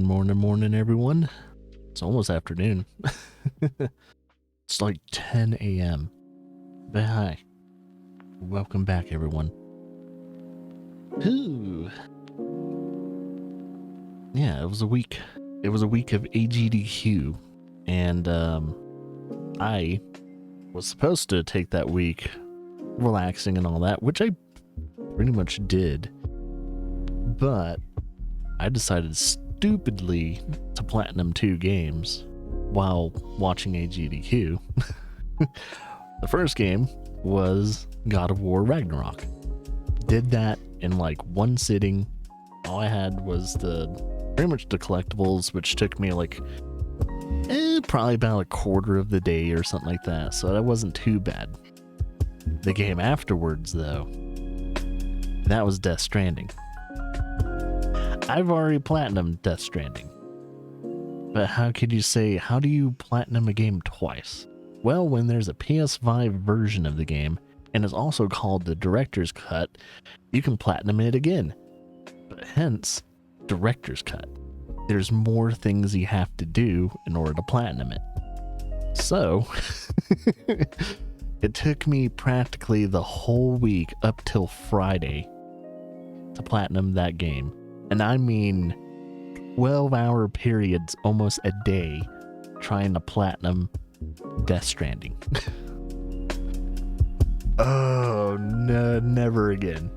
Morning, everyone. It's almost afternoon. It's like 10 a.m. But hi. Welcome back, everyone. Ooh. Yeah, it was a week. It was a week of AGDQ. And, I was supposed to take that week relaxing and all that, which I pretty much did. But I decided stupidly to platinum 2 games while watching AGDQ. The first game was God of War Ragnarok. Did that in like one sitting. All I had was pretty much the collectibles, which took me like probably about a quarter of the day or something like that, so that wasn't too bad. The game afterwards, though, that was Death Stranding. I've already platinumed Death Stranding. But how do you platinum a game twice? Well, when there's a PS5 version of the game, and it's also called the Director's Cut, you can platinum it again. But hence, Director's Cut. There's more things you have to do in order to platinum it. So, it took me practically the whole week up till Friday to platinum that game. And I mean 12-hour periods almost a day trying to platinum Death Stranding. Oh, no, never again.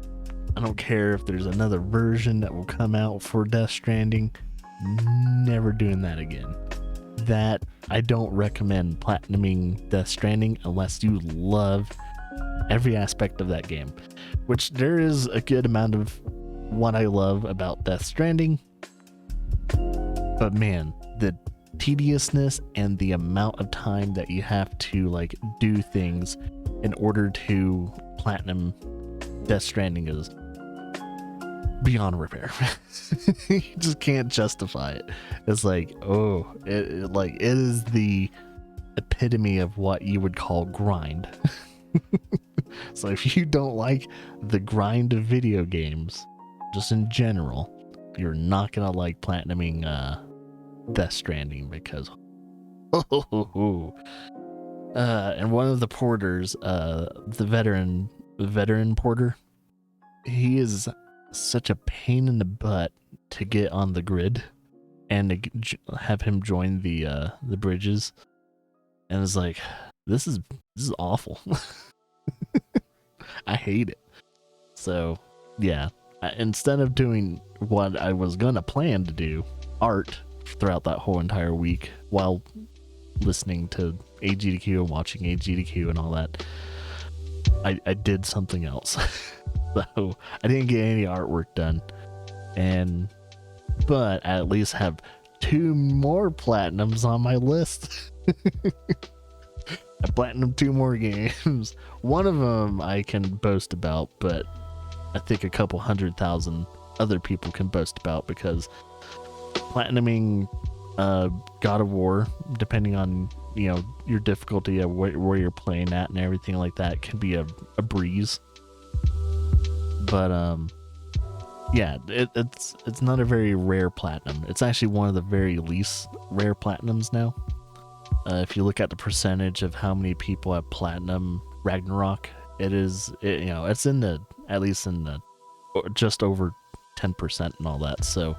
I don't care if there's another version that will come out for Death Stranding. Never doing that again. That I don't recommend platinuming Death Stranding unless you love every aspect of that game, which there is a good amount of what I love about Death Stranding. But man, the tediousness and the amount of time that you have to like do things in order to platinum Death Stranding is beyond repair. You just can't justify it. It's like, it is the epitome of what you would call grind. So if you don't like the grind of video games, just in general, you're not gonna like platinuming Death Stranding because and one of the porters, the veteran porter, he is such a pain in the butt to get on the grid and to have him join the bridges, and it's like, this is awful. I hate it. So yeah, instead of doing what I was gonna plan to do, art, throughout that whole entire week while listening to AGDQ and watching AGDQ and all that, I did something else. So I didn't get any artwork done, but I at least have 2 more platinums on my list. I platinumed 2 more games. One of them I can boast about, but I think a couple 100,000 other people can boast about, because platinuming God of War, depending on your difficulty of where you're playing at and everything like that, can be a breeze. But yeah, it's not a very rare platinum. It's actually one of the very least rare platinums now. If you look at the percentage of how many people have platinum Ragnarok, it's at least in the just over 10% and all that. So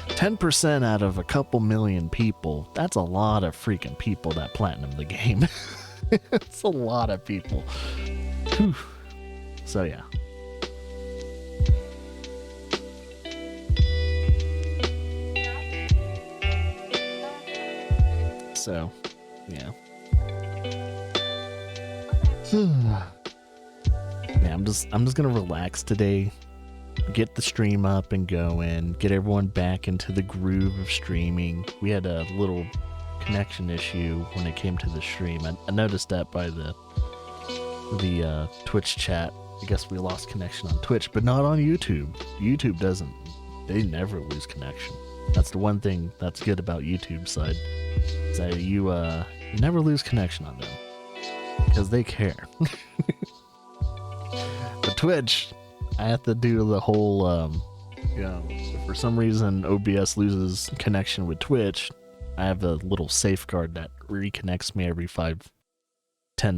10% out of a couple million people, that's a lot of freaking people that platinum the game. It's a lot of people. Whew. So yeah. So yeah. Yeah, I'm just gonna relax today, get the stream up and going, get everyone back into the groove of streaming. We had a little connection issue when it came to the stream. I noticed that by the Twitch chat. I guess we lost connection on Twitch, but not on YouTube. YouTube doesn't. They never lose connection. That's the one thing that's good about YouTube's side, is that you never lose connection on them, because they care. But Twitch, I have to do the whole If for some reason OBS loses connection with Twitch, I have a little safeguard that reconnects me every 5-10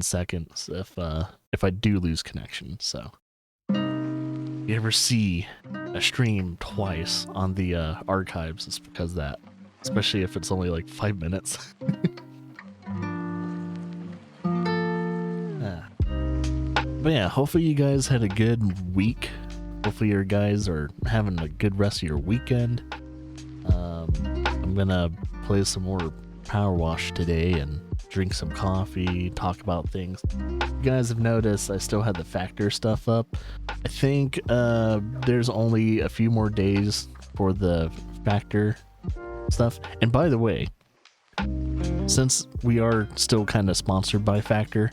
seconds if I do lose connection. So if you ever see a stream twice on the archives, it's because of that, especially if it's only like 5 minutes. But yeah, hopefully you guys had a good week. Hopefully your guys are having a good rest of your weekend. I'm gonna play some more PowerWash today and drink some coffee, talk about things. You guys have noticed I still had the factor stuff up. I think there's only a few more days for the factor stuff. And by the way, since we are still kind of sponsored by Factor,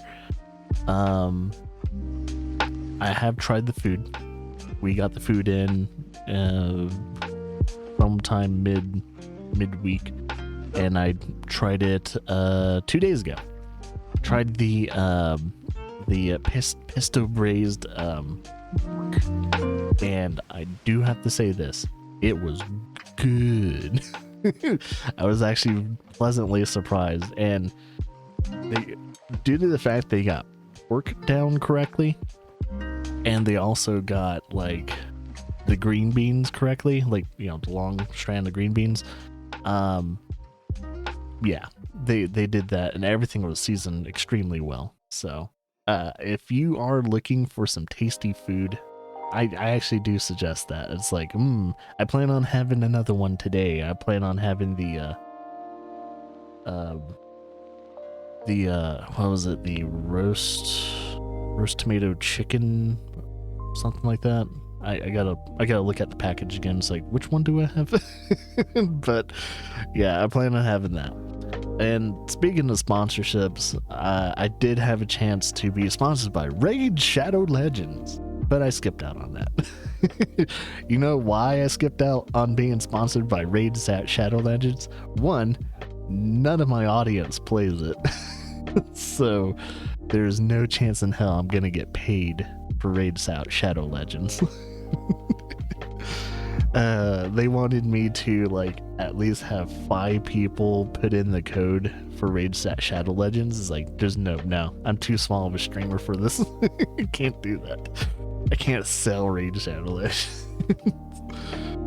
I have tried the food. We got the food in sometime midweek, and I tried it 2 days ago. Tried the pesto braised and I do have to say this, it was good. I was actually pleasantly surprised, and due to the fact they got pork down correctly, and they also got like the green beans correctly, like, you know, the long strand of green beans. Yeah, they did that, and everything was seasoned extremely well. So if you are looking for some tasty food, I actually do suggest that. It's like, I plan on having another one today. I plan on having the what was it, the roast tomato chicken, something like that. I gotta look at the package again. It's like, which one do I have? But yeah, I plan on having that. And speaking of sponsorships, I did have a chance to be sponsored by Raid Shadow Legends, but I skipped out on that. You know why I skipped out on being sponsored by Raid Shadow Legends? One, none of my audience plays it. So there's no chance in hell I'm gonna get paid for Raid Shadow Legends. They wanted me to like at least have 5 people put in the code for Raid Shadow Legends. It's like, there's no, I'm too small of a streamer for this. I can't do that. I can't sell Raid Shadow Legends.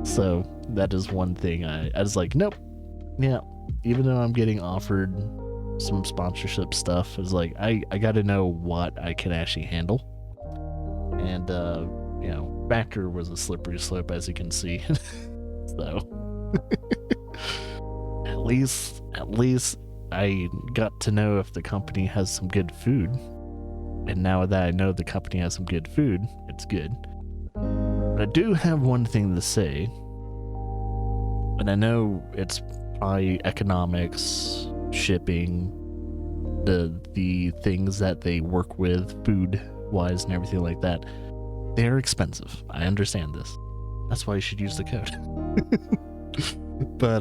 So that is one thing I was like, nope. Yeah, even though I'm getting offered some sponsorship stuff, it's like, I gotta know what I can actually handle. And you know, Factor was a slippery slope, as you can see. So at least I got to know if the company has some good food, and now that I know the company has some good food, it's good. But I do have one thing to say, and I know it's probably economics, shipping, the things that they work with food wise and everything like that. They're expensive. I understand this. That's why you should use the code. But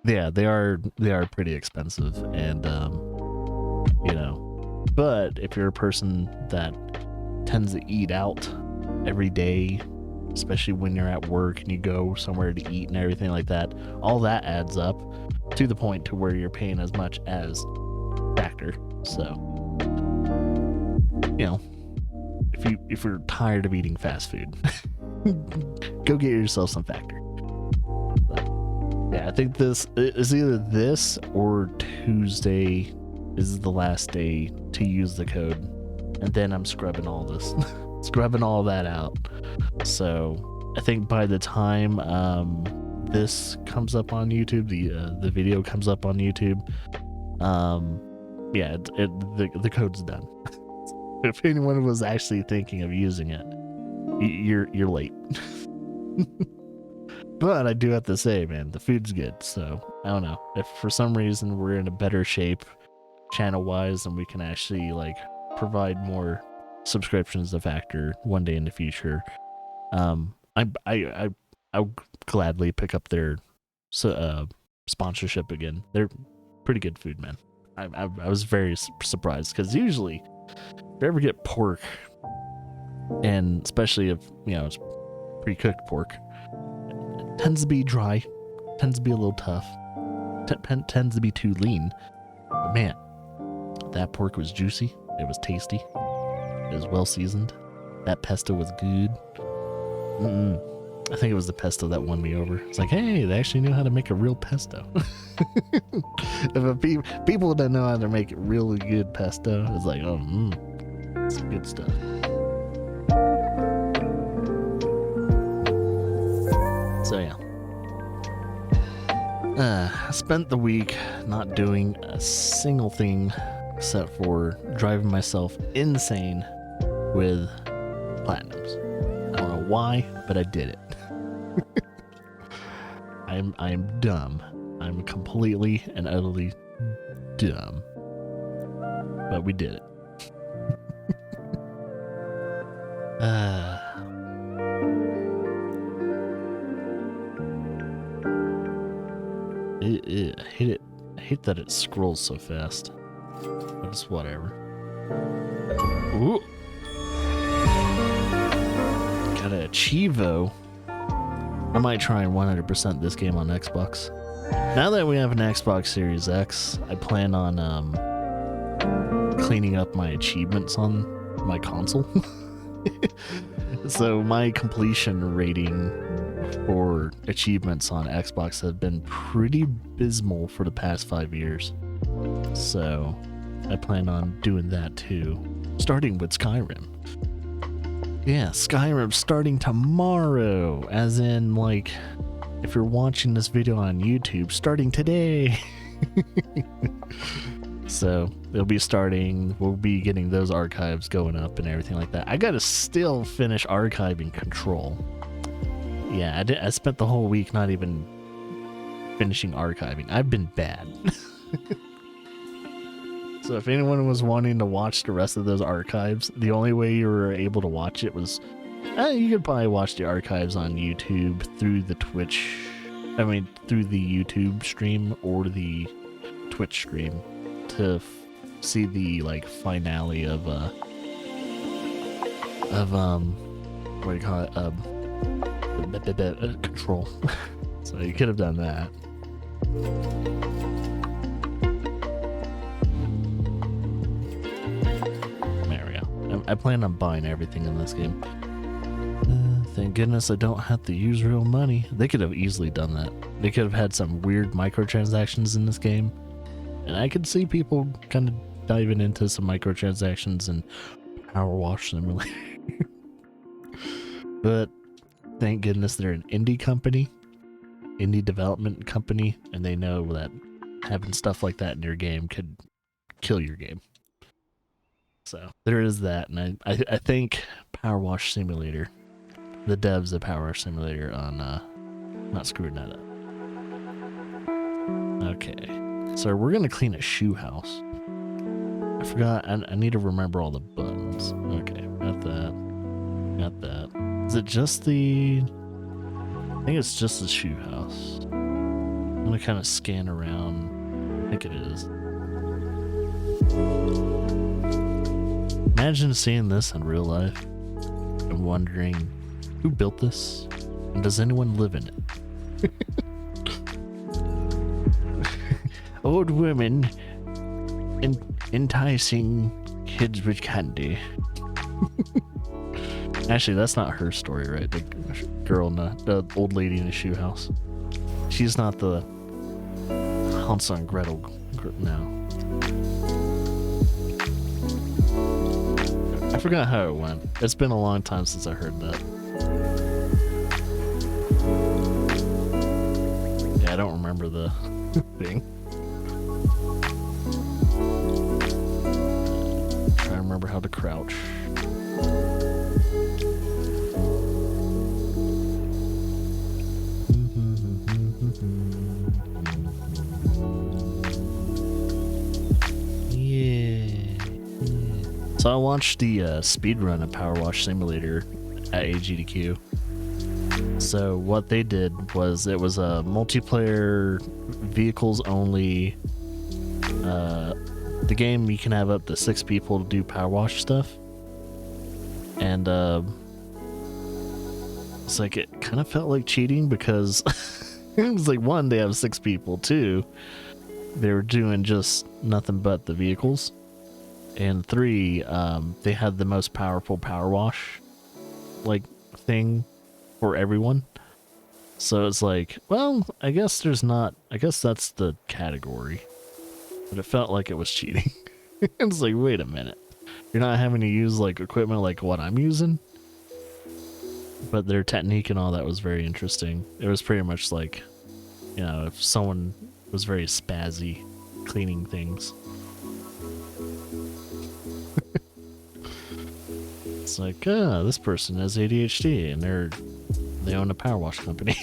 yeah, they are pretty expensive, and you know, but if you're a person that tends to eat out every day, especially when you're at work and you go somewhere to eat and everything like that, all that adds up to the point to where you're paying as much as Factor. So, you know, if you're tired of eating fast food, go get yourself some Factor. But yeah, I think this is either this or Tuesday is the last day to use the code, and then I'm scrubbing all this, scrubbing all that out. So I think by the time this comes up on YouTube, the video comes up on YouTube, yeah, the code's done. If anyone was actually thinking of using it, you're late. But I do have to say, man, the food's good. So I don't know, if for some reason we're in a better shape channel wise and we can actually like provide more subscriptions to Factor one day in the future, I'll gladly pick up their sponsorship again. They're pretty good food, man. I was very surprised, because usually if you ever get pork, and especially if, you know, it's pre-cooked pork, tends to be dry, tends to be a little tough, tends to be too lean. But man, that pork was juicy. It was tasty. It was well seasoned. That pesto was good. I think it was the pesto that won me over. It's like, hey, they actually knew how to make a real pesto. If people that know how to make really good pesto, it's like, oh, it's good stuff. So yeah. I spent the week not doing a single thing except for driving myself insane with platinums. I don't know why, but I did it. I'm dumb. I'm completely and utterly dumb. But we did it. I hate it. I hate that it scrolls so fast. But it's whatever. Ooh. Got a Chivo. I might try and 100% this game on Xbox. Now that we have an Xbox Series X, I plan on cleaning up my achievements on my console. So my completion rating for achievements on Xbox have been pretty abysmal for the past 5 years. So I plan on doing that too, starting with Skyrim. Yeah, Skyrim starting tomorrow, as in, like, if you're watching this video on YouTube, starting today. So we'll be getting those archives going up and everything like that. I gotta still finish archiving Control. Yeah, I spent the whole week not even finishing archiving. I've been bad. So if anyone was wanting to watch the rest of those archives, the only way you were able to watch it was, you could probably watch the archives on YouTube through the through the YouTube stream or the Twitch stream to see the, like, finale of what do you call it? Control. So you could have done that. There we go. I plan on buying everything in this game. Thank goodness I don't have to use real money. They could have easily done that. They could have had some weird microtransactions in this game. And I could see people kind of diving into some microtransactions and PowerWash Simulator. But thank goodness they're an indie development company, and they know that having stuff like that in your game could kill your game. So there is that, and I think PowerWash Simulator, the devs of PowerWash Simulator on not screwing that up. Okay. So we're gonna clean a shoe house. I forgot, I need to remember all the buttons. Okay, got that. Got that. Is it just I think it's just the shoe house. I'm gonna kind of scan around. I think it is. Imagine seeing this in real life and wondering who built this and does anyone live in it? Old women enticing kids with candy. Actually, that's not her story, right? The girl, the old lady in the shoe house. She's not the Hansel and Gretel. No. I forgot how it went. It's been a long time since I heard that. Yeah, I don't remember the thing. Trying to remember how to crouch. So I watched the speedrun of PowerWash Simulator at AGDQ. So what they did was, it was a multiplayer, vehicles only. The game, you can have up to 6 people to do PowerWash stuff. And It's like it kind of felt like cheating because it was like, one, they have 6 people, 2, they were doing just nothing but the vehicles, and 3, they had the most powerful PowerWash like thing for everyone. So it's like, well, I guess that's the category, but it felt like it was cheating. It's like, wait a minute, you're not having to use like equipment like what I'm using? But their technique and all that was very interesting. It was pretty much like, you know, if someone was very spazzy cleaning things. It's like, this person has ADHD and they own a power wash company.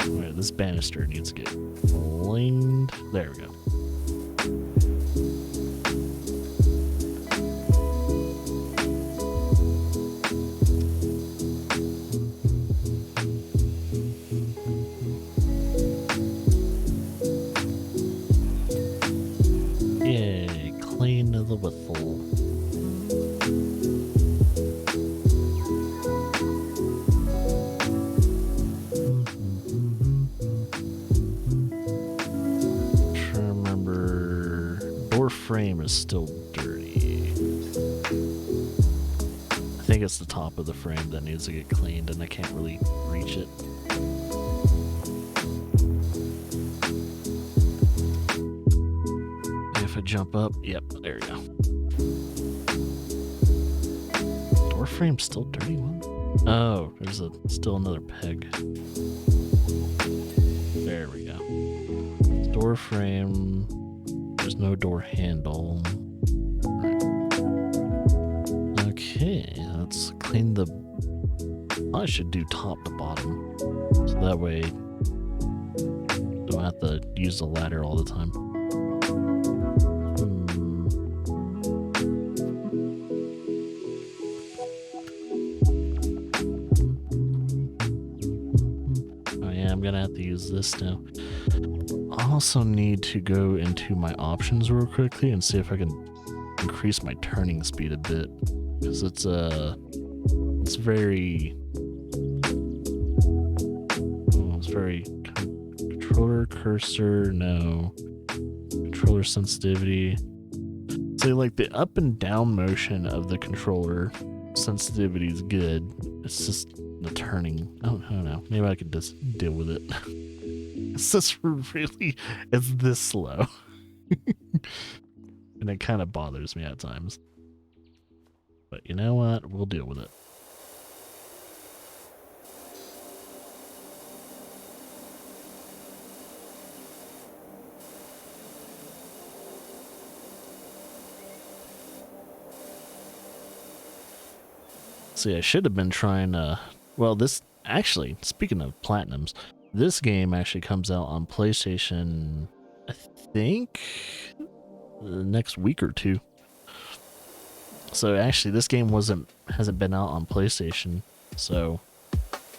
Wait, this banister needs to get cleaned. There we go. Yay, clean the whistle. Frame is still dirty. I think it's the top of the frame that needs to get cleaned, and I can't really reach it. If I jump up, yep, there we go. Door frame's still dirty one. Oh, there's still another peg. There we go. Door frame. There's no door handle. Okay, let's clean the... I should do top to bottom, so that way don't have to use the ladder all the time. Oh yeah, I'm gonna have to use this now. I also need to go into my options real quickly and see if I can increase my turning speed a bit, because it's very controller cursor, no controller sensitivity. So like the up and down motion of the controller sensitivity is good. It's just the turning. I don't know. Maybe I could just deal with it. It's just really, it's this slow. And it kind of bothers me at times. But you know what? We'll deal with it. See, I should have been trying, well, this, actually, speaking of platinums, this game actually comes out on PlayStation, I think, the next week or 2. So actually, this game hasn't been out on PlayStation. So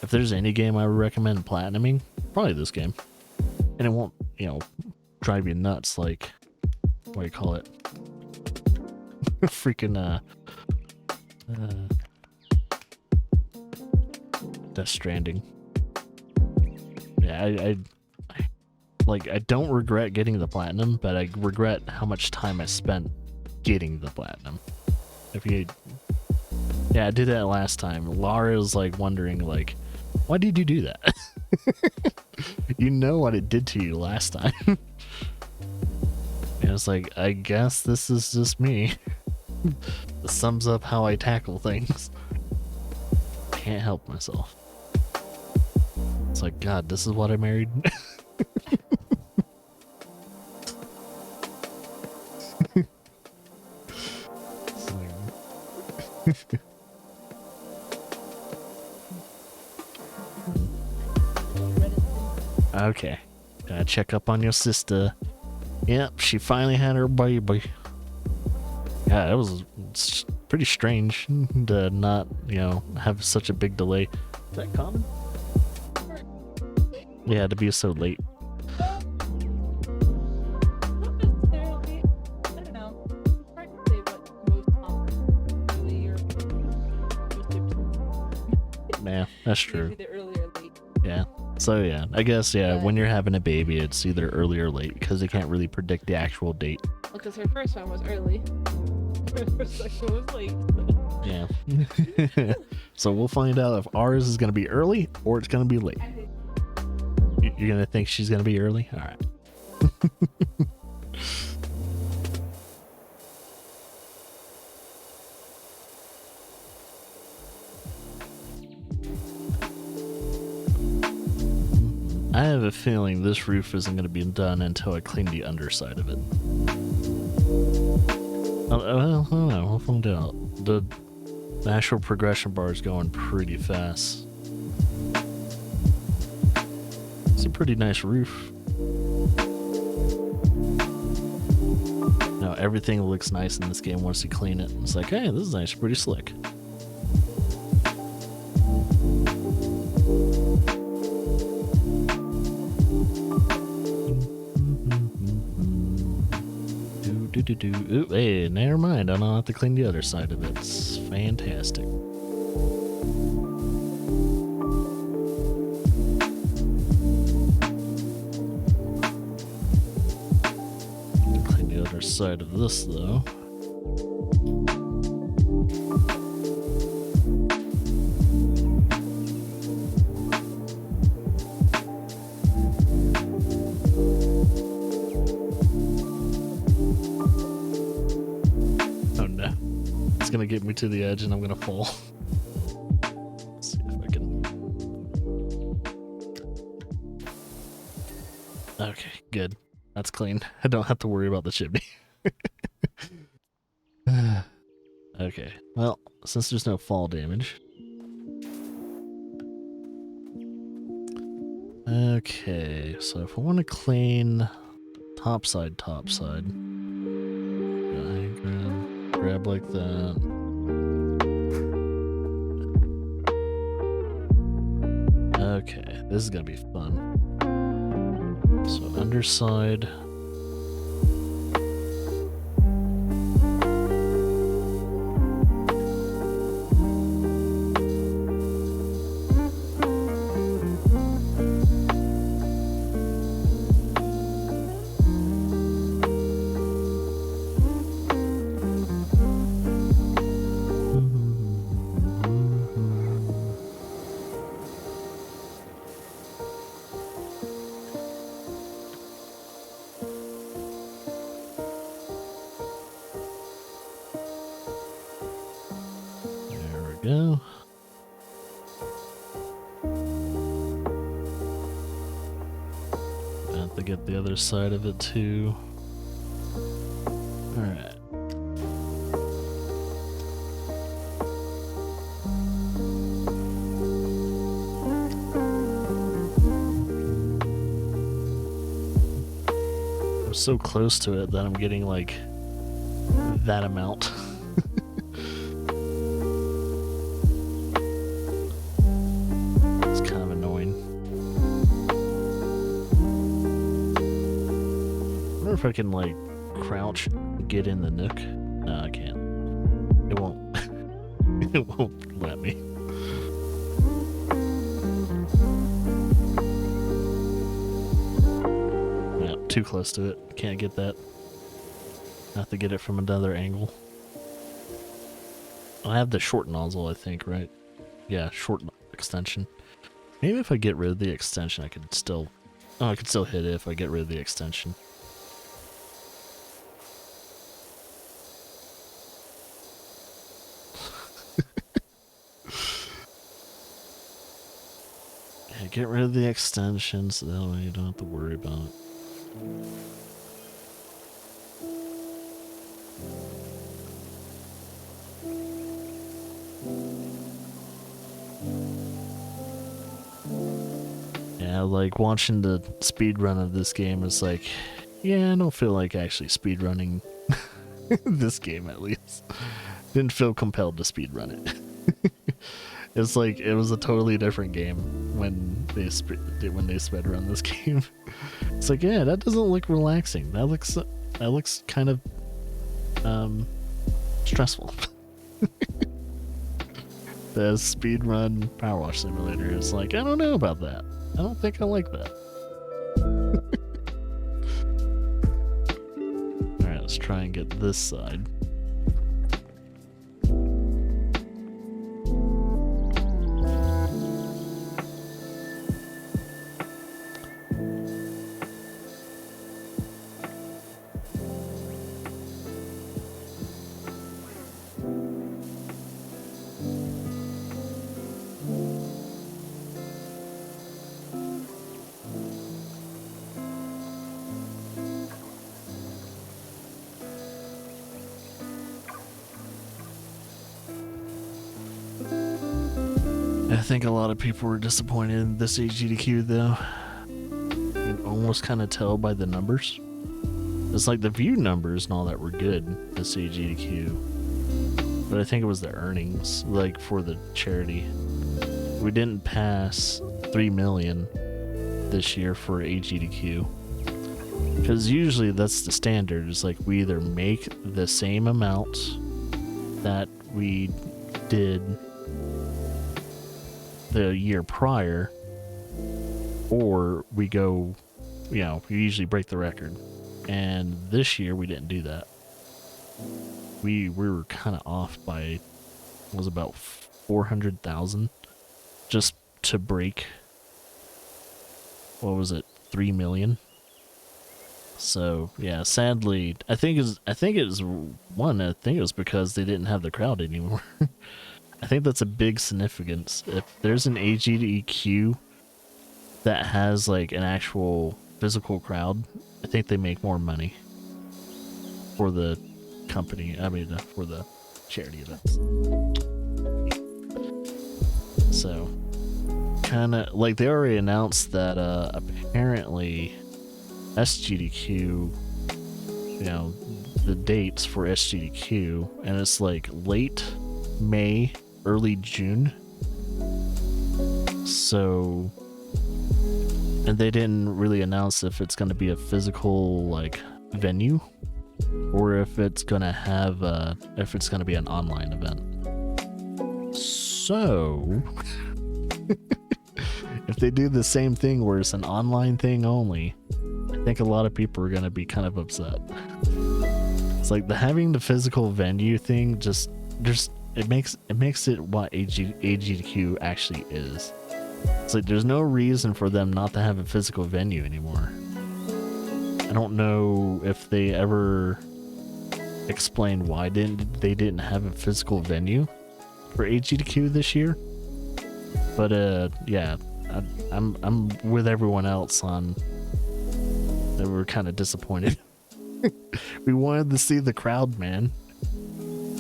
if there's any game I would recommend platinuming, probably this game. And it won't, drive you nuts like, what do you call it? Freaking, Death Stranding. Yeah, I don't regret getting the platinum, but I regret how much time I spent getting the platinum. Yeah, I did that last time. Laura was like wondering, like, why did you do that? You know what it did to you last time. And it's like, I guess this is just me. This sums up how I tackle things. Can't help myself. It's like, God, this is what I married. Okay, gotta check up on your sister. Yep, she finally had her baby. Yeah, it was pretty strange to not, have such a big delay. Is that common? Yeah, to be so late. Not necessarily. I don't know. It's hard to say what's most common. Yeah, that's true. Either early or late. Yeah. So yeah, I guess yeah, But- when you're having a baby, it's either early or late because they can't really predict the actual date. Because her first one was early. Her second one was late. Yeah. So we'll find out if ours is gonna be early or it's gonna be late. You're gonna think she's gonna be early? All right. I have a feeling this roof isn't going to be done until I clean the underside of it. Well, we'll find out. The actual progression bar is going pretty fast. It's a pretty nice roof. Now everything looks nice in this game once you clean it. It's like, hey, this is nice, pretty slick. Ooh, hey, never mind. I don't have to clean the other side of it. It's fantastic. Clean the other side of this, though. Gonna get me to the edge and I'm gonna fall. Let's see if I can. Okay, good. That's clean. I don't have to worry about the chimney. Okay, well, since there's no fall damage. Okay, so if I want to clean topside, grab like that. Okay, this is gonna be fun. So underside. Go. I have to get the other side of it too. Alright. I'm so close to it that I'm getting like that amount. If I can like crouch and get in the nook. No, I can't. It won't. It won't let me. Yep, too close to it. Can't get that. I have to get it from another angle. I have the short nozzle, I think, right? Yeah, short extension. Maybe if I get rid of the extension, I could still. Oh, I could still hit it if I get rid of the extension. Get rid of the extension so that way you don't have to worry about it. Yeah, like watching the speed run of this game is like, yeah, I don't feel like actually speed running this game at least. Didn't feel compelled to speed run it. It's like it was a totally different game when they sped run this game. It's like, yeah, that doesn't look relaxing. That looks kind of stressful. the speedrun PowerWash simulator. It's like, I don't know about that. I don't think I like that. Alright, let's try and get this side. I think a lot of people were disappointed in this HGDQ though. You can almost kind of tell by the numbers. It's like the view numbers and all that were good this HGDQ. But I think it was the earnings, like for the charity. We didn't pass 3 million this year for HGDQ. Because usually that's the standard. It's like we either make the same amount that we did the year prior, or we go, you know, we usually break the record. And this year we didn't do that. We were kind of off by, it was about 400,000 just to break, what was it, 3 million. So yeah, sadly, I think it was because they didn't have the crowd anymore. I think that's a big significance. If there's an AGDQ that has like an actual physical crowd, I think they make more money for the company. I mean, for the charity events. So, kind of like they already announced that apparently SGDQ, you know, the dates for SGDQ, and it's like late May, early June. So, and they didn't really announce if it's going to be a physical like venue or if it's going to have if it's going to be an online event. So if they do the same thing where it's an online thing only, I think a lot of people are going to be kind of upset. It's like having the physical venue thing it makes it what AGDQ actually is. It's like there's no reason for them not to have a physical venue anymore. I don't know if they ever explained why they didn't have a physical venue for AGDQ this year. But yeah, I'm with everyone else on that. We're kind of disappointed. We wanted to see the crowd, man.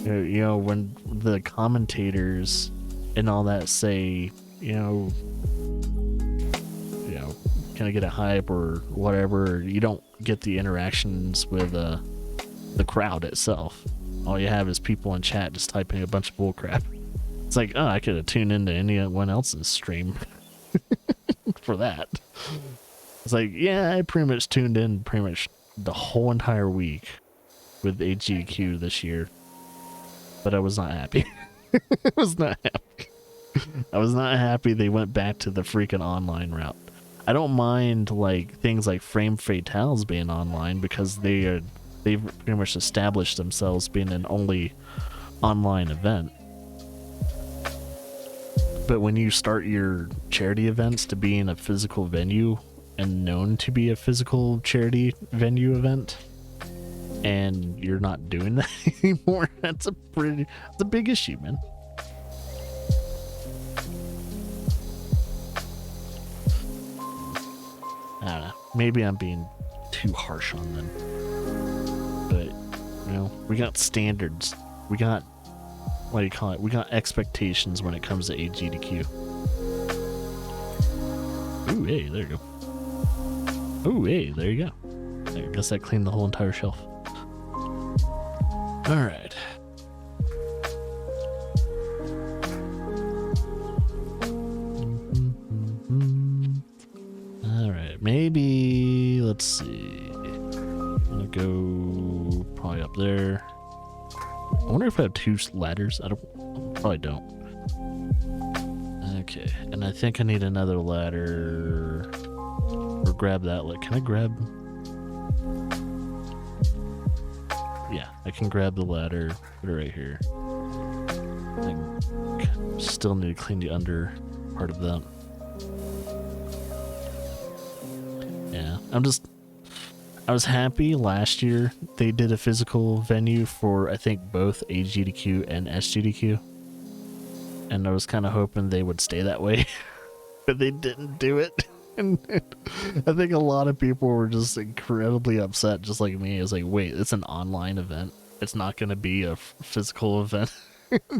You know, when the commentators and all that say, you know, can I get a hype or whatever, you don't get the interactions with the crowd itself. All you have is people in chat just typing a bunch of bullcrap. It's like, oh, I could have tuned into anyone else's stream for that. It's like, yeah, I pretty much tuned in pretty much the whole entire week with HGQ this year. But I was not happy. I was not happy they went back to the freaking online route. I don't mind like things like Frame Fatales being online because they've pretty much established themselves being an only online event. But when you start your charity events to be in a physical venue and known to be a physical charity venue event, and you're not doing that anymore, that's a big issue, man. I don't know. Maybe I'm being too harsh on them. But, you know, we got standards. We got, what do you call it? We got expectations when it comes to AGDQ. Ooh, hey, there you go. Ooh, hey, there you go. I guess that cleaned the whole entire shelf. Alright. Alright, maybe, let's see. I'm gonna go probably up there. I wonder if I have two ladders. I probably don't. Okay, and I think I need another ladder. Or grab that. Like, can I grab? Yeah, I can grab the ladder. Put it right here. I still need to clean the under part of that. Yeah, I was happy last year they did a physical venue for, I think, both AGDQ and SGDQ. And I was kind of hoping they would stay that way, but they didn't do it. And I think a lot of people were just incredibly upset, just like me. It's like, wait, it's an online event. It's not going to be a physical event.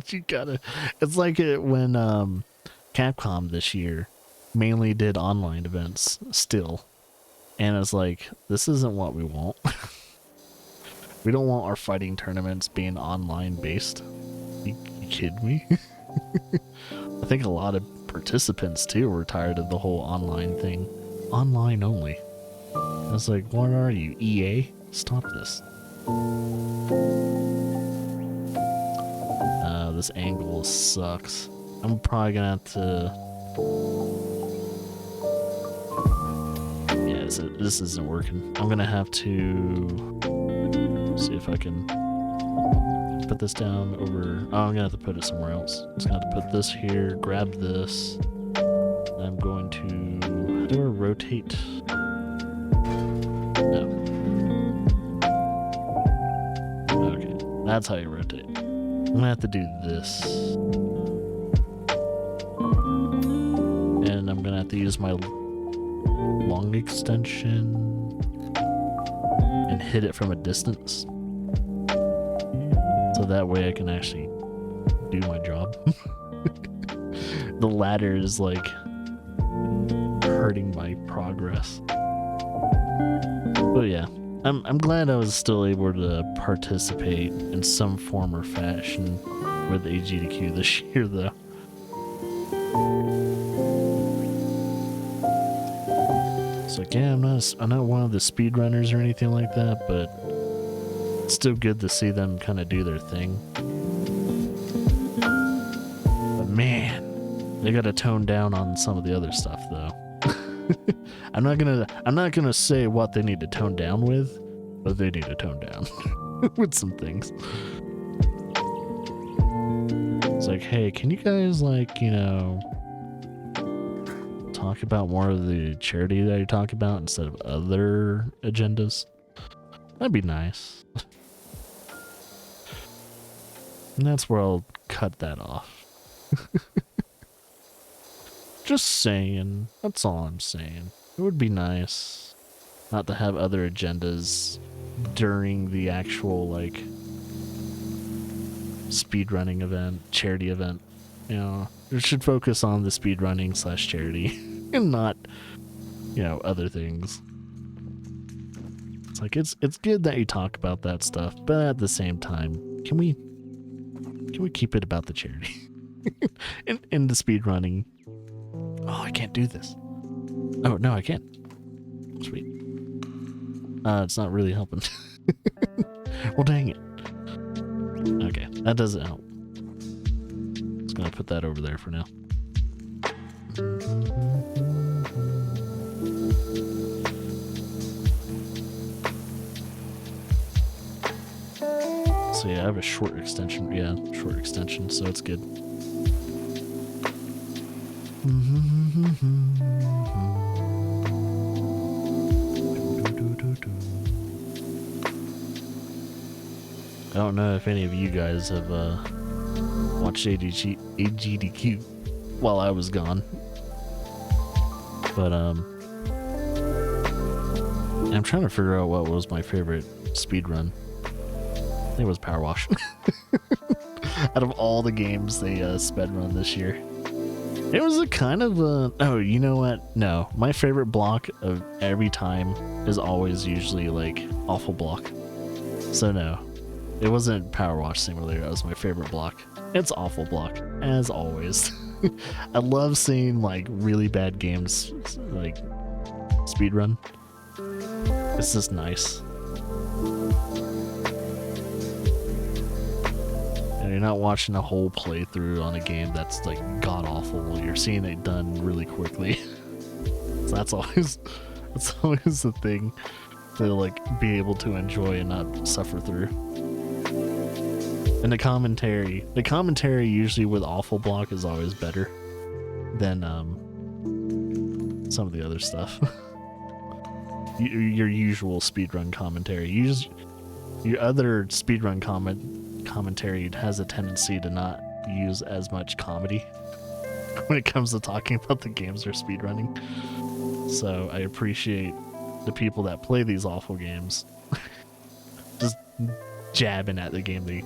You gotta. It's like it when Capcom this year mainly did online events still. And it's like, this isn't what we want. We don't want our fighting tournaments being online based. You kidding me? I think a lot of participants too were tired of the whole online thing. Online only. I was like, what are you, EA? Stop this. This angle sucks. I'm probably gonna have to... Yeah, this isn't working. I'm gonna have to see if I can put this down over... Oh, I'm gonna have to put it somewhere else. I'm just gonna have to put this here, grab this. I'm going to... How do I rotate? No. Okay, that's how you rotate. I'm gonna have to do this. And I'm gonna have to use my long extension and hit it from a distance. So that way I can actually do my job. The ladder is like hurting my progress. But yeah, I'm glad I was still able to participate in some form or fashion with AGDQ this year, though. It's like, yeah, I'm not one of the speedrunners or anything like that, but it's still good to see them kind of do their thing. But man, they gotta tone down on some of the other stuff, though. I'm not gonna say what they need to tone down with, but they need to tone down with some things. It's like, hey, can you guys, like, you know, talk about more of the charity that you talk about instead of other agendas? That'd be nice. And that's where I'll cut that off. Just saying. That's all I'm saying. It would be nice not to have other agendas during the actual, like, speedrunning event, charity event. You know, it should focus on the speedrunning / charity and not, you know, other things. It's like, it's good that you talk about that stuff, but at the same time, can we keep it about the charity? in the speedrunning. Oh, I can't do this. Oh, no, I can't. Sweet. It's not really helping. Well, dang it. Okay, that doesn't help. Just gonna put that over there for now. So yeah, I have a short extension. Yeah, short extension, so it's good. I don't know if any of you guys have watched AGDQ while I was gone, but I'm trying to figure out what was my favorite speedrun. I think it was PowerWash. Out of all the games they sped run this year, it was a kind of a... Oh, you know what? No, my favorite block of every time is always usually like Awful Block. So no, it wasn't PowerWash Simulator. That was my favorite block. It's Awful Block, as always. I love seeing like really bad games like speedrun. It's just nice. And you you're not watching a whole playthrough on a game that's like god awful. You're seeing it done really quickly. So that's always the thing to like be able to enjoy and not suffer through. And the commentary usually with awful block is always better than some of the other stuff. Your usual speedrun commentary. Your other speedrun commentary has a tendency to not use as much comedy when it comes to talking about the games they're speedrunning. So I appreciate the people that play these awful games just jabbing at the game they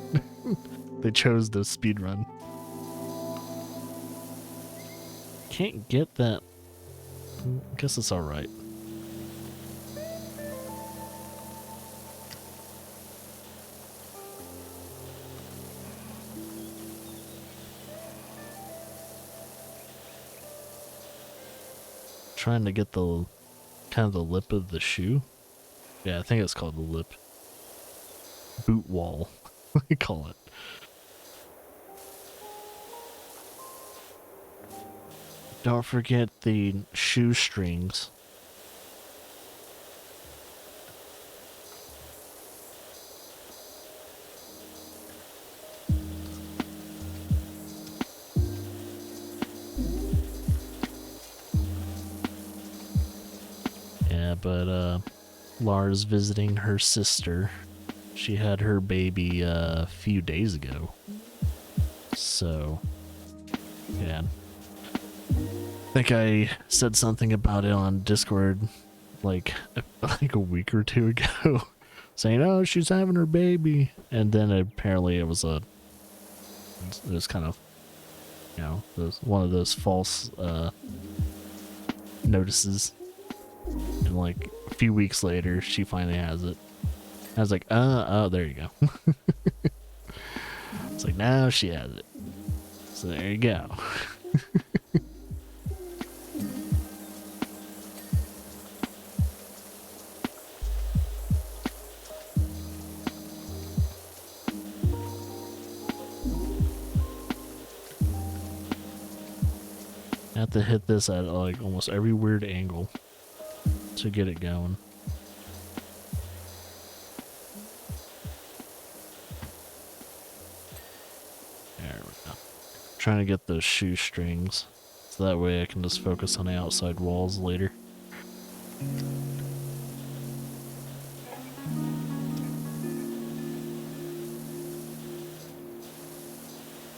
chose to speedrun. Can't get that. I guess it's alright. Trying to get the kind of the lip of the shoe. Yeah, I think it's called the lip. Boot wall, we call it. Don't forget the shoestrings. Yeah, but Lara's visiting her sister. She had her baby a few days ago. So, yeah. I think I said something about it on Discord like a week or two ago, saying, "Oh, she's having her baby," and then apparently it was kind of, you know, one of those false notices. And like a few weeks later, she finally has it. I was like, oh, there you go. It's like, now she has it. So there you go. I have to hit this at like almost every weird angle to get it going. There we go. Trying to get those shoestrings so that way I can just focus on the outside walls later.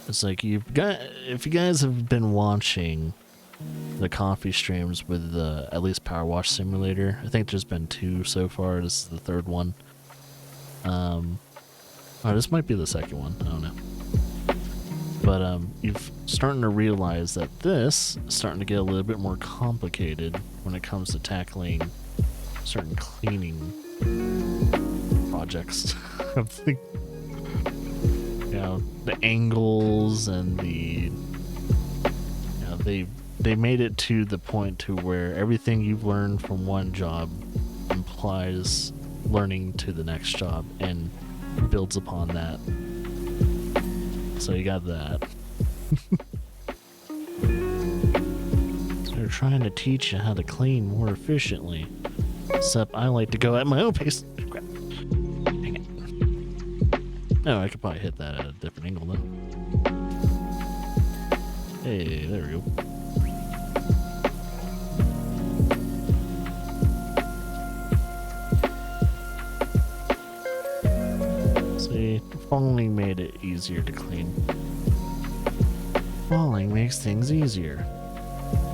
It's like if you guys have been watching the coffee streams with the at least PowerWash Simulator, I think there's been 2 so far. This is the 3rd one. Oh, this might be the 2nd one. I don't know. But you're starting to realize that this is starting to get a little bit more complicated when it comes to tackling certain cleaning projects. Of the, you know, the angles and the, you know, they made it to the point to where everything you've learned from one job implies learning to the next job and builds upon that. So you got that. So they're trying to teach you how to clean more efficiently. Except I like to go at my own pace. Crap. Dang it. No, I could probably hit that at a different angle though. Hey, there we go. See, falling made it easier to clean. Falling makes things easier.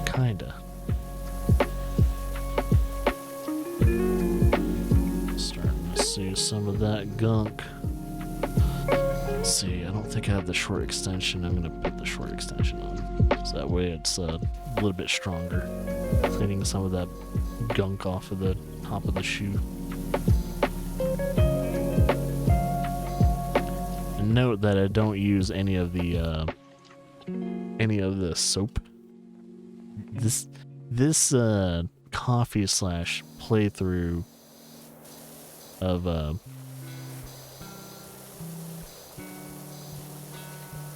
Kinda. Starting to see some of that gunk. Let's see, I don't think I have the short extension. I'm gonna put the short extension on. So that way it's a little bit stronger. Cleaning some of that gunk off of the top of the shoe. And note that I don't use any of the soap. This coffee / playthrough of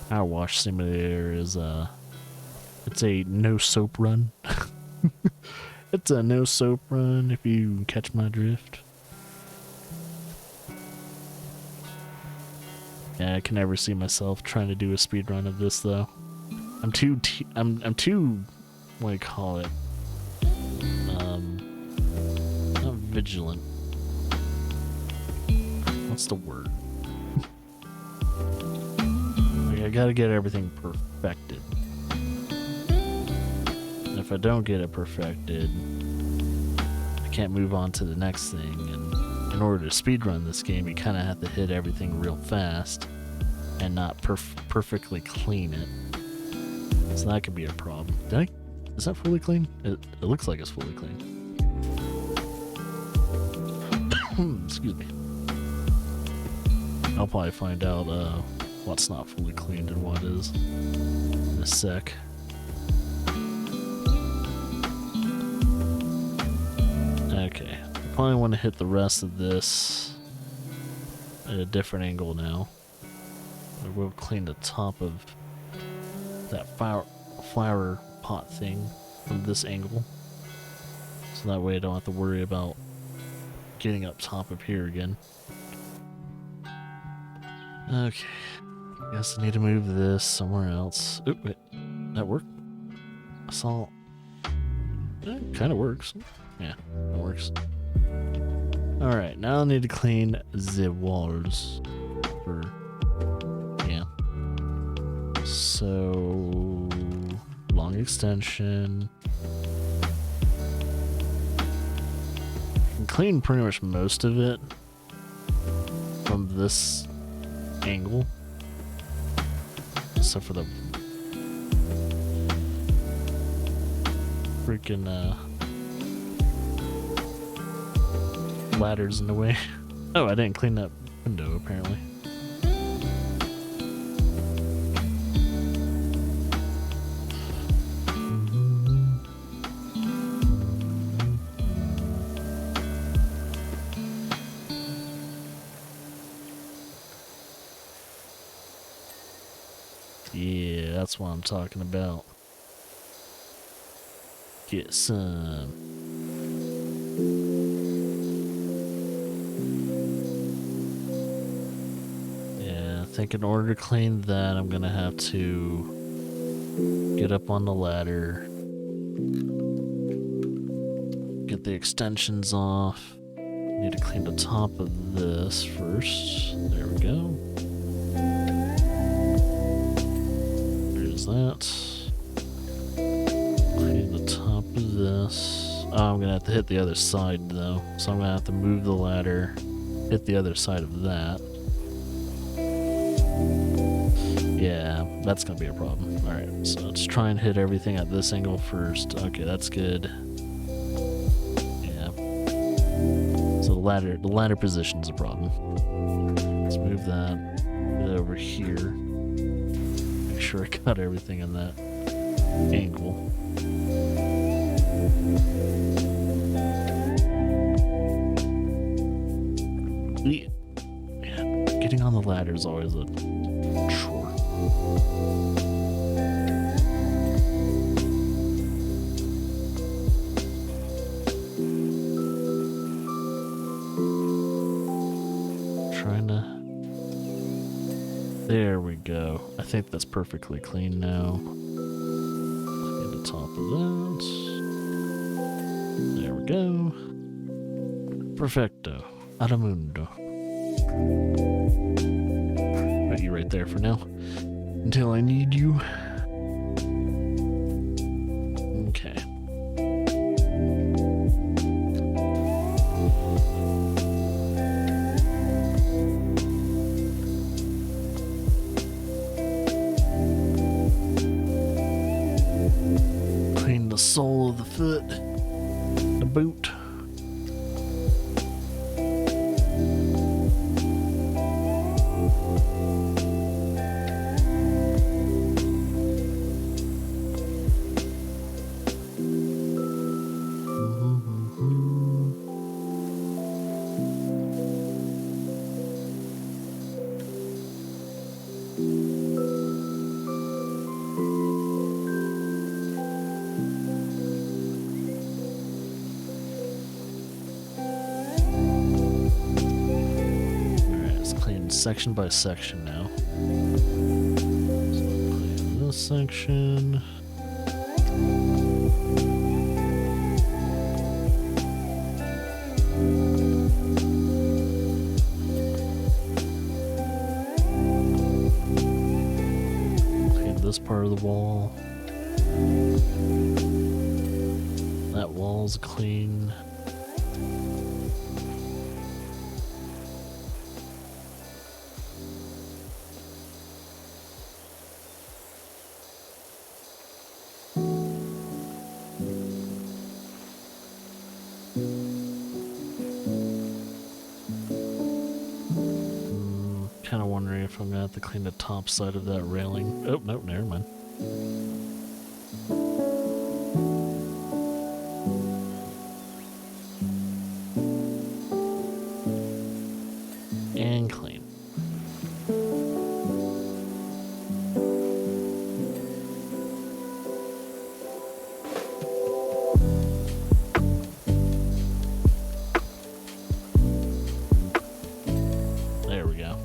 PowerWash simulator is it's a no soap run. It's a no soap run if you catch my drift. Yeah, I can never see myself trying to do a speed run of this though. I'm too what do you call it? Not vigilant. What's the word? Like, I gotta get everything perfected. And if I don't get it perfected, I can't move on to the next thing. And in order to speedrun this game, you kind of have to hit everything real fast and not perfectly clean it. So that could be a problem. Is that fully clean? It looks like it's fully clean. Excuse me. I'll probably find out what's not fully cleaned and what is in a sec. Okay, I probably want to hit the rest of this at a different angle now. I will clean the top of that flower pot thing from this angle, so that way I don't have to worry about getting up top of here again. Okay, guess I need to move this somewhere else. Oop, wait, that worked? I saw... It kind of works. Yeah, it works. Alright, now I need to clean the walls. Yeah. So... long extension. I can clean pretty much most of it from this angle, except for the freaking ladders in the way. Oh, I didn't clean that window apparently. Yeah, that's what I'm talking about. Get some. Yeah, I think in order to clean that, I'm gonna have to get up on the ladder, get the extensions off. Need to clean the top of this first. There we go. That. Clean the top of this. Oh, I'm gonna have to hit the other side though, so I'm gonna have to move the ladder, hit the other side of that. Yeah, that's gonna be a problem. Alright, so let's try and hit everything at this angle first. Okay, that's good. Yeah. So the ladder position's a problem. Let's move that over here. Make sure I got everything in that angle. Yeah, getting on the ladder is always a chore. Trying to... There we go. I think that's perfectly clean now. Clean the top of that. There we go. Perfecto. Adamundo. Put you right there for now. Until I need you. Okay. The sole of the foot, the boot. going section by section now. So clean this section. Clean this part of the wall. That wall's clean. Kind of wondering if I'm gonna have to clean the top side of that railing. Oh, no, never mind. And clean. There we go.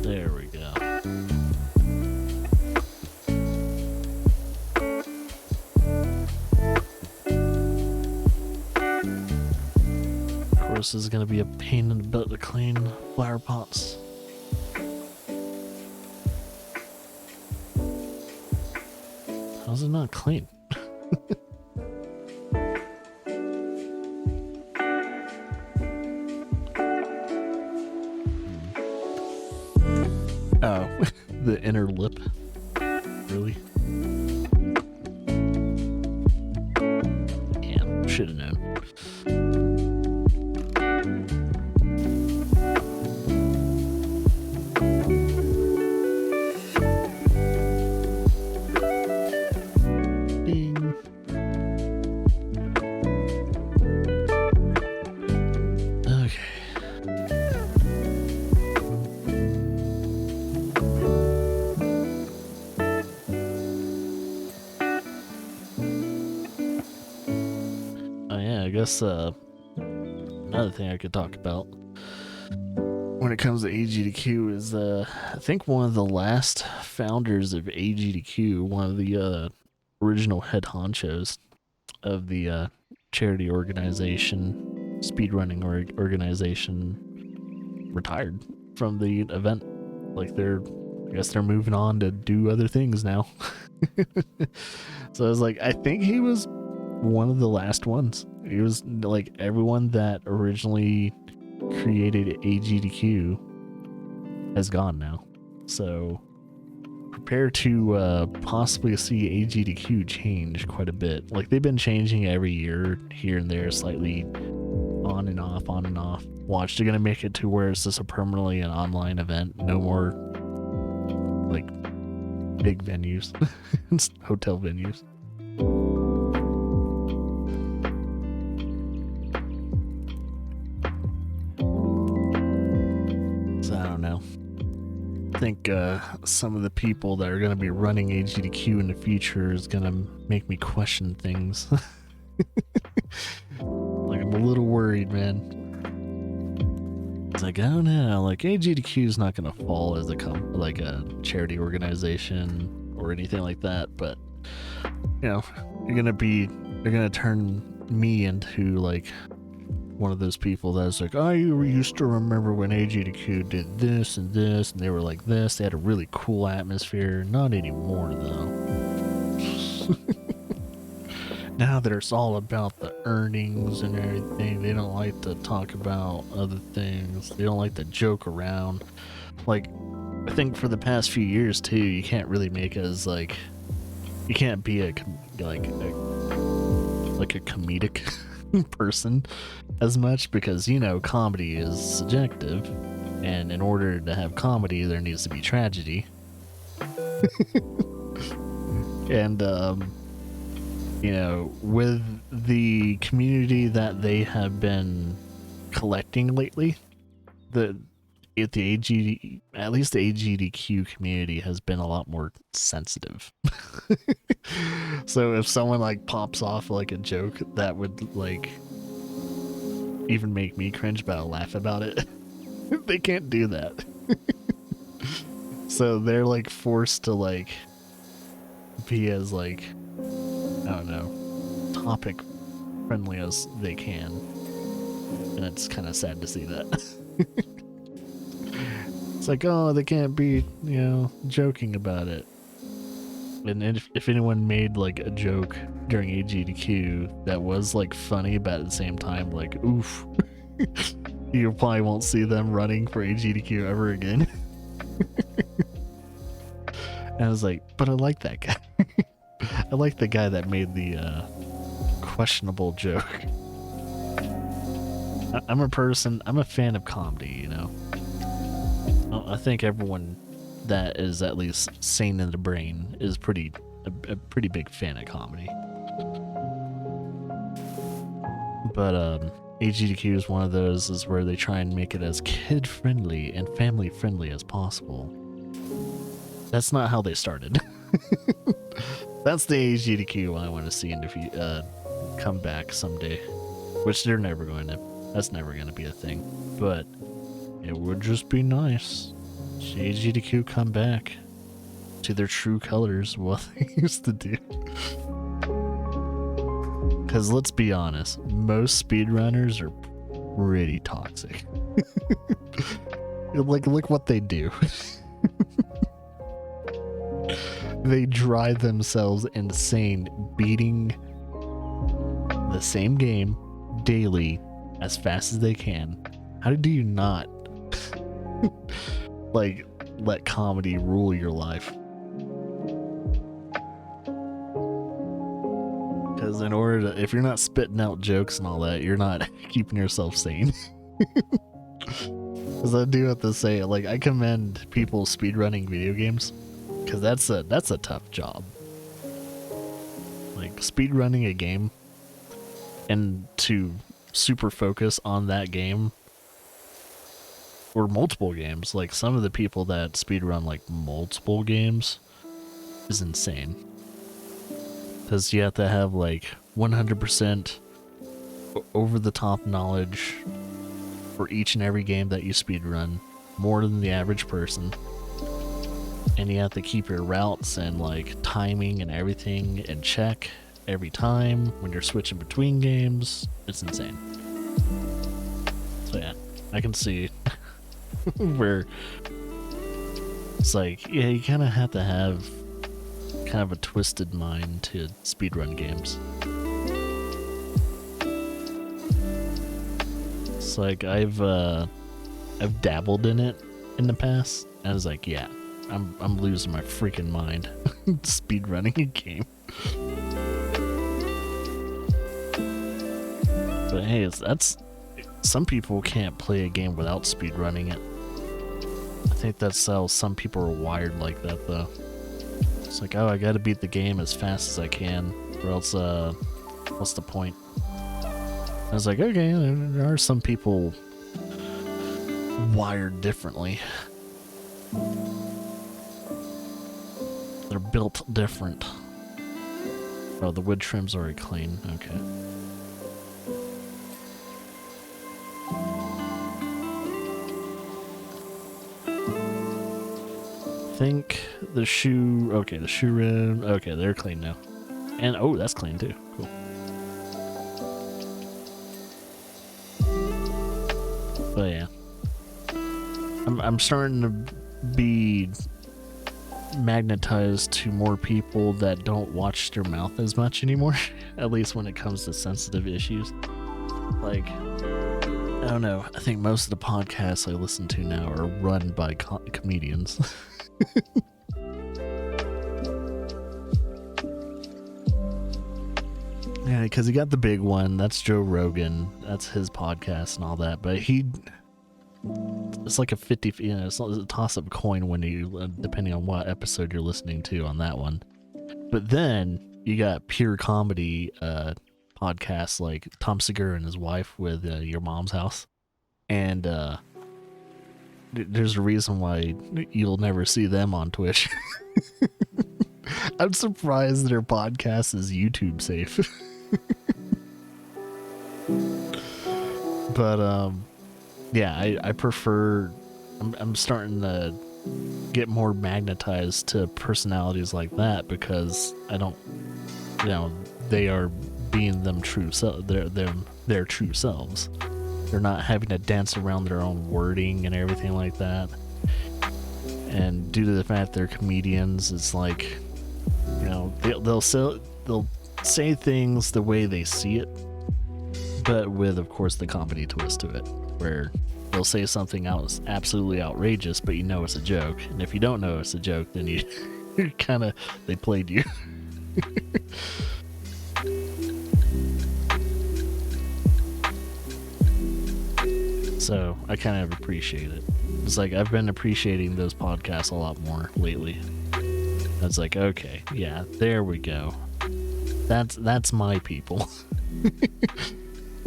There we go. Of course, this is going to be a pain in the butt to clean flower pots. How's it not clean? Oh, the inner lip. Really? Damn, should have known. Ding. Okay. Oh yeah, I guess another thing I could talk about when it comes to AGDQ is I think one of the last founders of AGDQ, one of the original head honchos of the charity organization, speedrunning organization, retired from the event. Like I guess they're moving on to do other things now. So I was like, I think he was one of the last ones. He was like everyone that originally created AGDQ has gone now. So prepare to possibly see AGDQ change quite a bit. Like they've been changing every year here and there, slightly on and off, on and off. Watch, they're gonna make it to where it's just a permanently an online event. No more like big venues, hotel venues. So I don't know. I think some of the people that are going to be running AGDQ in the future is going to make me question things. Like I'm a little worried, man. It's like, I don't know, like AGDQ is not going to fall as a charity organization or anything like that, but you know, they're going to turn me into like one of those people that's like, I used to remember when AGDQ did this and this, and they were like this. They had a really cool atmosphere. Not anymore, though. Now that it's all about the earnings and everything, they don't like to talk about other things. They don't like to joke around. Like, I think for the past few years too, you can't really make as like, you can't be a comedic person as much, because you know comedy is subjective, and in order to have comedy there needs to be tragedy. And you know, with the community that they have been collecting lately, the AGD, at least the AGDQ community has been a lot more sensitive. So if someone like pops off like a joke that would like even make me cringe, but I'll laugh about it, they can't do that. So they're like forced to like be as like, I don't know, topic friendly as they can, and it's kind of sad to see that. It's like, oh, they can't be, you know, joking about it. And if anyone made like a joke during AGDQ that was like funny, but at the same time like, oof, you probably won't see them running for AGDQ ever again. And I was like, but I like that guy. I like the guy that made the questionable joke. I'm a fan of comedy, you know. I think everyone that is at least sane in the brain is a pretty big fan of comedy. But AGDQ is one of those is where they try and make it as kid friendly and family friendly as possible. That's not how they started. That's the AGDQ I want to see in the come back someday, which they're never going to. That's never going to be a thing. But it would just be nice to see AGDQ come back to their true colors, what they used to do. Because let's be honest, most speedrunners are pretty toxic. Like, look what they do. They drive themselves insane beating the same game daily as fast as they can. How do you not like let comedy rule your life? Because in order to, if you're not spitting out jokes and all that, you're not keeping yourself sane. Because I do have to say, like, I commend people speedrunning video games, because that's a tough job. Like, speedrunning a game and to super focus on that game, or multiple games, like some of the people that speedrun like multiple games is insane. Because you have to have like 100% over the top knowledge for each and every game that you speedrun, more than the average person. And you have to keep your routes and like timing and everything in check every time when you're switching between games. It's insane. So yeah, I can see where it's like, yeah, you kind of have to have kind of a twisted mind to speedrun games. It's like I've dabbled in it in the past, and I was like, yeah, I'm losing my freaking mind speedrunning a game. But hey, that's some people can't play a game without speedrunning it. I think that's how some people are wired like that, though. It's like, oh, I gotta beat the game as fast as I can, or else, what's the point? I was like, okay, there are some people wired differently. They're built different. Oh, the wood trim's already clean. Okay. Think the shoe, okay, the shoe rim, okay, they're clean now. And oh, that's clean too. Cool. But yeah, I'm starting to be magnetized to more people that don't watch their mouth as much anymore. At least when it comes to sensitive issues. Like, I don't know, I think most of the podcasts I listen to now are run by comedians. Yeah, because you got the big one, that's Joe Rogan, that's his podcast and all that, but it's like a 50, you know, it's a toss-up coin when you, depending on what episode you're listening to on that one. But then you got pure comedy podcasts like Tom Segura and his wife with Your Mom's House. And there's a reason why you'll never see them on Twitch. I'm surprised their podcast is YouTube safe. But yeah, I prefer. I'm starting to get more magnetized to personalities like that because I don't, you know, they are being them true their true selves. They're not having to dance around their own wording and everything like that. And due to the fact they're comedians, it's like, you know, they'll say things the way they see it, but with, of course, the comedy twist to it, where they'll say something else absolutely outrageous, but you know it's a joke. And if you don't know it's a joke, then you kind of, they played you. So I kind of appreciate it. It's like I've been appreciating those podcasts a lot more lately. It's like, okay, yeah, there we go. That's my people.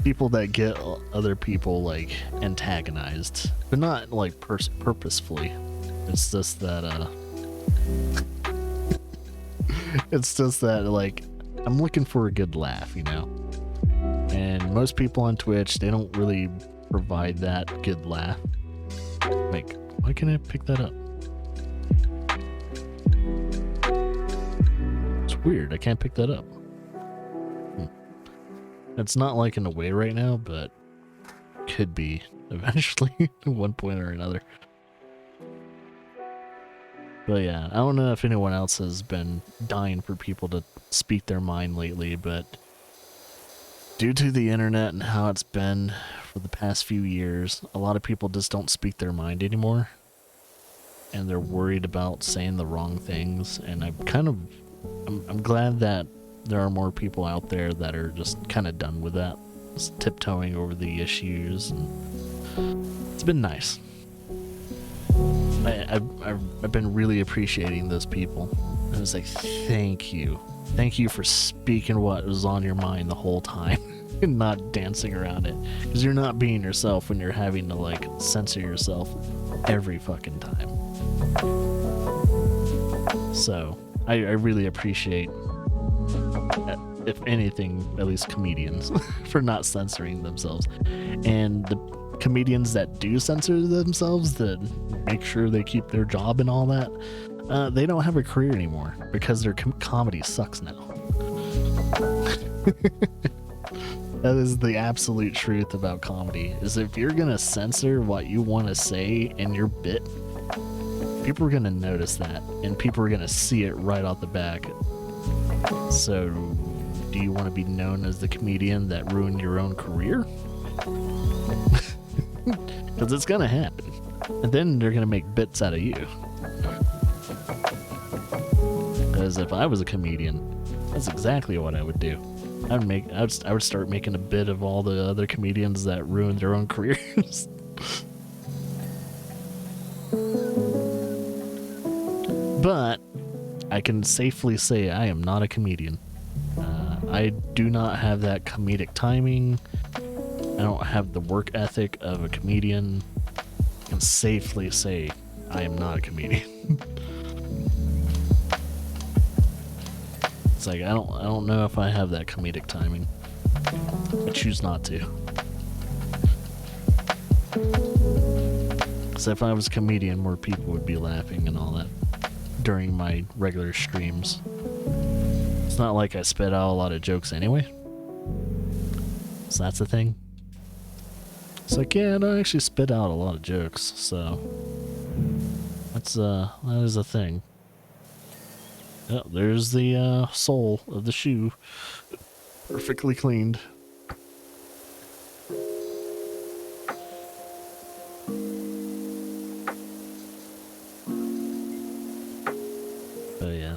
People that get other people like antagonized, but not like purposefully. It's just that it's just that like I'm looking for a good laugh, you know. And most people on Twitch, they don't really provide that good laugh. Like, why can't I pick that up? It's weird, I can't pick that up. It's not like in a way right now, but could be eventually at one point or another. But yeah, I don't know if anyone else has been dying for people to speak their mind lately, but due to the internet and how it's been for the past few years, a lot of people just don't speak their mind anymore. And they're worried about saying the wrong things. And I'm glad that there are more people out there that are just kind of done with that. Just tiptoeing over the issues. And it's been nice. I've been really appreciating those people. And it's like, thank you. Thank you for speaking what was on your mind the whole time. And not dancing around it, because you're not being yourself when you're having to like censor yourself every fucking time. So I really appreciate, if anything, at least comedians for not censoring themselves, and the comedians that do censor themselves that make sure they keep their job and all that, they don't have a career anymore because their comedy sucks now. That is the absolute truth about comedy, is if you're gonna censor what you want to say in your bit, people are gonna notice that, and people are gonna see it right off the back. So, do you want to be known as the comedian that ruined your own career? Because it's gonna happen. And then they're gonna make bits out of you. Because if I was a comedian, that's exactly what I would do. I would start making a bit of all the other comedians that ruined their own careers. But I can safely say I am not a comedian. I do not have that comedic timing. I don't have the work ethic of a comedian. I can safely say I am not a comedian. It's like I don't know if I have that comedic timing. I choose not to. So if I was a comedian, more people would be laughing and all that during my regular streams. It's not like I spit out a lot of jokes anyway. So that's the thing. It's like, yeah, I don't actually spit out a lot of jokes, so that is a thing. Oh, there's the sole of the shoe, perfectly cleaned. But yeah,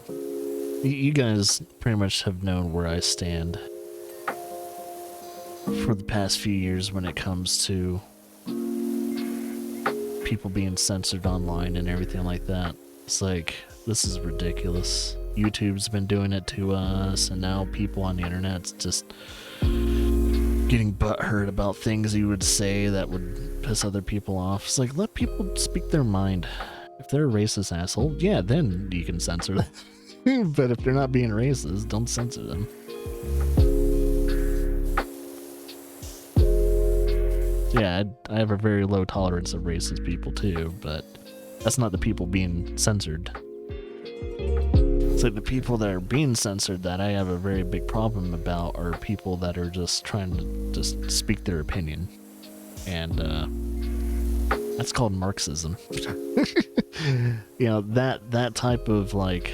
you guys pretty much have known where I stand for the past few years when it comes to people being censored online and everything like that. It's like, this is ridiculous. YouTube's been doing it to us, and now people on the internet's just getting butthurt about things you would say that would piss other people off. It's like, let people speak their mind. If they're a racist asshole, yeah, then you can censor them. But if they're not being racist, don't censor them. Yeah, I have a very low tolerance of racist people too, but that's not the people being censored. It's like the people that are being censored that I have a very big problem about are people that are just trying to just speak their opinion. And that's called Marxism. You know, that type of like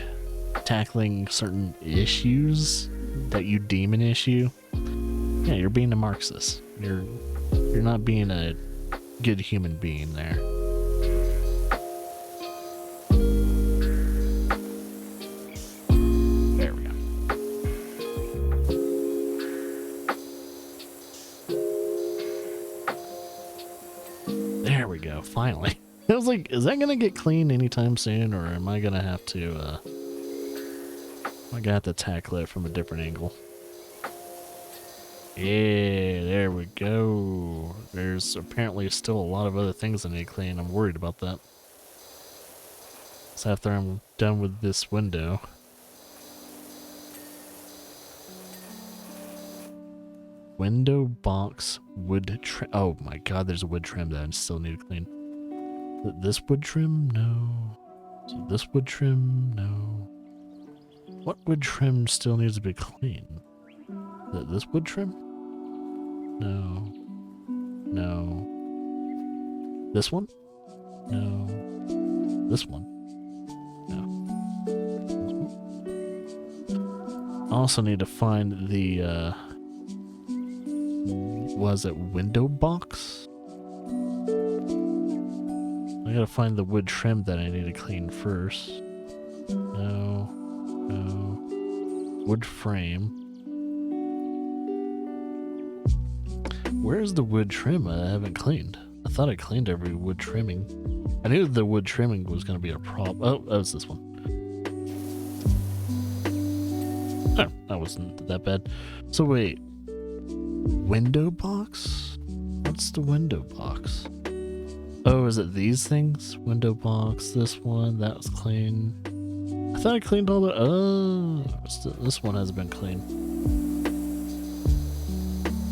tackling certain issues that you deem an issue, yeah, you're being a Marxist. You're not being a good human being there. There we go. There we go, finally. I was like, is that gonna get clean anytime soon, or am I gonna have to tackle it from a different angle? Yeah, there we go. There's apparently still a lot of other things I need to clean. I'm worried about that. So after I'm done with this window. Window box wood trim. Oh my god, there's a wood trim that I still need to clean. This wood trim? No. So this wood trim? No. What wood trim still needs to be cleaned? This wood trim? No. No. This one? No. This one? No. This one? I also need to find the, was it window box? I gotta find the wood trim that I need to clean first. No. No. Wood frame. Where's the wood trim I haven't cleaned? I thought I cleaned every wood trimming. I knew the wood trimming was going to be a problem. Oh, that was this one. Oh, that wasn't that bad. So wait. Window box? What's the window box? Oh, is it these things? Window box, this one, that was clean. I thought I cleaned all the... Oh, this one hasn't been cleaned.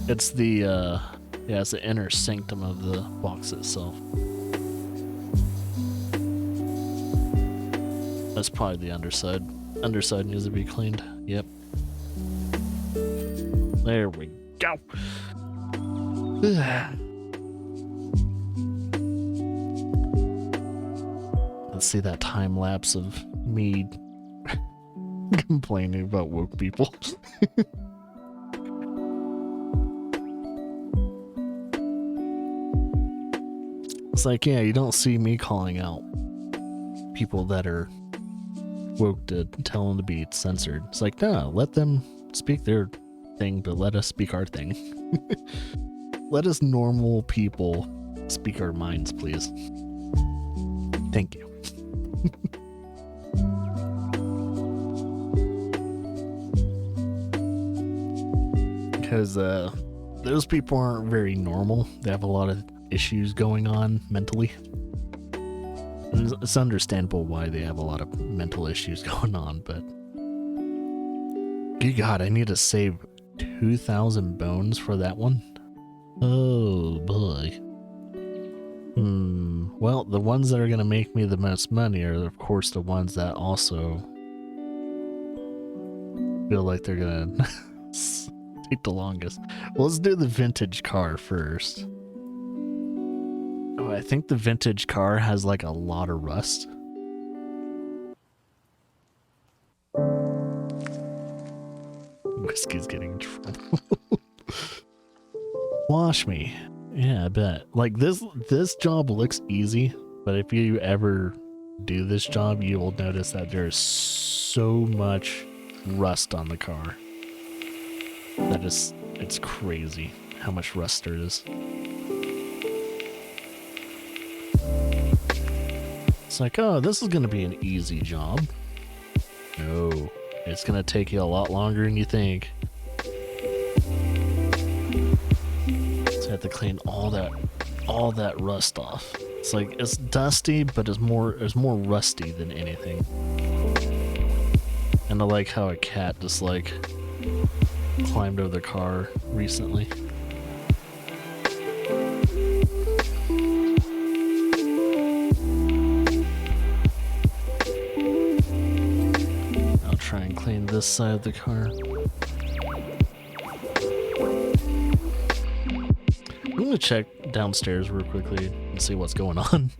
It's the, yeah, it's the inner sanctum of the box itself. That's probably the underside. Underside needs to be cleaned. Yep. There we go. Let's see that time lapse of me complaining about woke people. It's like, yeah, you don't see me calling out people that are woke to tell them to be censored. It's like, no, let them speak their thing, but let us speak our thing. Let us normal people speak our minds, please. Thank you. Because those people aren't very normal. They have a lot of issues going on mentally. And it's understandable why they have a lot of mental issues going on, but good God, I need to save 2,000 bones for that one. Oh boy. Well, the ones that are going to make me the most money are, of course, the ones that also feel like they're going to take the longest. Well, let's do the vintage car first. Oh, I think the vintage car has like a lot of rust. Whiskey's getting in trouble. Wash me. Yeah, I bet. Like this job looks easy, but if you ever do this job, you will notice that there's so much rust on the car. That is, it's crazy how much rust there is. It's like, oh, this is gonna be an easy job. No, it's gonna take you a lot longer than you think. So you have to clean all that rust off. It's like, it's dusty, but it's more rusty than anything. And I like how a cat just like climbed over the car recently. I'll try and clean this side of the car. I'm gonna check downstairs real quickly and see what's going on.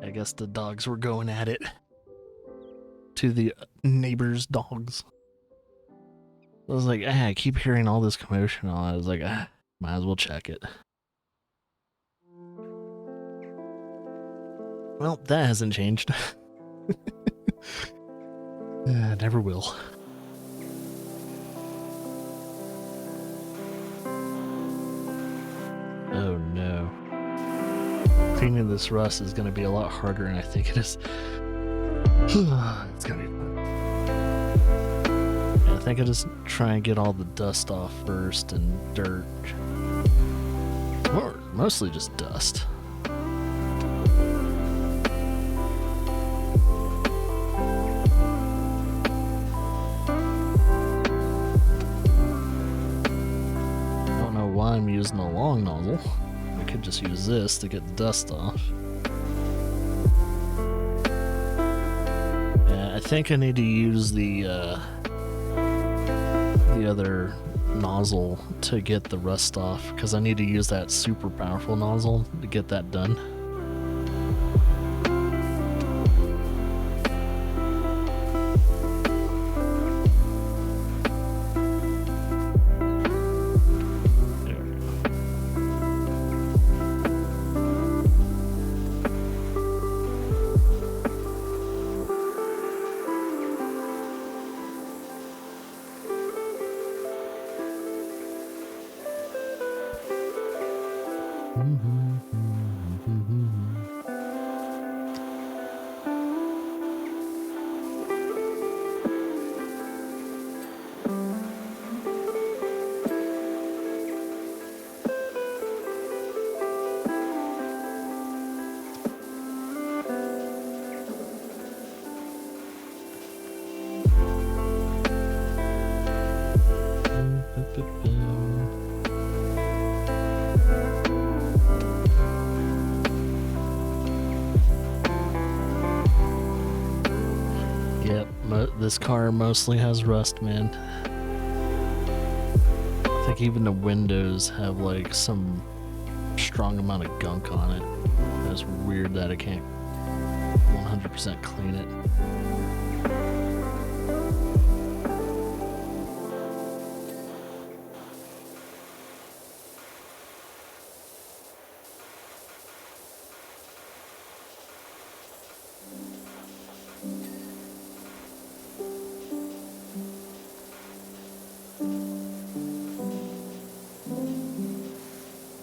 I guess the dogs were going at it. To the neighbor's dogs. I was like, I keep hearing all this commotion. I was like, might as well check it. Well, that hasn't changed. Never will. Oh no. Cleaning this rust is going to be a lot harder than I think it is. It's going to be fun. Yeah, I think I just try and get all the dust off first and dirt. Or mostly just dust. I don't know why I'm using a long nozzle. I could just use this to get the dust off. Yeah, I think I need to use the other nozzle to get the rust off, because I need to use that super powerful nozzle to get that done. This car mostly has rust, man. I think even the windows have like some strong amount of gunk on it. It's weird that I can't 100% clean it.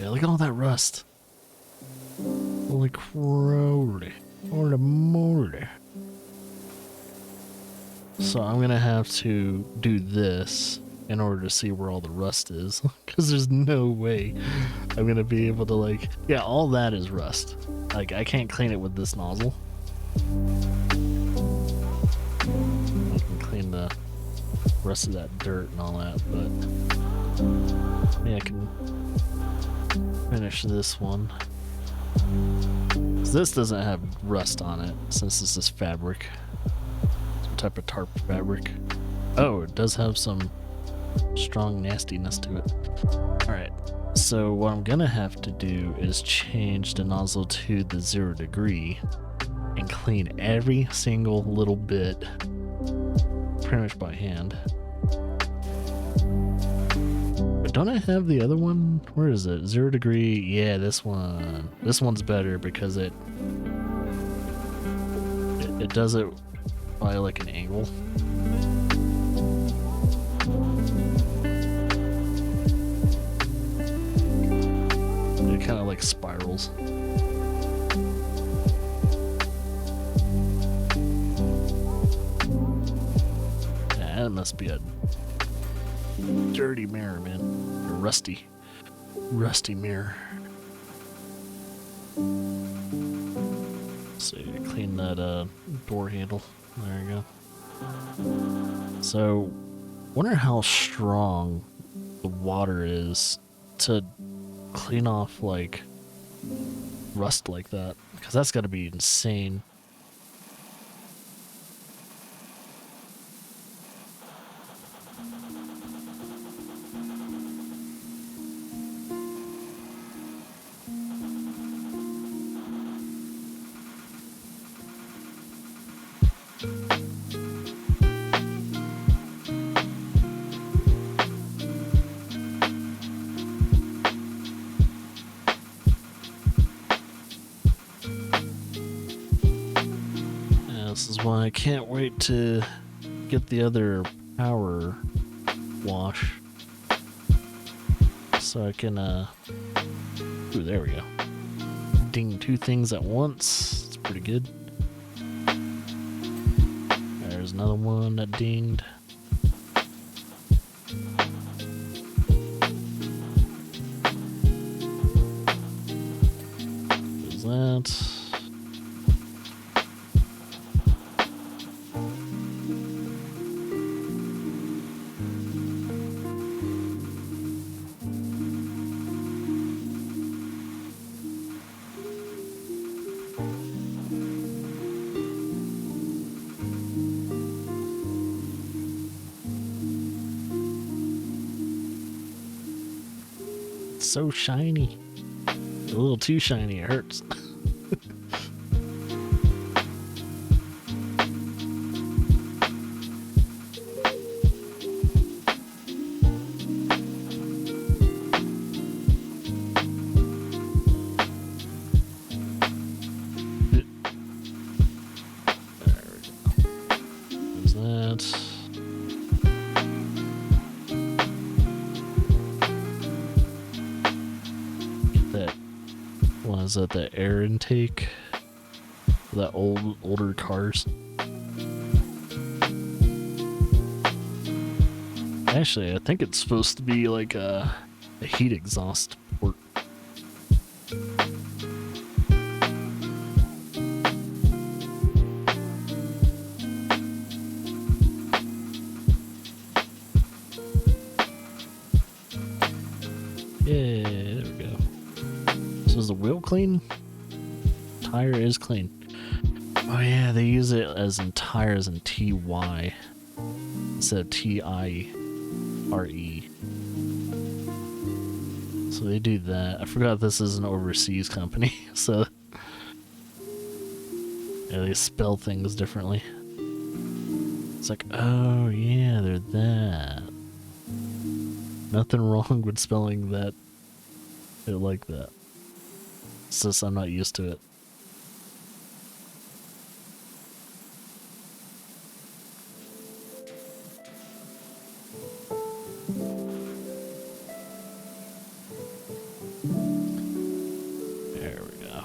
Look at all that rust. Holy crowley. Holy moly. So I'm gonna have to do this in order to see where all the rust is, because there's no way I'm gonna be able to, like, yeah, all that is rust. Like, I can't clean it with this nozzle. I can clean the rest of that dirt and all that, but yeah, I can finish this one. This doesn't have rust on it, since this is fabric. Some type of tarp fabric. Oh, it does have some strong nastiness to it. Alright, so what I'm gonna have to do is change the nozzle to the 0 degree and clean every single little bit, pretty much by hand. But don't I have the other one? Where is it? 0 degree? Yeah, this one. This one's better because it does it by like an angle. It kind of like spirals. Yeah, that must be a dirty mirror, man. A rusty mirror. So you clean that door handle. There you go. So, wonder how strong the water is to clean off like rust like that, because that's got to be insane. This is why I can't wait to get the other power wash, so I can ooh, there we go. Ding 2 things at once. It's pretty good. There's another one that dinged. There's that. So shiny. A little too shiny, it hurts. There's that. Is that the air intake? That older cars. Actually, I think it's supposed to be like a heat exhaust port. Yeah, there we go. So is the wheel clean? Tire is clean. Oh yeah, they use it as in tires in TY instead of TIRE. So they do that. I forgot this is an overseas company, so yeah, they spell things differently. It's like, oh yeah, they're that. Nothing wrong with spelling that it like that. It's just I'm not used to it. There we go.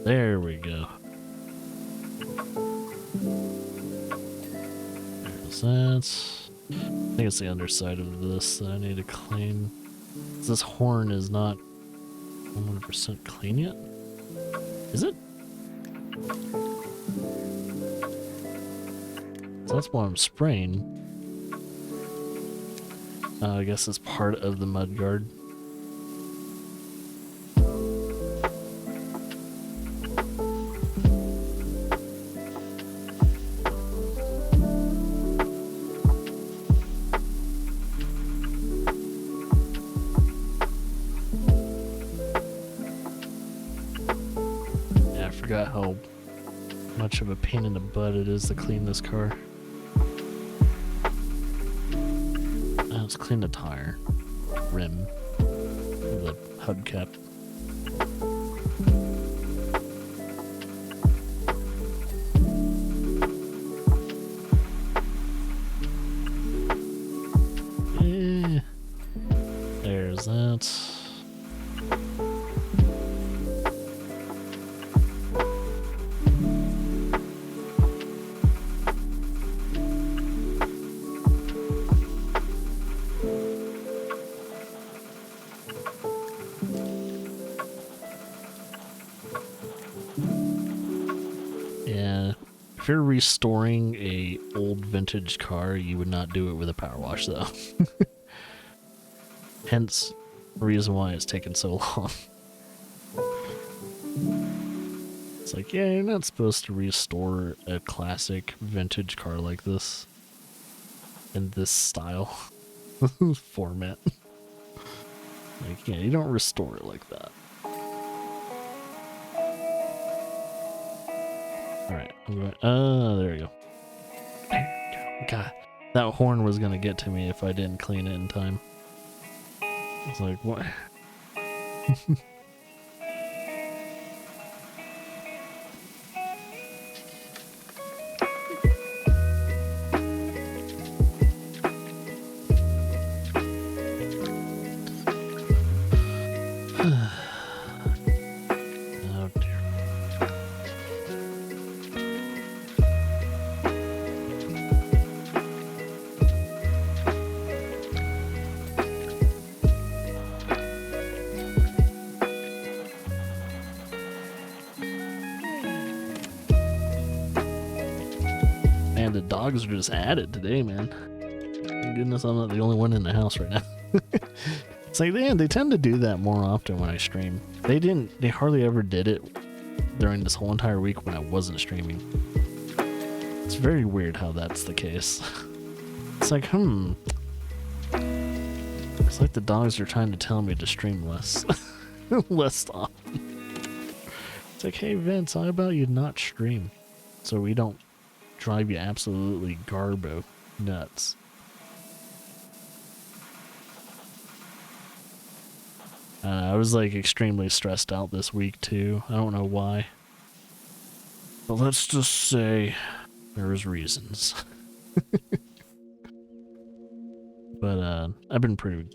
There we go. There's that. I think it's the underside of this that I need to clean. This horn is not 100% clean yet. Is it? So that's why I'm spraying. I guess it's part of the mud guard. Yeah, I forgot how much of a pain in the butt it is to clean this car. Let's clean the tire rim, the hubcap. There's that. Yeah, if you're restoring a old vintage car, you would not do it with a power wash though. Hence the reason why it's taken so long. It's like, yeah, you're not supposed to restore a classic vintage car like this in this style format. Like, yeah, you don't restore it like that. Alright, I'm going. There we go. God, that horn was gonna get to me if I didn't clean it in time. It's like, what? Oh dear. Man, the dogs are just at it today, man. Thank goodness I'm not the only one in the house right now. It's like, man, they tend to do that more often when I stream. They hardly ever did it during this whole entire week when I wasn't streaming. It's very weird how that's the case. It's like, it's like the dogs are trying to tell me to stream less. Less often. It's like, hey Vince, how about you not stream? So we don't drive you absolutely garbo nuts. I was like extremely stressed out this week too. I don't know why. But let's just say there was reasons. But I've been pretty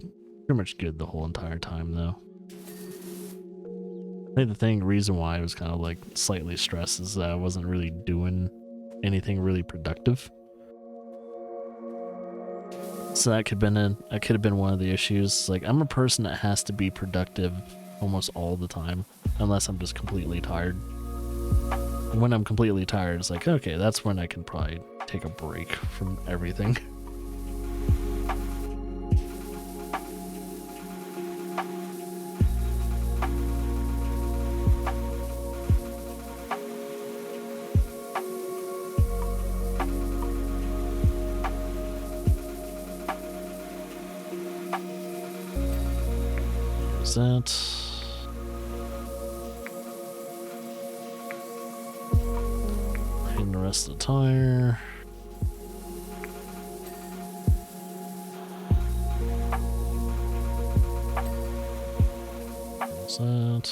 much good the whole entire time though. I think the reason why I was kind of like slightly stressed is that I wasn't really doing anything really productive. So that could have been one of the issues. Like, I'm a person that has to be productive almost all the time, unless I'm just completely tired. And when I'm completely tired, it's like, okay, that's when I can probably take a break from everything. That. Clean the rest of the tire. There's that.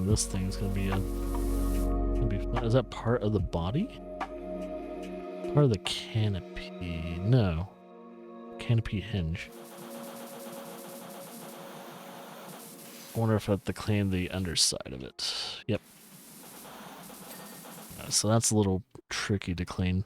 this thing's gonna be fun. Is that part of the body? Part of the canopy? No. Canopy hinge. I wonder if I have to clean the underside of it. Yep. So that's a little tricky to clean.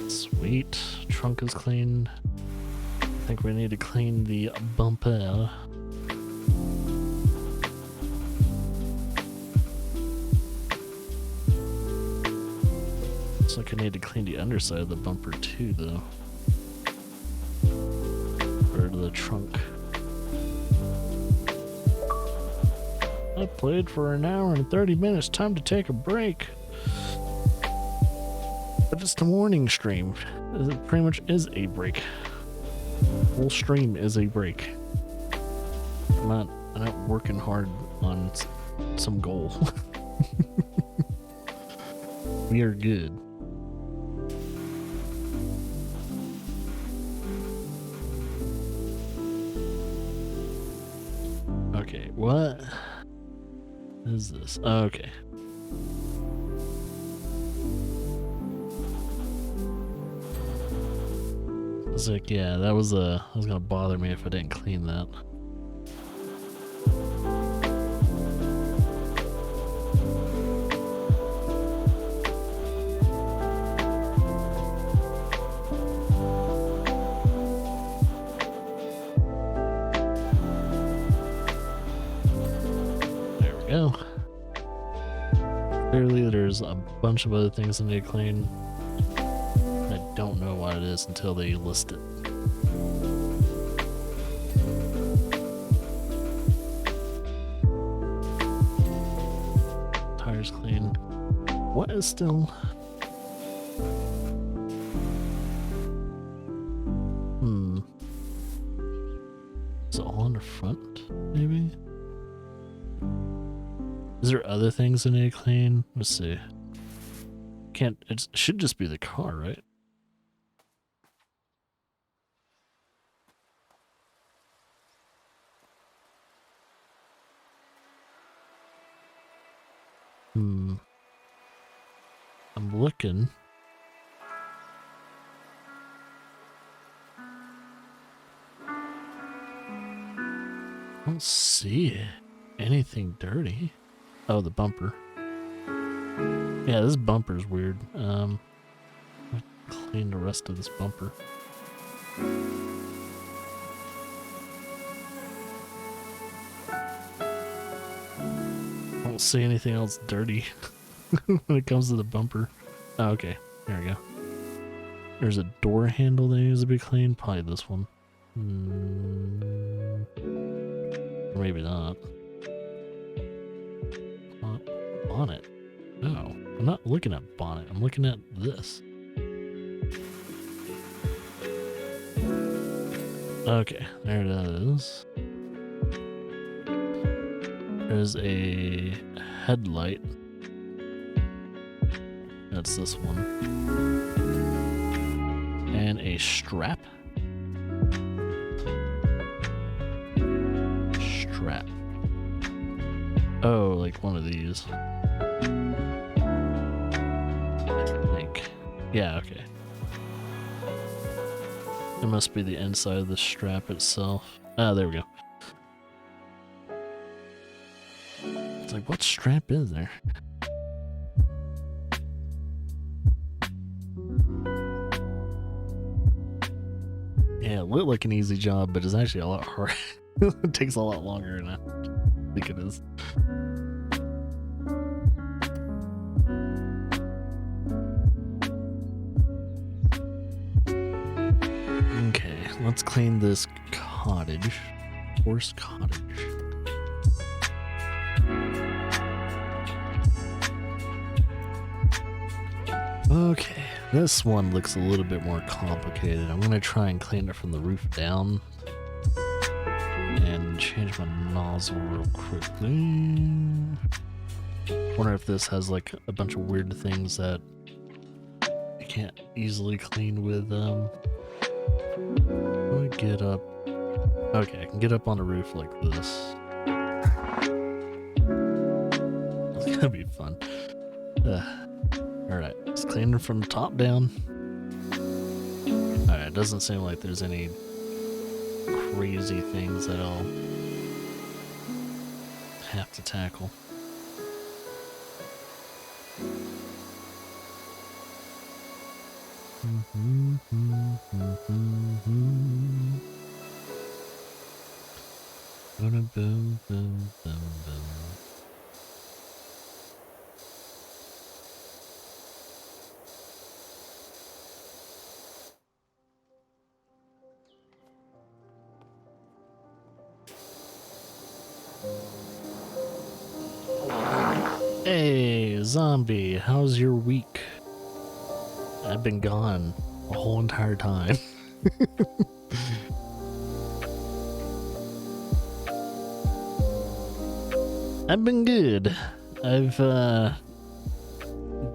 Sweet. Trunk is clean. I think we need to clean the bumper. Looks like I need to clean the underside of the bumper too, though. Or the trunk. I played for an hour and 30 minutes. Time to take a break. But it's the morning stream. It pretty much is a break. Whole stream is a break. I'm not working hard on some goal. We are good. Okay, what is this? Okay. I was like, yeah, that was gonna bother me if I didn't clean that. There we go. Clearly there's a bunch of other things I need to clean. I don't know what it is until they list it. Tires clean. What is still? Is it all on the front, maybe? Is there other things I need to clean? Let's see. It should just be the car, right? I'm looking. I don't see anything dirty. Oh, the bumper. Yeah, this bumper's weird. I'll clean the rest of this bumper. I don't see anything else dirty when it comes to the bumper. Oh, okay, there we go. There's a door handle that needs to be cleaned. Probably this one. Or maybe not. Bonnet. No, I'm not looking at bonnet. I'm looking at this. Okay, there it is. There's a headlight. That's this one. And a strap. Strap. Oh, like one of these. I think. Yeah, okay. It must be the inside of the strap itself. Ah, there we go. It's like, what strap is there? Yeah, it looked like an easy job, but it's actually a lot harder. It takes a lot longer than I think it is. Okay, let's clean this cottage. Horse cottage. Okay, this one looks a little bit more complicated. I'm gonna try and clean it from the roof down. change my nozzle real quickly. Wonder if this has like a bunch of weird things that you can't easily clean with Let me get up. Okay, I can get up on the roof like this. It's gonna be fun. Alright, let's clean it from the top down. Alright, it doesn't seem like there's any crazy things that I'll have to tackle. Hey, zombie, how's your week? I've been gone the whole entire time. I've been good. I've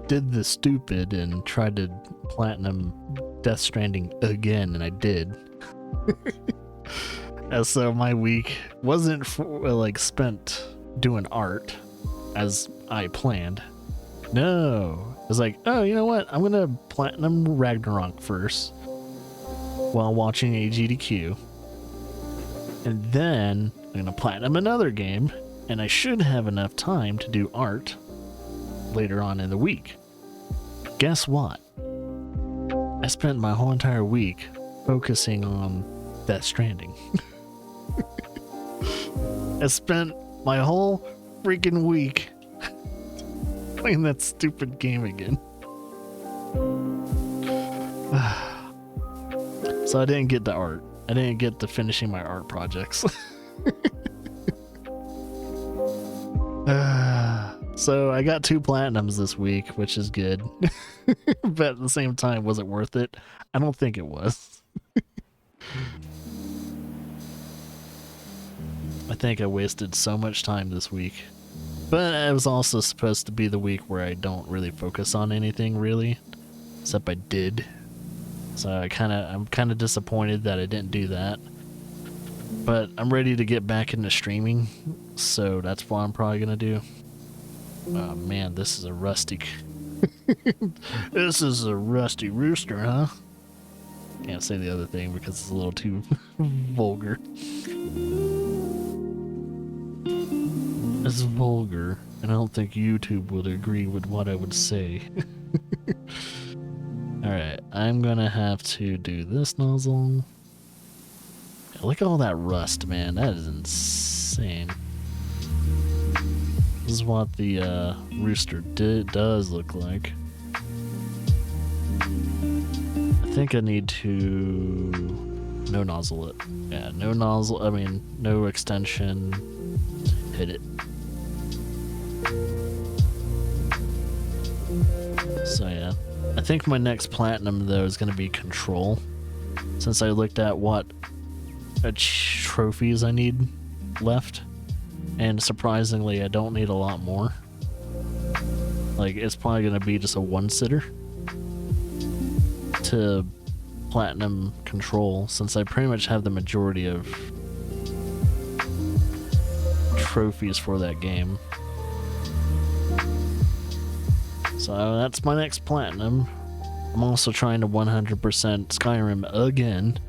did the stupid and tried to platinum Death Stranding again, and I did. And so my week wasn't spent doing art as I planned. No, I was like, oh, you know what? I'm gonna platinum Ragnarok first while watching AGDQ, and then I'm gonna platinum another game, and I should have enough time to do art later on in the week. Guess what? I spent my whole entire week focusing on Death Stranding. I spent my whole freaking week playing that stupid game again. So I didn't get to art. I didn't get to finishing my art projects. So I got 2 platinums this week, which is good. But at the same time, was it worth it? I don't think it was. I think I wasted so much time this week. But it was also supposed to be the week where I don't really focus on anything really, except I did. So I'm kind of disappointed that I didn't do that. But I'm ready to get back into streaming, so that's what I'm probably gonna do. Oh man, this is a rusty. This is a rusty rooster, huh? Can't say the other thing because it's a little too vulgar. It's vulgar, and I don't think YouTube would agree with what I would say. Alright, I'm gonna have to do this nozzle. Look at all that rust, man. That is insane. This is what the rooster does look like. I think I need to no nozzle it. Yeah, no nozzle, I mean, no extension. Hit it. So yeah, I think my next platinum though is going to be control, since I looked at what trophies I need left, and surprisingly I don't need a lot more. Like, it's probably going to be just a one-sitter to platinum control, since I pretty much have the majority of trophies for that game. So that's my next platinum. I'm also trying to 100% Skyrim again.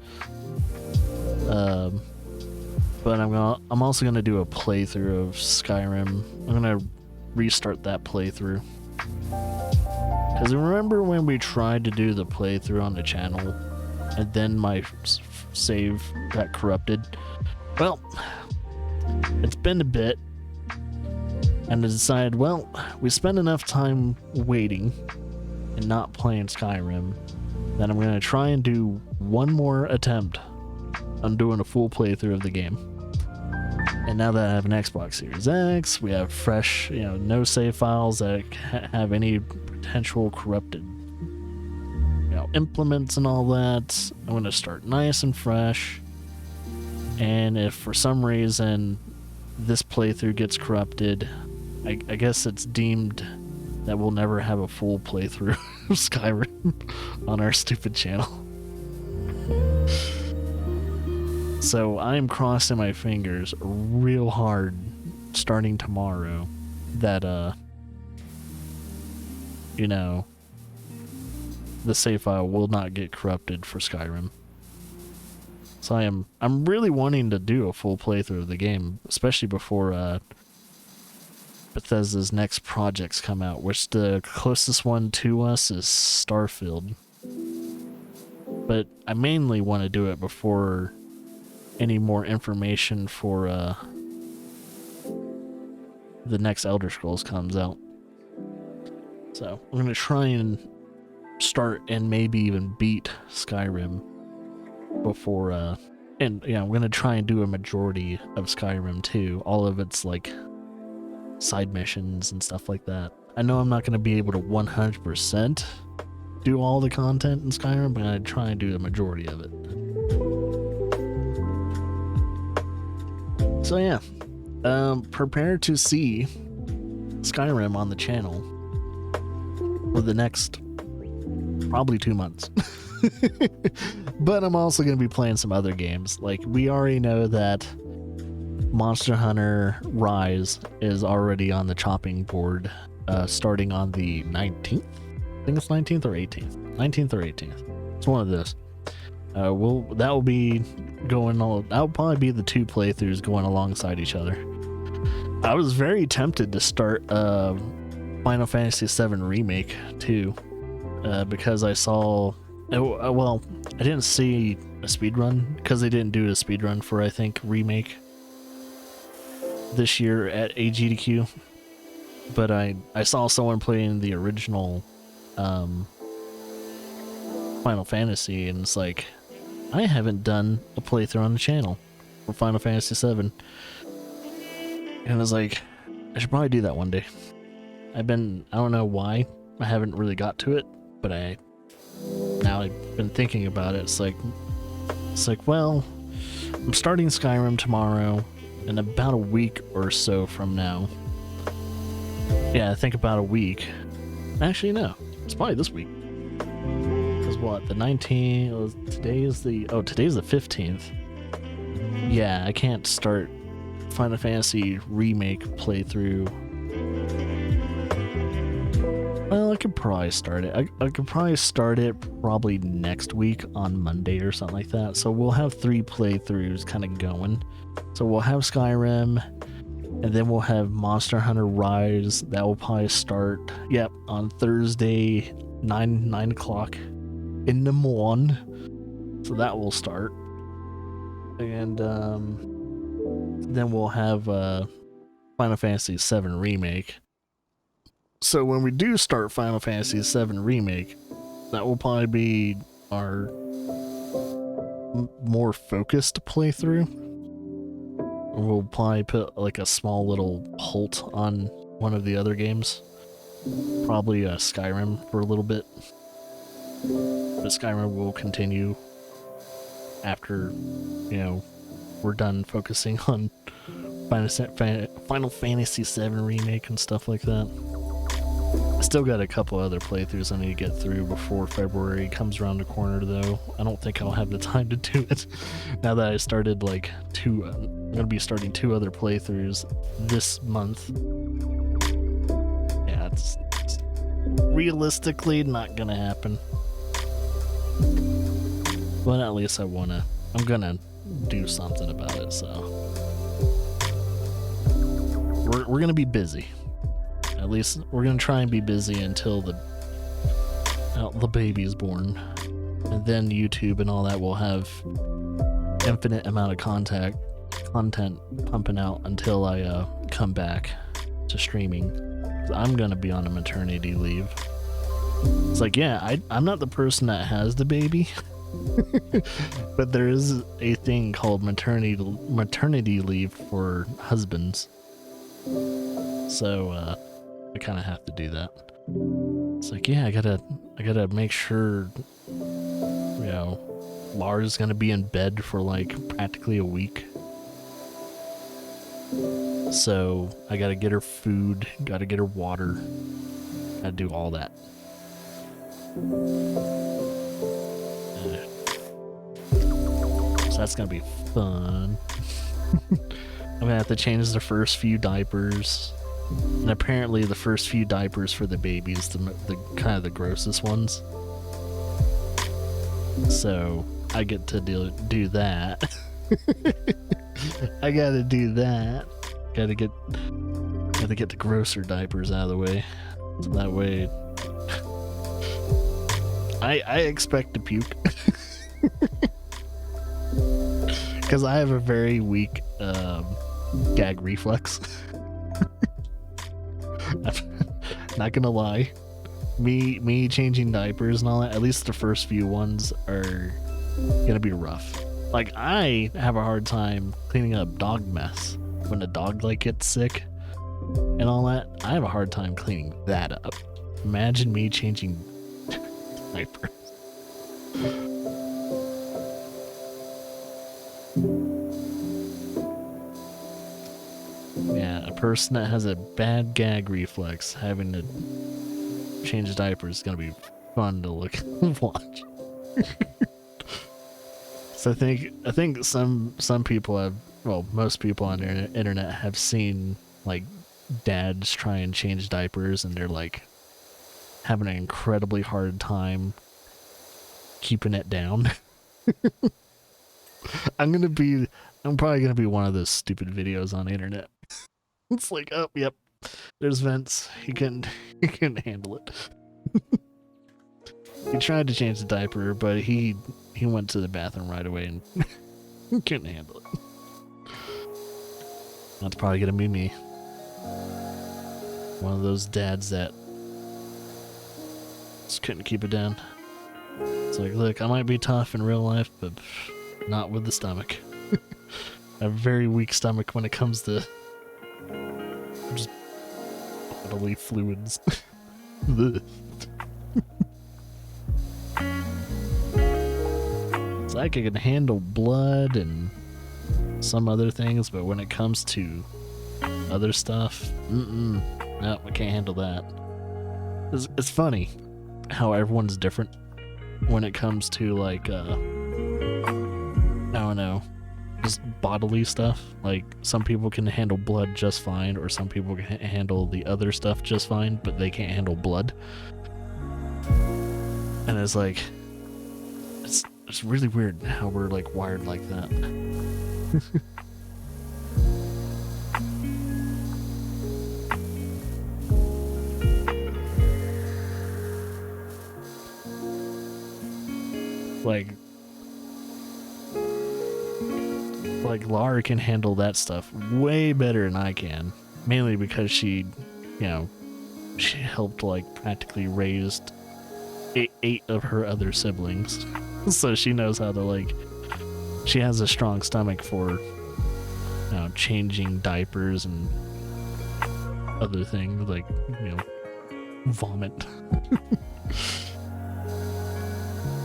But I'm also gonna do a playthrough of Skyrim. I'm gonna restart that playthrough. Cause remember when we tried to do the playthrough on the channel, and then my save got corrupted? Well, it's been a bit. And I decided, well, we spent enough time waiting and not playing Skyrim that I'm going to try and do one more attempt on doing a full playthrough of the game. And now that I have an Xbox Series X, we have fresh, no save files that have any potential corrupted, implements and all that. I'm going to start nice and fresh. And if for some reason this playthrough gets corrupted, I guess it's deemed that we'll never have a full playthrough of Skyrim on our stupid channel. So I'm crossing my fingers real hard starting tomorrow that you know, the save file will not get corrupted for Skyrim. So I'm really wanting to do a full playthrough of the game, especially before Bethesda's next projects come out, which the closest one to us is Starfield. But I mainly want to do it before any more information for the next Elder Scrolls comes out. So I'm gonna try and start and maybe even beat Skyrim before and yeah, I'm gonna try and do a majority of Skyrim too, all of its like side missions and stuff like that. I know I'm not gonna be able to 100% do all the content in Skyrim, but I'm gonna try and do the majority of it. So yeah, prepare to see Skyrim on the channel for the next probably 2 months. But I'm also going to be playing some other games. Like, we already know that Monster Hunter Rise is already on the chopping board, starting on the 19th. I think it's 19th or 18th. 19th or 18th. It's one of those. That will be going on. That will probably be the two playthroughs going alongside each other. I was very tempted to start Final Fantasy VII Remake too, because I saw. Well, I didn't see a speedrun because they didn't do a speedrun for, I think, Remake this year at AGDQ. But I saw someone playing the original Final Fantasy, and it's like, I haven't done a playthrough on the channel for Final Fantasy VII. And I was like, I should probably do that one day. I don't know why I haven't really got to it, but now I've been thinking about it. It's like, well, I'm starting Skyrim tomorrow, in about a week or so from now. Yeah, I think about a week. Actually, no, it's probably this week. Because what, the 19th, today's the 15th. Yeah, I can't start Final Fantasy Remake playthrough. Well, I could probably start it. I could probably start it probably next week on Monday or something like that. So we'll have 3 playthroughs kind of going. So we'll have Skyrim, and then we'll have Monster Hunter Rise. That will probably start, on Thursday, 9 o'clock in the morning. So that will start. And then we'll have Final Fantasy VII Remake. So when we do start Final Fantasy VII Remake, that will probably be our more focused playthrough. We'll probably put like a small little halt on one of the other games. Probably Skyrim for a little bit. But Skyrim will continue after, we're done focusing on Final Fantasy VII Remake and stuff like that. I still got a couple other playthroughs I need to get through before February comes around the corner, though. I don't think I'll have the time to do it. Now that I started I'm going to be starting 2 other playthroughs this month. Yeah, it's realistically not going to happen. But at least I'm going to do something about it, so. We're going to be busy. At least we're going to try and be busy until the baby is born. And then YouTube and all that will have infinite amount of content pumping out until I come back to streaming. I'm going to be on a maternity leave. It's like, yeah, I'm not the person that has the baby. But there is a thing called maternity leave for husbands. So, I kind of have to do that. It's like, yeah, I gotta make sure, Lara's gonna be in bed for like practically a week. So I gotta get her food, gotta get her water, gotta do all that. So that's gonna be fun. I'm gonna have to change the first few diapers. And apparently the first few diapers for the babies, the kind of the grossest ones. So I get to do that. I gotta do that. Gotta get the grosser diapers out of the way. So that way I expect to puke. Because I have a very weak gag reflex. I'm not gonna lie. Me changing diapers and all that, at least the first few ones are gonna be rough. Like, I have a hard time cleaning up dog mess. When a dog like gets sick and all that, I have a hard time cleaning that up. Imagine me changing diapers. Yeah, a person that has a bad gag reflex having to change diapers is gonna be fun to look and watch. So I think some people have, well, most people on the internet have seen like dads try and change diapers and they're like having an incredibly hard time keeping it down. I'm probably gonna be one of those stupid videos on the internet. It's like, oh, yep, there's Vince. He couldn't handle it. He tried to change the diaper, but he went to the bathroom right away and couldn't handle it. That's probably gonna be me. One of those dads that just couldn't keep it down. It's like, look, I might be tough in real life, but not with the stomach. I have a very weak stomach when it comes to just bodily fluids. It's like I can handle blood and some other things, but when it comes to other stuff, no, I can't handle that. It's funny how everyone's different when it comes to like, I don't know, just bodily stuff. Like, some people can handle blood just fine, or some people can handle the other stuff just fine, but they can't handle blood. And it's like, it's really weird how we're like wired like that. Like Lara can handle that stuff way better than I can, mainly because she helped like practically raised eight of her other siblings. So she knows how to, like, she has a strong stomach for changing diapers and other things, like, vomit.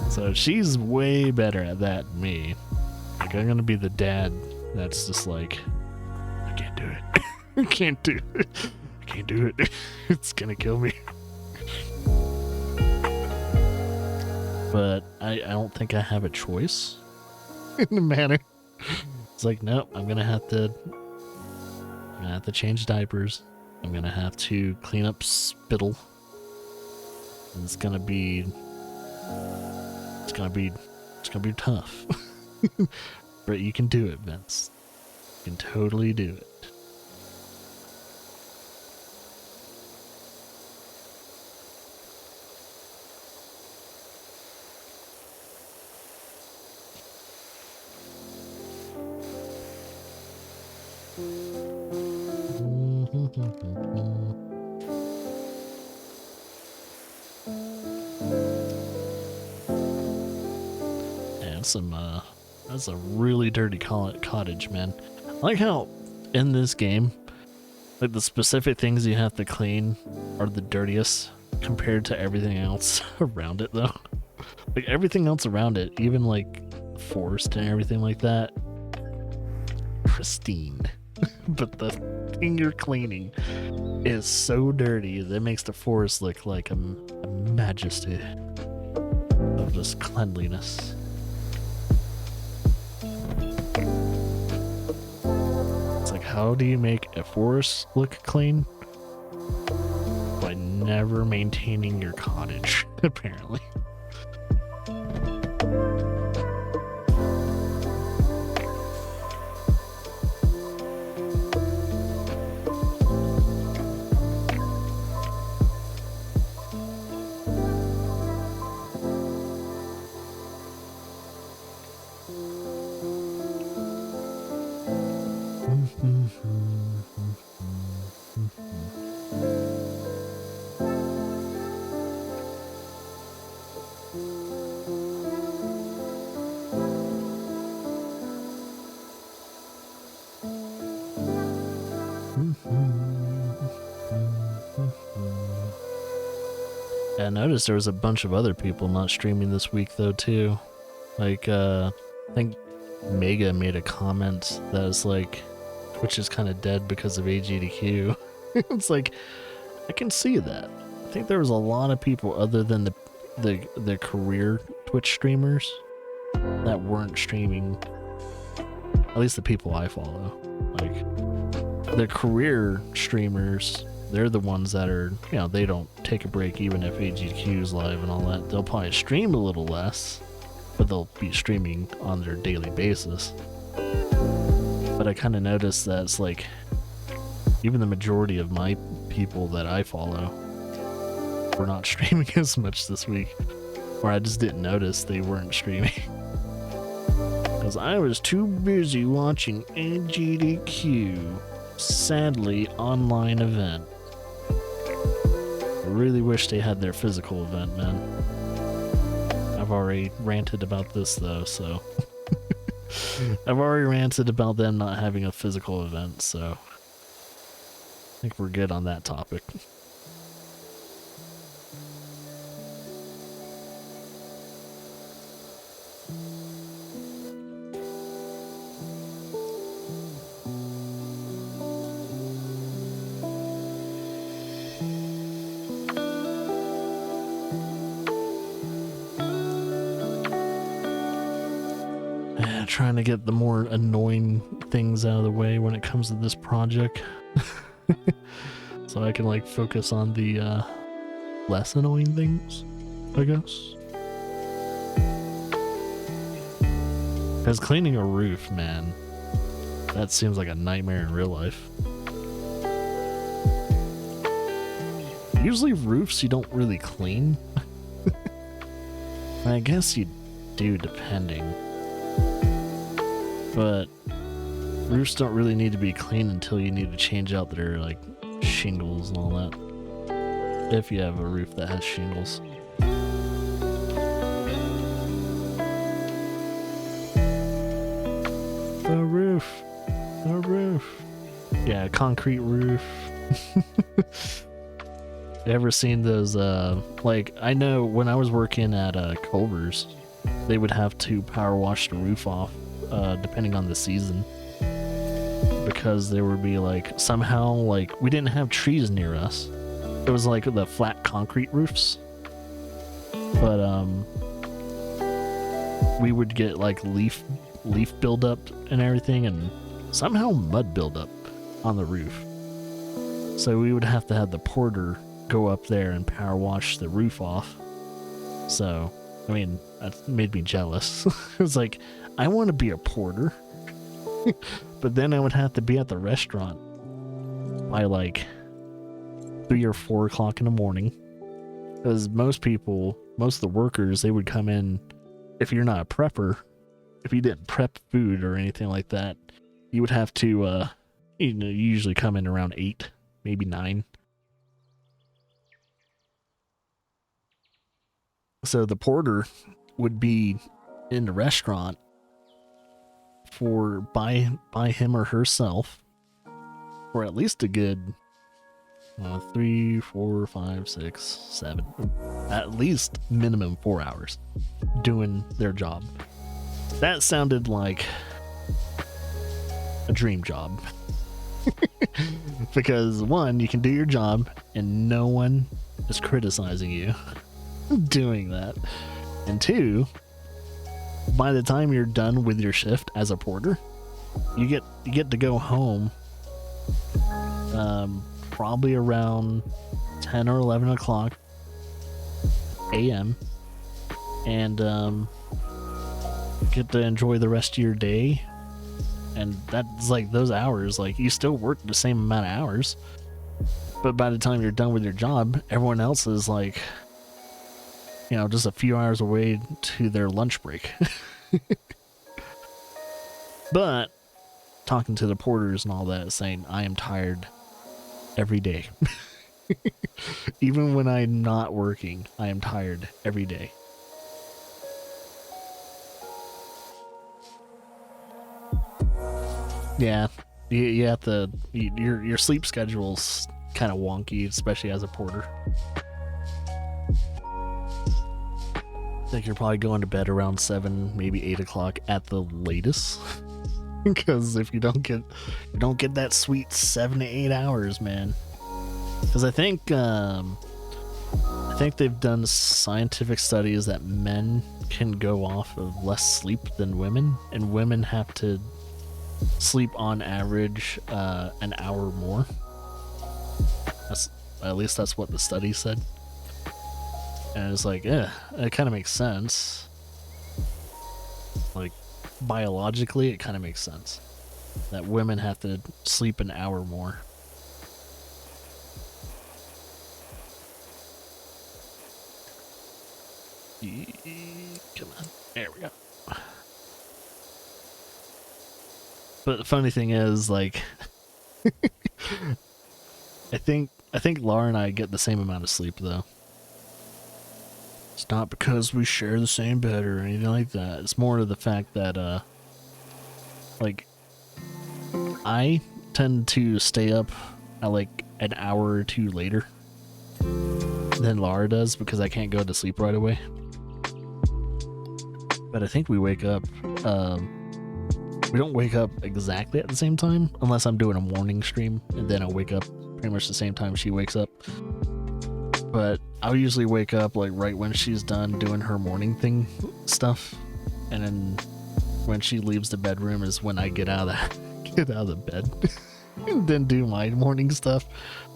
So she's way better at that than me. Like, I'm gonna be the dad that's just like, I can't do it. I can't do it. I can't do it. It's gonna kill me. But I don't think I have a choice in the matter. It's like, nope, I'm gonna have to change diapers. I'm gonna have to clean up spittle. And it's gonna be tough. But you can do it, Vince. You can totally do it. Yeah, that's a really dirty cottage, man. I like how in this game, like, the specific things you have to clean are the dirtiest compared to everything else around it, though. Like, everything else around it, even like forest and everything like that, pristine. But the thing you're cleaning is so dirty that it makes the forest look like a majesty of just cleanliness. It's like, how do you make a forest look clean? By never maintaining your cottage, apparently. Yeah, I noticed there was a bunch of other people not streaming this week though too. Like I think Mega made a comment that was like Twitch is kind of dead because of AGDQ. It's like, I can see that. I think there was a lot of people other than the career Twitch streamers that weren't streaming. At least the people I follow. Like the career streamers, they're the ones that are, you know, they don't take a break even if AGQ is live and all that. They'll probably stream a little less, but they'll be streaming on their daily basis. But I kind of noticed that it's like, even the majority of my people that I follow were not streaming as much this week. Or I just didn't notice they weren't streaming. Because I was too busy watching AGDQ, sadly, online event. I really wish they had their physical event, man. I've already ranted about this though, so... I've already ranted about them not having a physical event, so... I think we're good on that topic. Trying to get the more annoying things out of the way when it comes to this project. So I can like focus on the less annoying things, I guess. Because cleaning a roof, man, that seems like a nightmare in real life. Usually roofs you don't really clean. I guess you do depending. But roofs don't really need to be cleaned until you need to change out their like shingles and all that. If you have a roof that has shingles. The roof. The roof. Yeah, concrete roof. Ever seen those like, I know when I was working at Culver's, they would have to power wash the roof off depending on the season, because there would be like, somehow like we didn't have trees near us. It was like the flat concrete roofs, but we would get like leaf buildup and everything, and somehow mud buildup on the roof. So we would have to have the porter go up there and power wash the roof off. So I mean, that made me jealous. It was like, I want to be a porter. But then I would have to be at the restaurant by like 3 or 4 o'clock in the morning. Because most of the workers, they would come in, if you're not a prepper, if you didn't prep food or anything like that, you would have to, you usually come in around 8, maybe 9. So the porter would be in the restaurant by him or herself for at least a good 3, 4, 5, 6, 7, at least minimum 4 hours doing their job. That sounded like a dream job. Because one, you can do your job and no one is criticizing you doing that. And two, by the time you're done with your shift as a porter, you get to go home probably around 10 or 11 o'clock a.m. and get to enjoy the rest of your day. And that's like those hours, like you still work the same amount of hours, but by the time you're done with your job, everyone else is like, you know, just a few hours away to their lunch break. But talking to the porters and all that, saying I am tired every day. Even when I'm not working, I am tired every day. Yeah, you have to. Your sleep schedule's kind of wonky, especially as a porter. I think you're probably going to bed around 7, maybe 8 o'clock at the latest. Because if you don't get that sweet 7 to 8 hours, man. Because I think they've done scientific studies that men can go off of less sleep than women, and women have to sleep on average an hour more. At least that's what the study said. And it's like, yeah, it kind of makes sense. Like, biologically, it kind of makes sense that women have to sleep an hour more. Come on, there we go. But the funny thing is, like, I think Laura and I get the same amount of sleep, though. It's not because we share the same bed or anything like that. It's more to the fact that, like, I tend to stay up at, like, an hour or two later than Laura does because I can't go to sleep right away. But I think we wake up, we don't wake up exactly at the same time unless I'm doing a morning stream, and then I'll wake up pretty much the same time she wakes up. But I'll usually wake up like right when she's done doing her morning thing stuff, and then when she leaves the bedroom is when I get out of the bed and then do my morning stuff.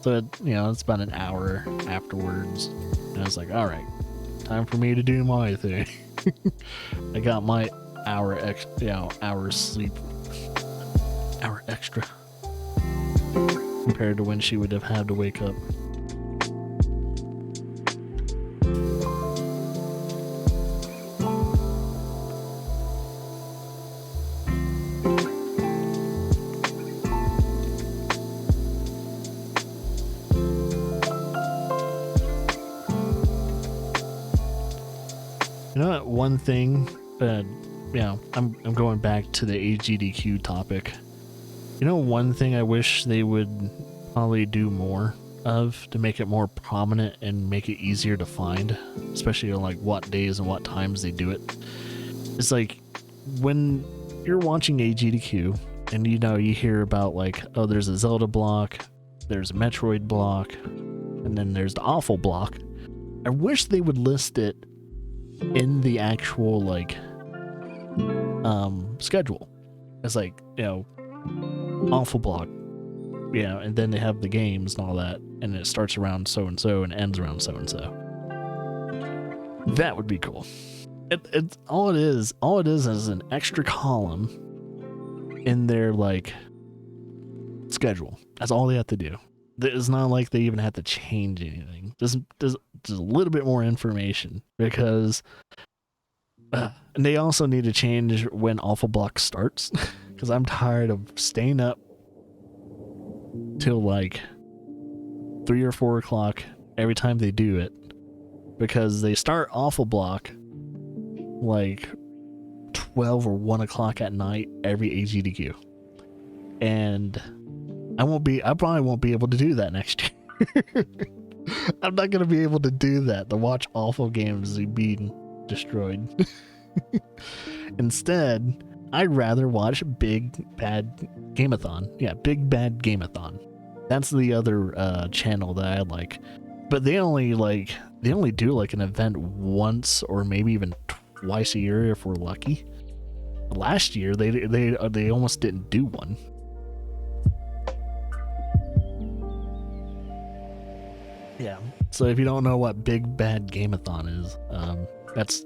So it's about an hour afterwards, and I was like, all right, time for me to do my thing. I got my hour sleep, hour extra compared to when she would have had to wake up. You know what? One thing, I'm going back to the AGDQ topic. You know, one thing I wish they would probably do more of to make it more prominent and make it easier to find, especially on like what days and what times they do it. It's like when you're watching AGDQ and you hear about like, oh, there's a Zelda block, there's a Metroid block, and then there's the Awful block. I wish they would list it in the actual like schedule. It's like, Awful block, and then they have the games and all that, and it starts around so and so and ends around so and so. That would be cool. It's all it is an extra column in their like schedule. That's all they have to do. It's not like they even have to change anything. Just a little bit more information, because and they also need to change when Awful Block starts, because I'm tired of staying up till like 3 or 4 o'clock every time they do it, because they start Awful Block like 12 or 1 o'clock at night every AGDQ, and I probably won't be able to do that next year. I'm not gonna be able to do that, to watch awful games being destroyed. Instead, I'd rather watch Big Bad Gameathon. Yeah, Big Bad Gameathon. That's the other channel that I like. But they only do like an event once or maybe even twice a year if we're lucky. Last year they almost didn't do one. Yeah. So if you don't know what Big Bad Gameathon is, that's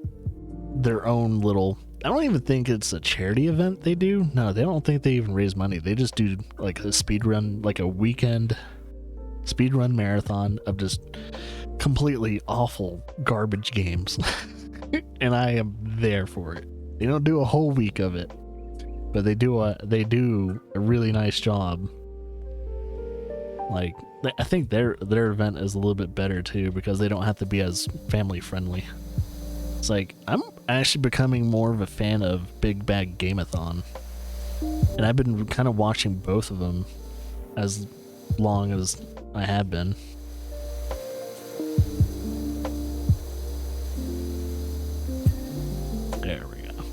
their own little. I don't even think it's a charity event they do. No, they don't think they even raise money. They just do like a speed run, like a weekend speed run marathon of just completely awful garbage games. And I am there for it. They don't do a whole week of it, but they do a really nice job. Like, I think their event is a little bit better too, because they don't have to be as family friendly. It's like, I'm actually becoming more of a fan of Big Bad Gameathon, and I've been kind of watching both of them as long as I have been. There we go.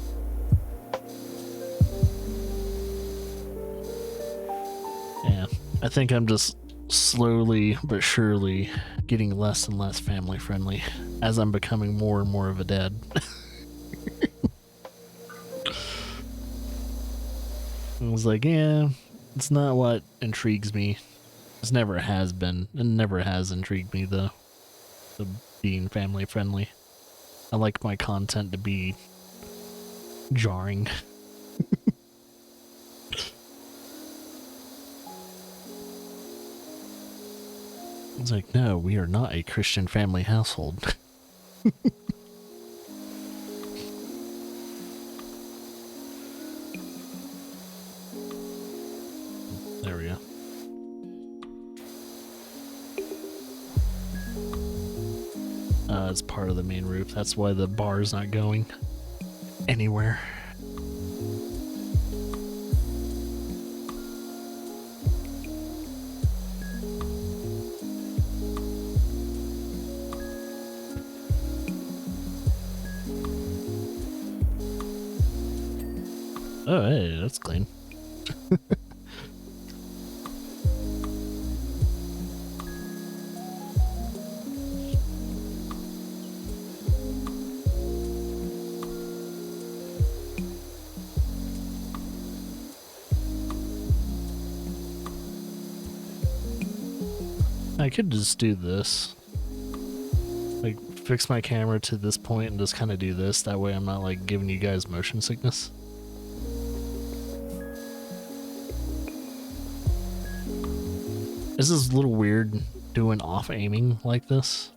Yeah, I think I'm just slowly but surely getting less and less family friendly as I'm becoming more and more of a dad. I was like, yeah, it's not what intrigues me. It never has been. It never has intrigued me, though. The being family friendly. I like my content to be jarring. It's like, no, we are not a Christian family household. There we go. It's part of the main roof. That's why the bar is not going anywhere. Oh, hey, that's clean. I could just do this. Like, fix my camera to this point and just kind of do this. That way I'm not, like, giving you guys motion sickness. This is a little weird doing off-aiming like this.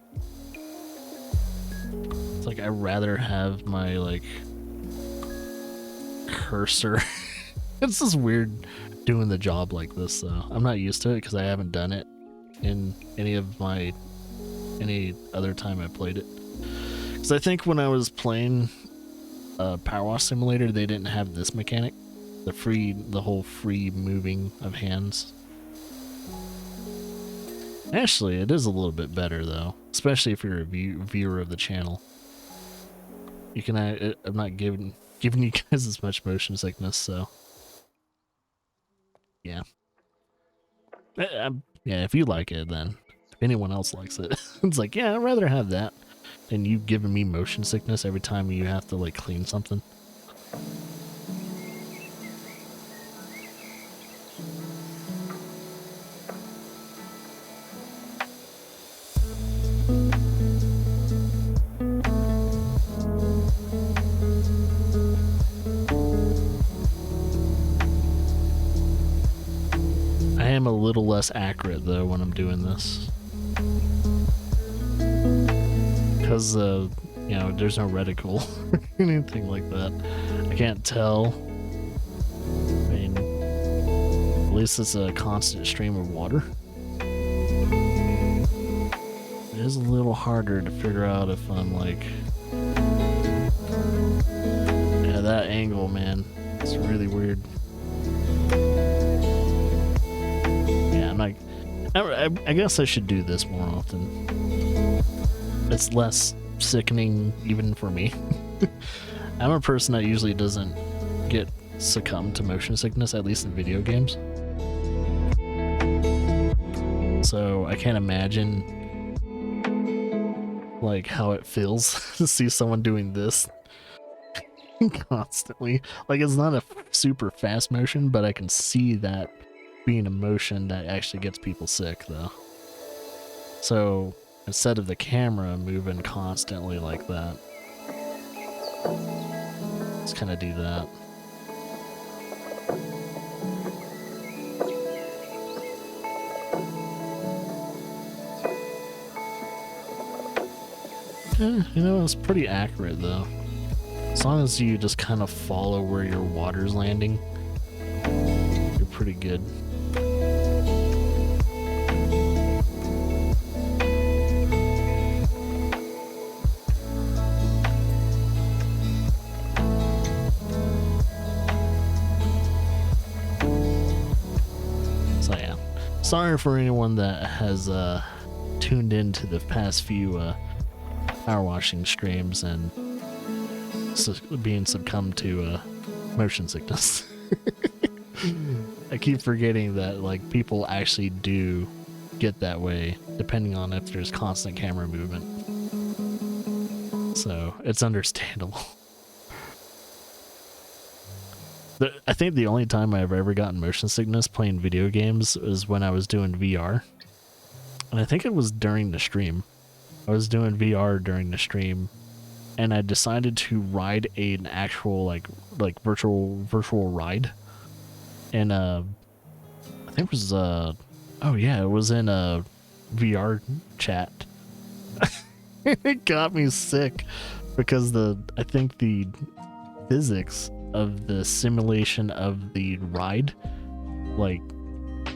It's like I'd rather have my, like, cursor. It's just weird doing the job like this, though. I'm not used to it because I haven't done it in any other time I played it. Because I think when I was playing PowerWash Simulator, they didn't have this mechanic. The whole free moving of hands. Actually, it is a little bit better though, especially if you're a viewer of the channel. You can. I'm not giving you guys as much motion sickness, so yeah. Yeah, if you like it, then if anyone else likes it, it's like, yeah, I'd rather have that than you giving me motion sickness every time you have to like clean something. I am a little less accurate though when I'm doing this, because you know, there's no reticle or anything like that. I can't tell. I mean, at least it's a constant stream of water. It is a little harder to figure out if I'm like, yeah, that angle, man, it's really weird. I guess I should do this more often. It's less sickening even for me. I'm a person that usually doesn't get succumb to motion sickness, at least in video games. So I can't imagine like how it feels to see someone doing this constantly. Like, it's not a super fast motion, but I can see that being a motion that actually gets people sick though. So instead of the camera moving constantly like that, let's kind of do that. You know, it's pretty accurate though. As long as you just kind of follow where your water's landing, you're pretty good. So yeah, sorry for anyone that has tuned into the past few power washing streams and being succumbed to motion sickness. I keep forgetting that like people actually do get that way depending on if there's constant camera movement. So it's understandable. I think the only time I've ever gotten motion sickness playing video games is when I was doing VR. And I think it was during the stream. I was doing VR during the stream, and I decided to ride an actual like virtual ride. And I think it was oh yeah, it was in a VR chat. It got me sick because I think the physics of the simulation of the ride like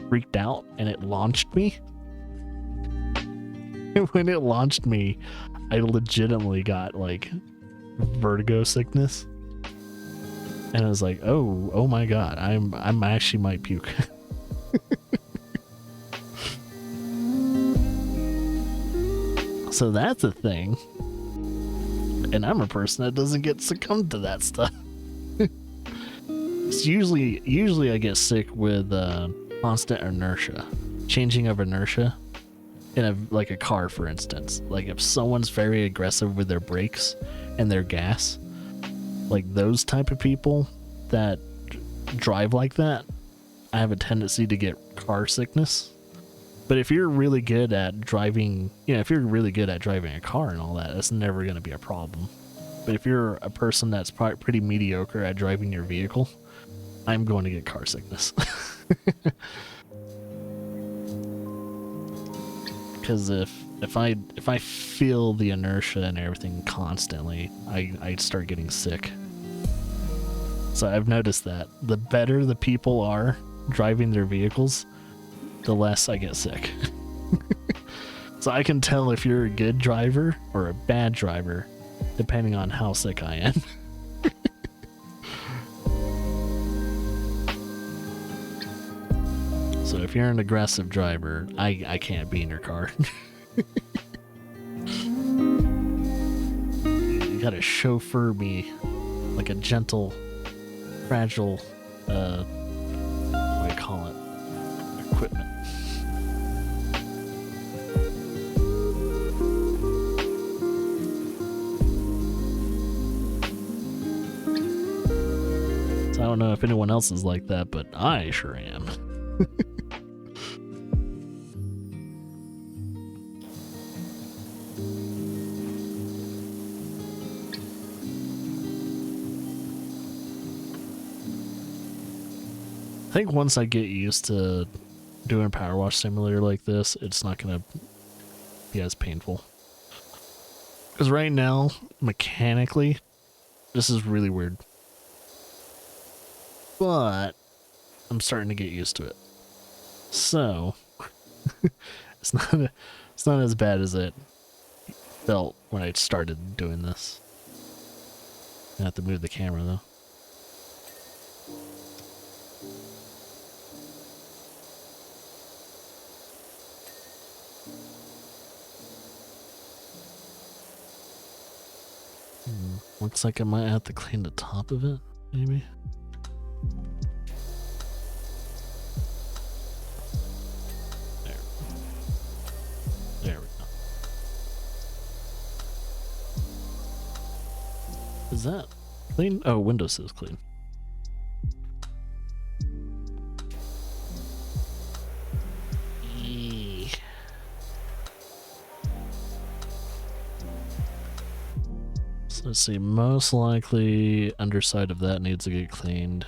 freaked out and it launched me. When it launched me, I legitimately got like vertigo sickness. And I was like, oh my god, I'm actually might puke. So that's a thing. And I'm a person that doesn't get succumbed to that stuff. It's usually I get sick with constant inertia, changing of inertia in like a car, for instance. Like if someone's very aggressive with their brakes and their gas, like those type of people that drive like that, I have a tendency to get car sickness. But if you're really good at driving, if you're really good at driving a car and all that, that's never going to be a problem. But if you're a person that's pretty mediocre at driving your vehicle, I'm going to get car sickness. Because if I feel the inertia and everything constantly, I start getting sick. So I've noticed that the better the people are driving their vehicles, the less I get sick. So I can tell if you're a good driver or a bad driver depending on how sick I am. So if you're an aggressive driver, I can't be in your car. You gotta chauffeur me like a gentle, fragile, what do you call it? Equipment. So I don't know if anyone else is like that, but I sure am. I think once I get used to doing a Power Wash simulator like this, it's not going to be as painful. Because right now, mechanically, this is really weird. But I'm starting to get used to it. So, it's not as bad as it felt when I started doing this. I have to move the camera though. Looks like I might have to clean the top of it, maybe. There. There we go. Is that clean? Oh, Windows is clean. Let's see, most likely underside of that needs to get cleaned.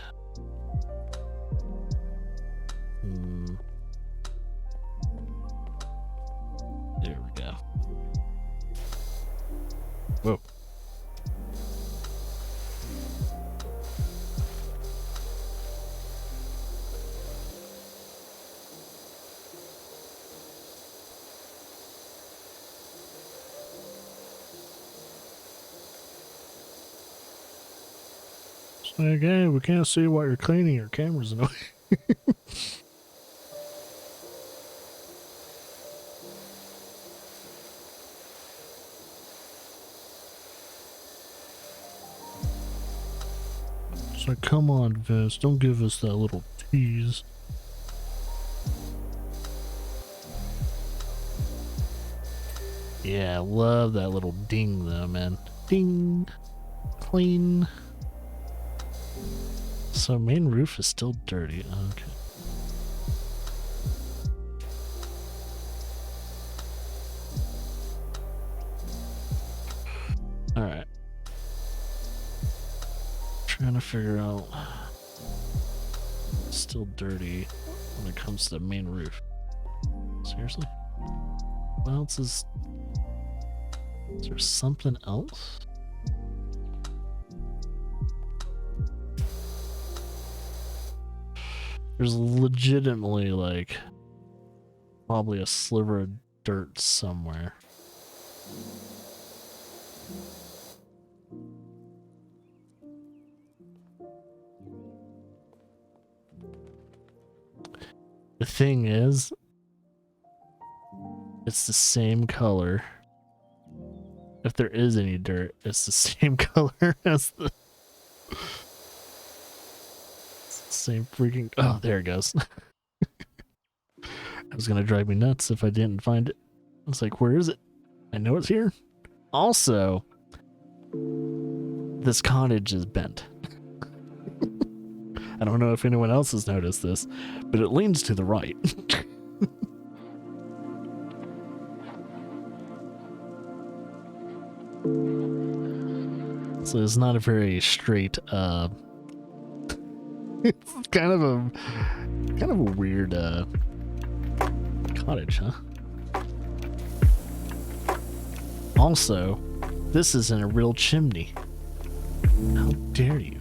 There we go. Whoa. Like, hey, we can't see what you're cleaning. Your camera's in the way. It's like, come on, Vince, don't give us that little tease. Yeah, I love that little ding though, man. Ding. Clean. So main roof is still dirty. Okay. Alright. Trying to figure out. Still dirty when it comes to the main roof. Seriously? What else is there something else? There's legitimately like probably a sliver of dirt somewhere. The thing is, it's the same color. If there is any dirt, it's the same color as the same freaking. Oh, there it goes. It was gonna drive me nuts if I didn't find it. It's like, where is it? I know it's here. Also, this cottage is bent. I don't know if anyone else has noticed this, but it leans to the right. So it's not a very straight, it's kind of a weird, cottage, huh? Also, this isn't a real chimney. How dare you?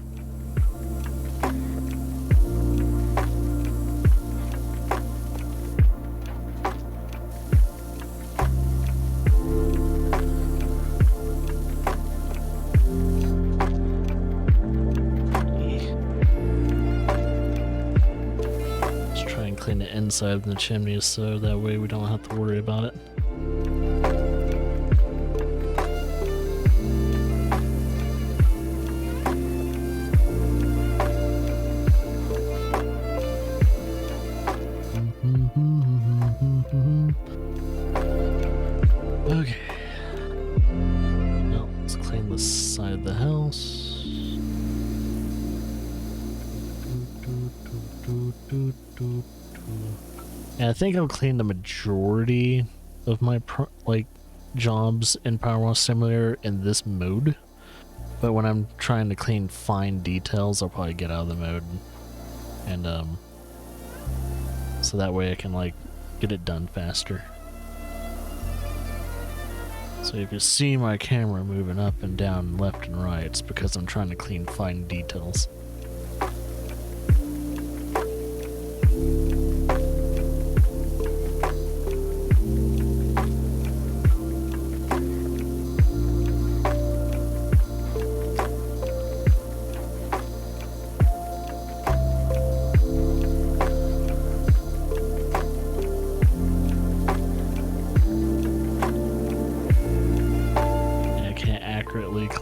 Clean the inside of the chimney so that way we don't have to worry about it. Okay. Now let's clean the side of the house. And I think I'll clean the majority of my jobs in PowerWash Simulator in this mode. But when I'm trying to clean fine details, I'll probably get out of the mode. And so that way I can get it done faster. So if you see my camera moving up and down, left and right, it's because I'm trying to clean fine details.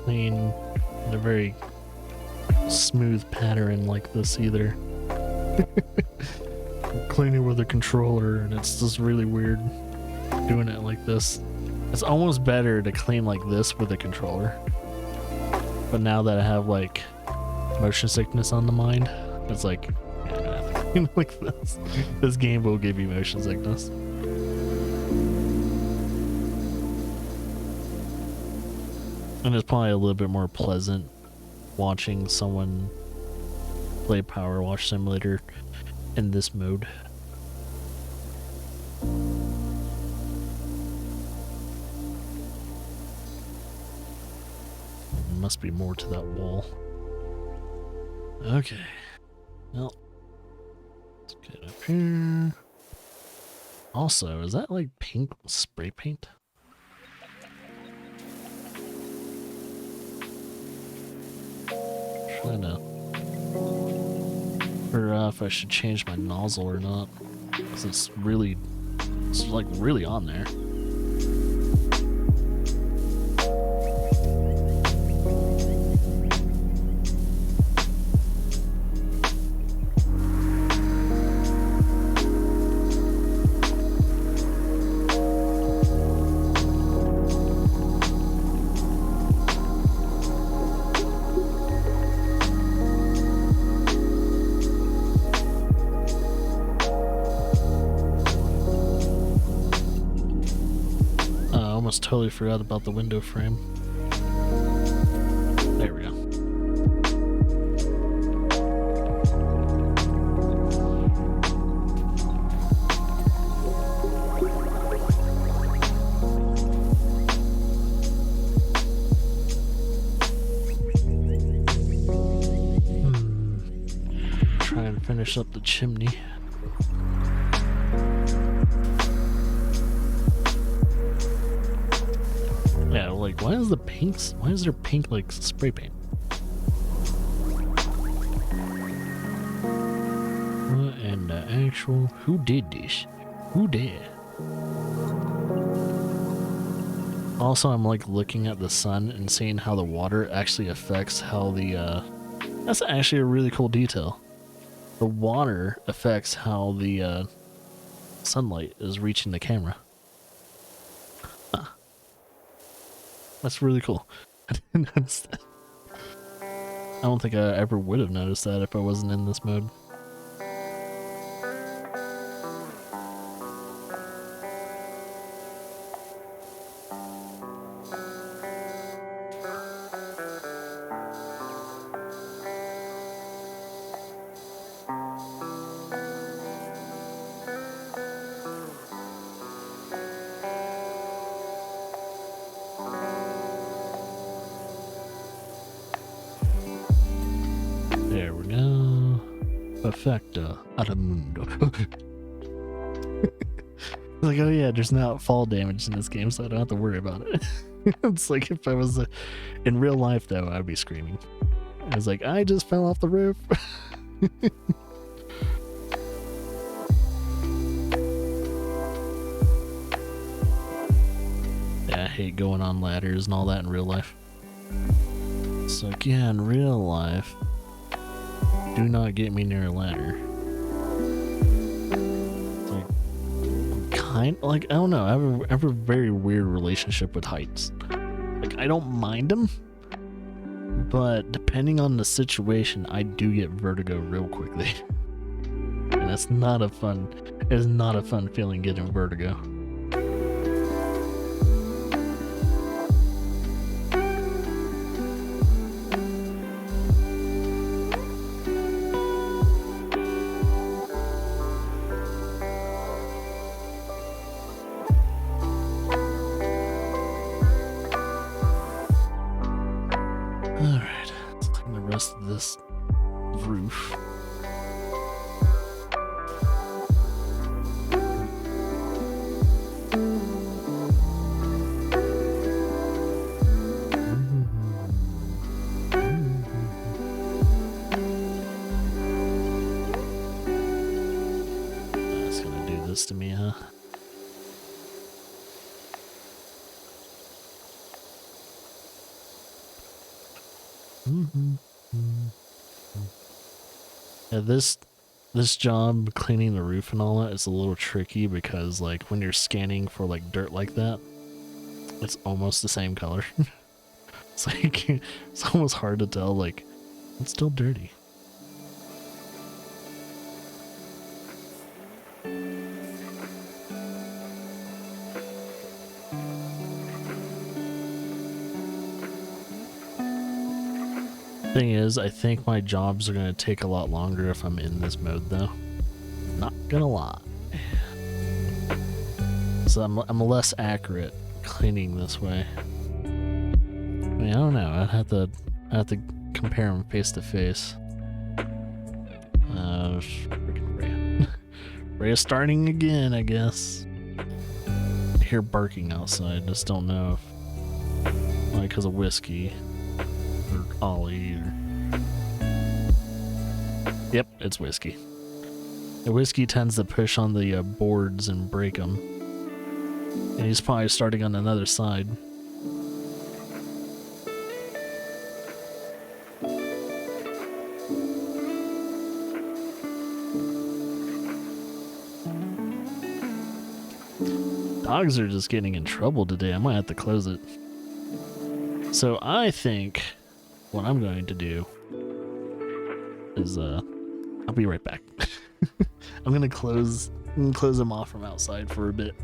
Clean in a very smooth pattern like this either. I'm cleaning with a controller and it's just really weird doing it like this. It's almost better to clean like this with a controller. But now that I have like motion sickness on the mind, it's like, yeah, I have to clean like this. This game will give you motion sickness. And it's probably a little bit more pleasant watching someone play PowerWash Simulator in this mode. There must be more to that wall. Okay. Well, let's get up here. Also, is that like pink spray paint? Trying to figure out if I should change my nozzle or not, because it's like really on there. Totally forgot about the window frame. There we go. Try and finish up the chimney. Yeah, like, why is there pink, like, spray paint? What in the actual, who did this? Who did? Also, I'm, like, looking at the sun and seeing how the water actually affects how the, that's actually a really cool detail. The water affects how the, sunlight is reaching the camera. That's really cool. I didn't notice that. I don't think I ever would have noticed that if I wasn't in this mode. There we go. Perfecto. Adamundo. Like, oh yeah, there's not fall damage in this game, so I don't have to worry about it. It's like if I was in real life, though, I'd be screaming. I was like, I just fell off the roof. Yeah, I hate going on ladders and all that in real life. So yeah, in real life, do not get me near a ladder. Like, I don't know, I have a very weird relationship with heights. Like, I don't mind them, but depending on the situation, I do get vertigo real quickly. And that's not a fun, it is not a fun feeling getting vertigo. Alright, let's clean the rest of this roof. That's gonna do this to me, huh? Yeah, this job cleaning the roof and all that is a little tricky because like when you're scanning for like dirt like that, it's almost the same color. It's like it's almost hard to tell, like it's still dirty. Thing is, I think my jobs are gonna take a lot longer if I'm in this mode though. Not gonna lie. So I'm less accurate cleaning this way. I mean, I don't know. I'd have to compare them face to face. Freaking Rhea. Rhea's starting again, I guess. I hear barking outside. Just don't know if like because of whiskey or Ollie or. Yep, it's whiskey. The whiskey tends to push on the boards and break them. And he's probably starting on another side. Dogs are just getting in trouble today. I might have to close it. So I think what I'm going to do is I'll be right back. I'm gonna close them off from outside for a bit.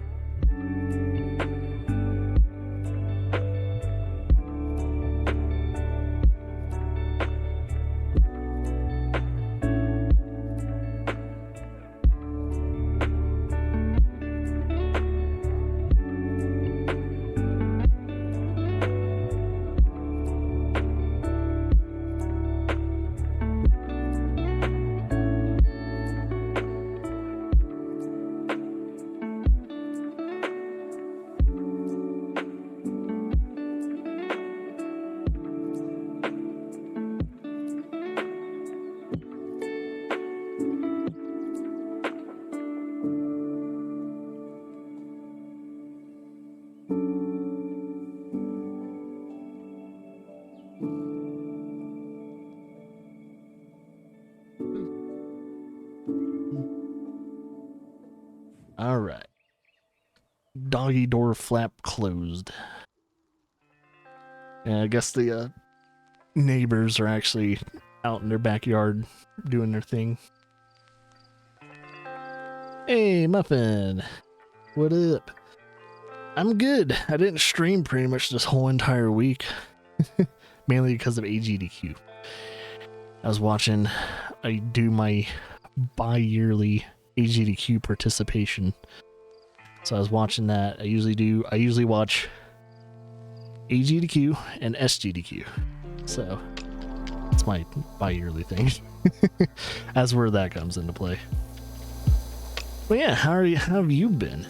Alright. Doggy door flap closed. Yeah, I guess the neighbors are actually out in their backyard doing their thing. Hey, Muffin. What up? I'm good. I didn't stream pretty much this whole entire week. Mainly because of AGDQ. I do my bi-yearly AGDQ participation. So I was watching that. I usually watch AGDQ and SGDQ. So it's my bi-yearly thing. That's where that comes into play. But yeah, how have you been?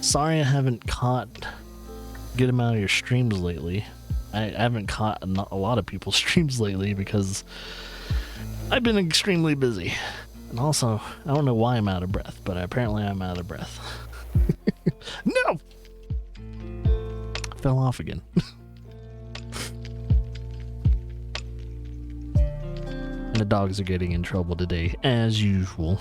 Sorry I haven't caught a good amount of your streams lately. I haven't caught a lot of people's streams lately because I've been extremely busy. And also, I don't know why I'm out of breath, but apparently I'm out of breath. No! Fell off again. And the dogs are getting in trouble today, as usual.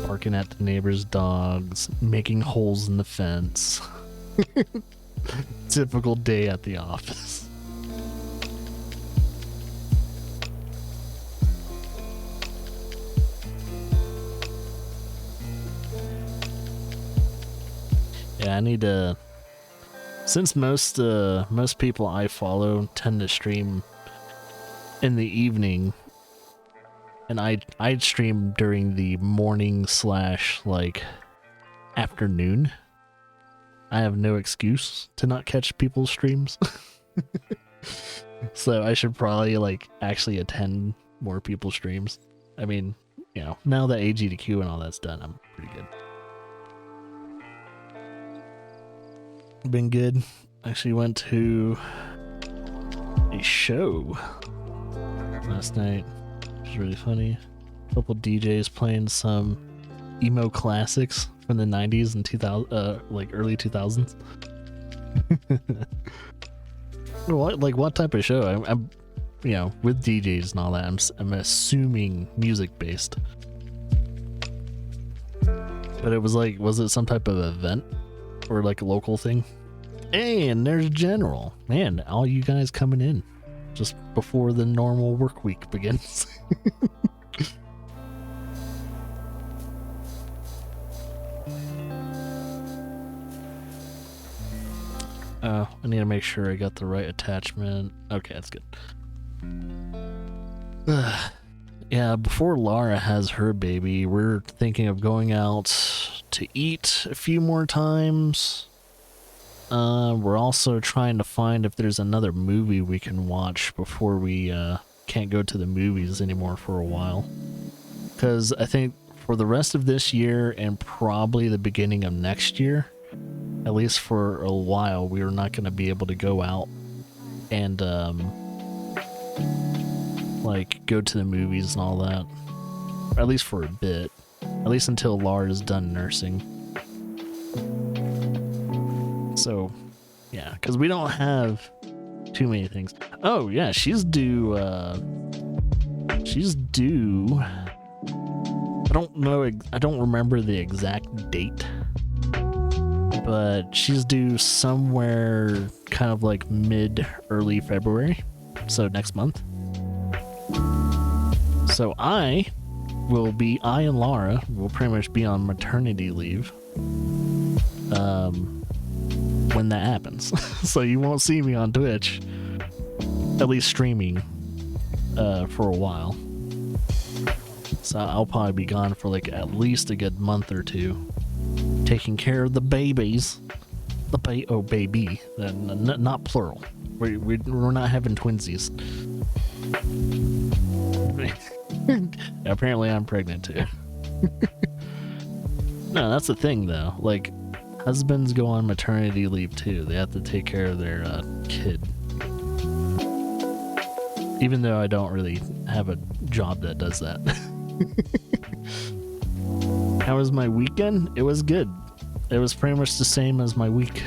Barking at the neighbor's dogs, making holes in the fence. Typical day at the office. Yeah, I need to. Since most people I follow tend to stream in the evening, and I'd stream during the morning / like afternoon. I have no excuse to not catch people's streams. So I should probably like actually attend more people's streams. I mean, you know, now that AGDQ and all that's done, I'm pretty good. Been good. Actually went to a show last night. It was really funny. A couple DJs playing some emo classics from the 90s and 2000, like early 2000s. What type of show? I'm you know, with DJs and all that, I'm assuming music based. But it was like, was it some type of event or like a local thing? Hey, and there's General. Man, all you guys coming in just before the normal work week begins. I need to make sure I got the right attachment. Okay, that's good. Yeah, before Lara has her baby, we're thinking of going out to eat a few more times. We're also trying to find if there's another movie we can watch before we can't go to the movies anymore for a while. Because I think for the rest of this year and probably the beginning of next year, at least for a while, we were not going to be able to go out and like go to the movies and all that. Or at least for a bit. At least until Lara's done nursing. So, yeah, because we don't have too many things. Oh, yeah, she's due, I don't know, I don't remember the exact date, but she's due somewhere kind of like early February, so next month. So I and Lara will pretty much be on maternity leave when that happens. So you won't see me on Twitch, at least streaming, for a while. So I'll probably be gone for like at least a good month or two, taking care of the babies. Baby, not plural. We're not having twinsies. Apparently I'm pregnant too. No, that's the thing though. Like, husbands go on maternity leave too. They have to take care of their kid. Even though I don't really have a job that does that. How was my weekend? It was good. It was pretty much the same as my week.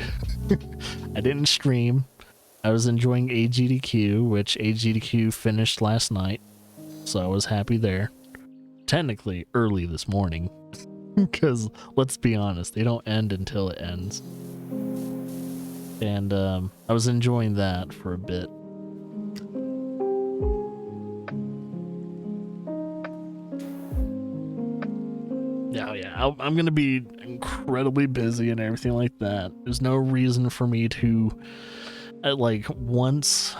I didn't stream. I was enjoying AGDQ, which AGDQ finished last night. So I was happy there. Technically early this morning. Because, let's be honest, they don't end until it ends. And I was enjoying that for a bit. Yeah, I'm going to be incredibly busy and everything like that. There's no reason for me to, once,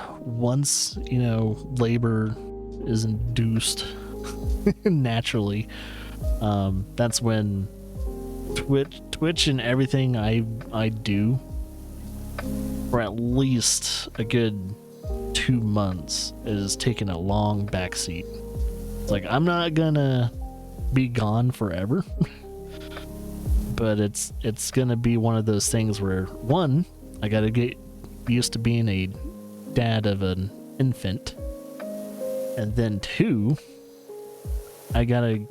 you know, labor is induced naturally, that's when Twitch and everything I do for at least a good 2 months is taking a long backseat. It's like, I'm not gonna be gone forever, but it's gonna be one of those things where, one, I gotta get used to being a dad of an infant, and then two, I'm gonna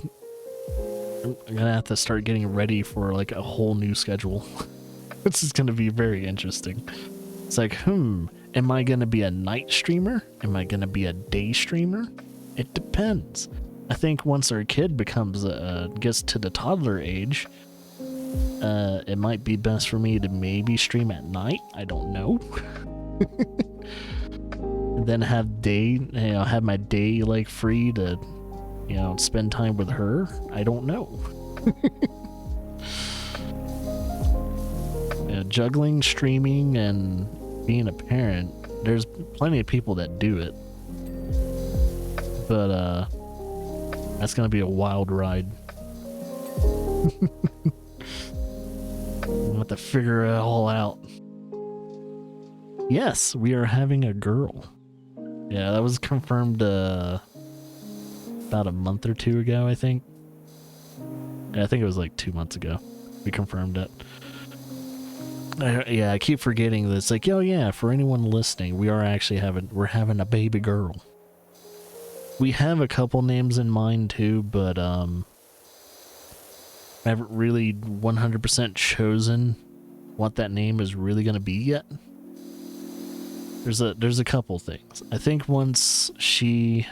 have to start getting ready for like a whole new schedule. This is gonna be very interesting. It's like, am I gonna be a night streamer? Am I gonna be a day streamer? It depends. I think once our kid gets to the toddler age, it might be best for me to maybe stream at night. I don't know. And then have my day like free to, you know, spend time with her. I don't know. Yeah, juggling, streaming, and being a parent, there's plenty of people that do it. But, that's gonna be a wild ride. I'll have to figure it all out. Yes, we are having a girl. Yeah, that was confirmed about a month or two ago, I think. Yeah, I think it was like 2 months ago. We confirmed it. Yeah, I keep forgetting that it's like, oh yeah, for anyone listening, we're having a baby girl. We have a couple names in mind too, but I haven't really 100% chosen what that name is really going to be yet. There's a couple things. I think once she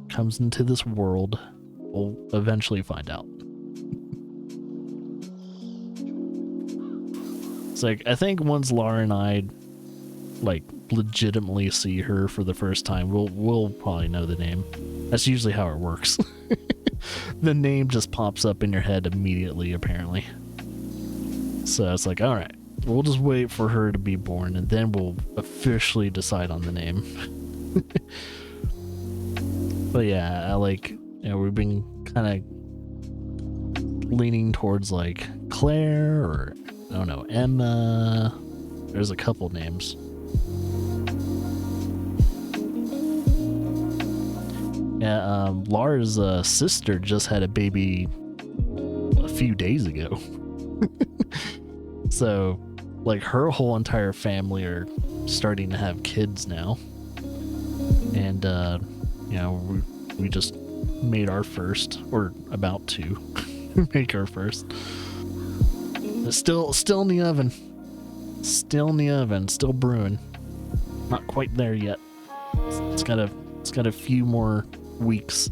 comes into this world, we'll eventually find out. It's like, I think once Laura and I like legitimately see her for the first time, we'll probably know the name. That's usually how it works. The name just pops up in your head immediately, apparently. So it's like, all right, we'll just wait for her to be born, and then we'll officially decide on the name. But yeah, we've been kind of leaning towards like Claire, or I don't know, Emma. There's a couple names. Yeah, Laura's sister just had a baby a few days ago. So, like, her whole entire family are starting to have kids now. And, we just made our first, or about to make our first. It's still in the oven. Still in the oven, still brewing. Not quite there yet. It's got a few more weeks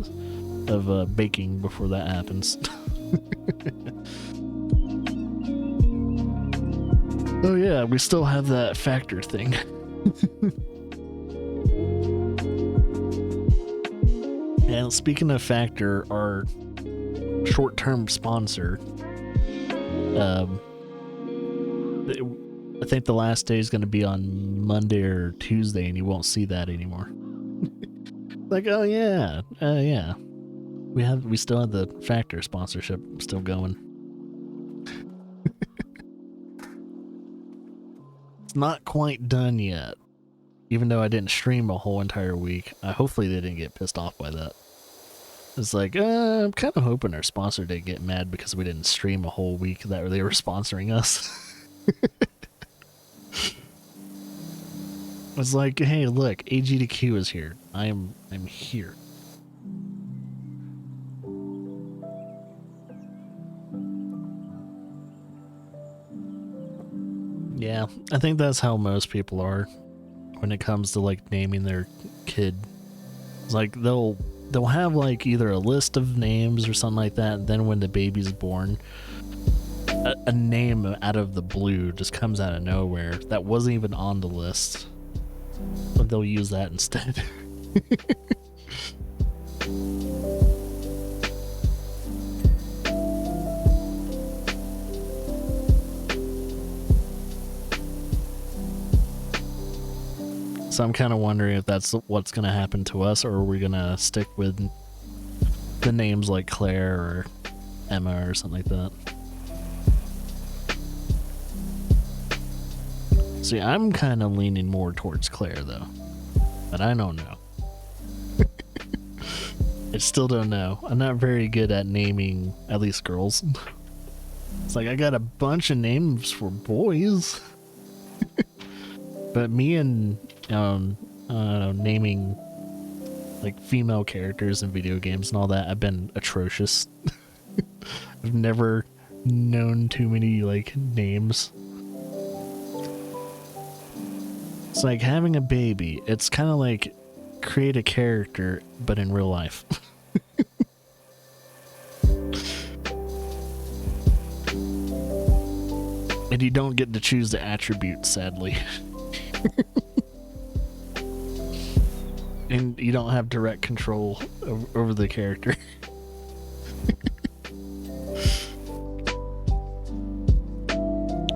of baking before that happens. Oh yeah, we still have that factor thing. And speaking of factor, our short-term sponsor, I think the last day is going to be on Monday or Tuesday, and you won't see that anymore. Like, oh yeah, yeah, we still have the factor sponsorship still going. It's not quite done yet, even though I didn't stream a whole entire week. Hopefully they didn't get pissed off by that. It's like, I'm kind of hoping our sponsor didn't get mad because we didn't stream a whole week that they were sponsoring us. It's like, hey, look, AGDQ is here. I'm here. Yeah, I think that's how most people are when it comes to like naming their kid. It's like they'll have like either a list of names or something like that, and then when the baby's born, a name out of the blue just comes out of nowhere that wasn't even on the list. But they'll use that instead. So I'm kind of wondering if that's what's going to happen to us, or are we going to stick with the names like Claire or Emma or something like that. See, I'm kind of leaning more towards Claire, though. But I don't know. I still don't know. I'm not very good at naming, at least girls. It's like, I got a bunch of names for boys. But me and, naming, like, female characters in video games and all that, I've been atrocious. I've never known too many, like, names. It's like having a baby. It's kind of like create a character, but in real life. And you don't get to choose the attributes, sadly. And you don't have direct control over the character.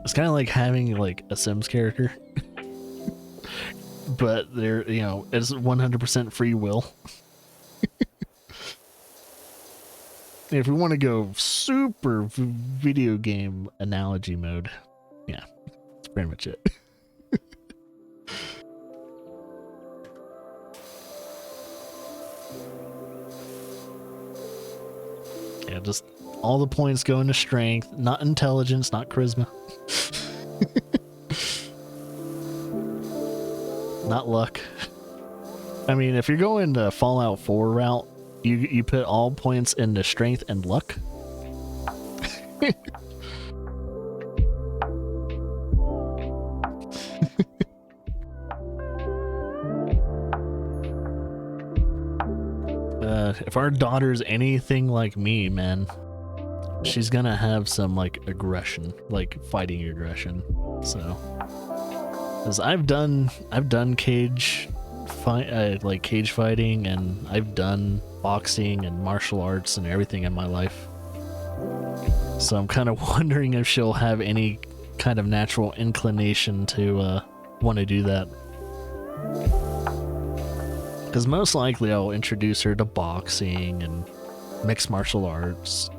It's kind of like having like a Sims character. But they're, it's 100% free will. If we want to go super video game analogy mode, yeah, that's pretty much it. Yeah, just all the points go into strength, not intelligence, not charisma. Not luck. I mean, if you're going the Fallout 4 route, you put all points into strength and luck. If our daughter's anything like me, man, she's gonna have some like aggression, like fighting aggression. So, because I've done cage fight, like cage fighting, and I've done boxing and martial arts and everything in my life. So I'm kind of wondering if she'll have any kind of natural inclination to want to do that. Because most likely I'll introduce her to boxing and mixed martial arts.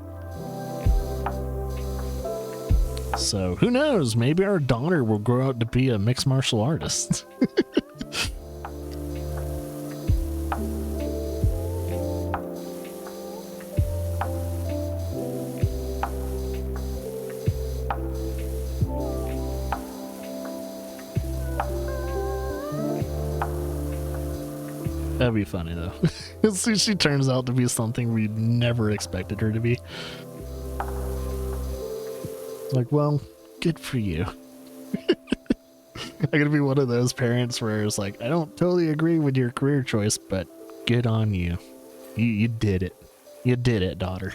So who knows? Maybe our daughter will grow up to be a mixed martial artist. That'd be funny though. She turns out to be something we never expected her to be. Like, well, good for you. I'm gonna be one of those parents where it's like, I don't totally agree with your career choice, but good on you. You did it. You did it, daughter.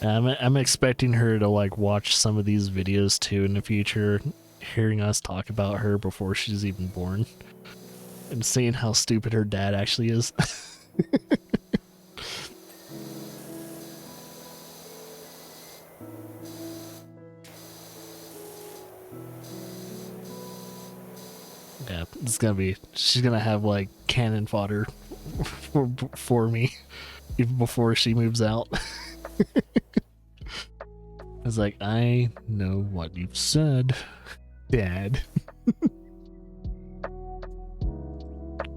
I'm expecting her to like watch some of these videos too in the future, hearing us talk about her before she's even born, and seeing how stupid her dad actually is. Yeah, it's gonna be. She's gonna have like cannon fodder for me even before she moves out. I was like, I know what you've said, Dad.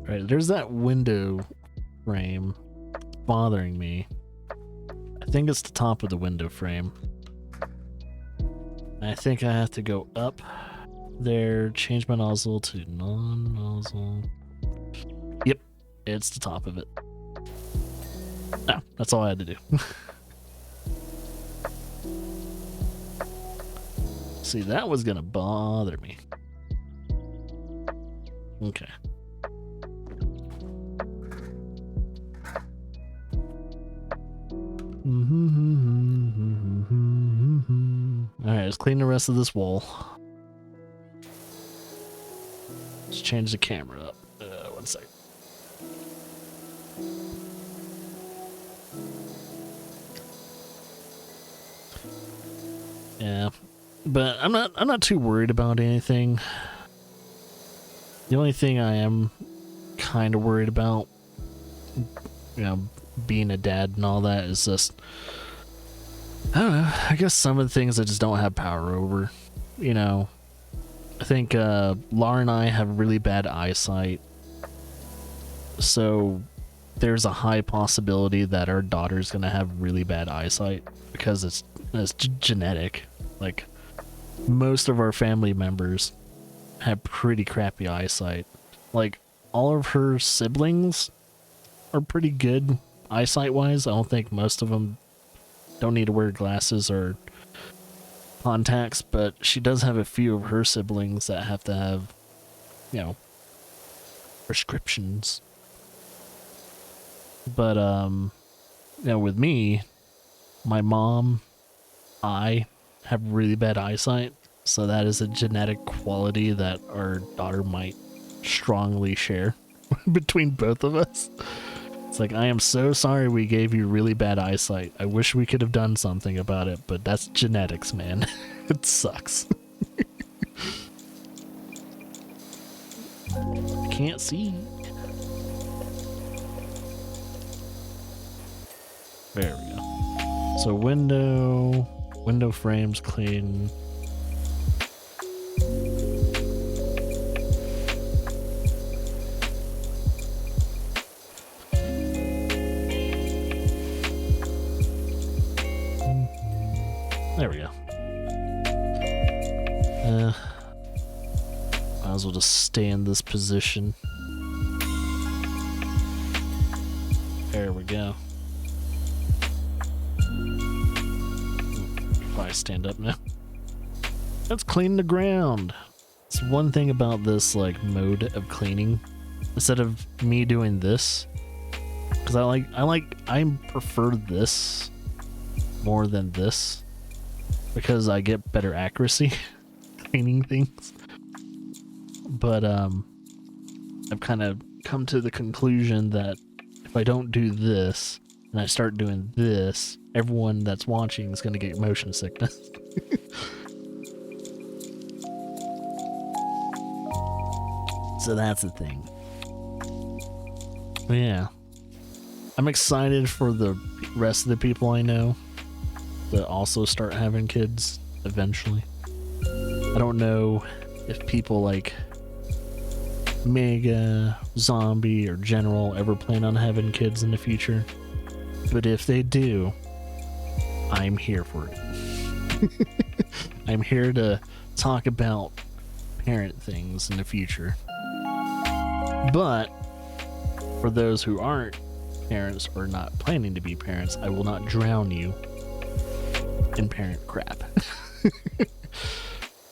Right, there's that window frame bothering me. I think it's the top of the window frame. I think I have to go up there, change my nozzle to non-nozzle. Yep, it's the top of it. No, that's all I had to do. See, that was gonna bother me. Okay. Alright, let's clean the rest of this wall. Let's change the camera up. 1 second. Yeah. But I'm not too worried about anything. The only thing I am kind of worried about, you know, being a dad and all that, is just, I don't know, I guess some of the things I just don't have power over. You know, I think Laura and I have really bad eyesight, so there's a high possibility that our daughter's gonna have really bad eyesight because it's genetic. Like, most of our family members have pretty crappy eyesight. Like, all of her siblings are pretty good eyesight wise. I don't think most of them don't need to wear glasses or contacts, but she does have a few of her siblings that have to have, you know, prescriptions. But you know, with me, my mom, I have really bad eyesight, so that is a genetic quality that our daughter might strongly share between both of us. It's like, I am so sorry we gave you really bad eyesight. I wish we could have done something about it, but that's genetics, man. It sucks. I can't see. There we go. So window frames clean. There we go. Might as well just stay in this position. There we go. Probably stand up now. Let's clean the ground. It's one thing about this like mode of cleaning. Instead of me doing this, because I prefer this more than this because I get better accuracy cleaning things. But I've kind of come to the conclusion that if I don't do this and I start doing this, everyone that's watching is going to get motion sickness. So that's the thing. But yeah, I'm excited for the rest of the people I know that also start having kids eventually. I don't know if people like Mega, Zombie, or General ever plan on having kids in the future, but if they do, I'm here for it. I'm here to talk about parent things in the future. But for those who aren't parents or not planning to be parents, I will not drown you in parent crap.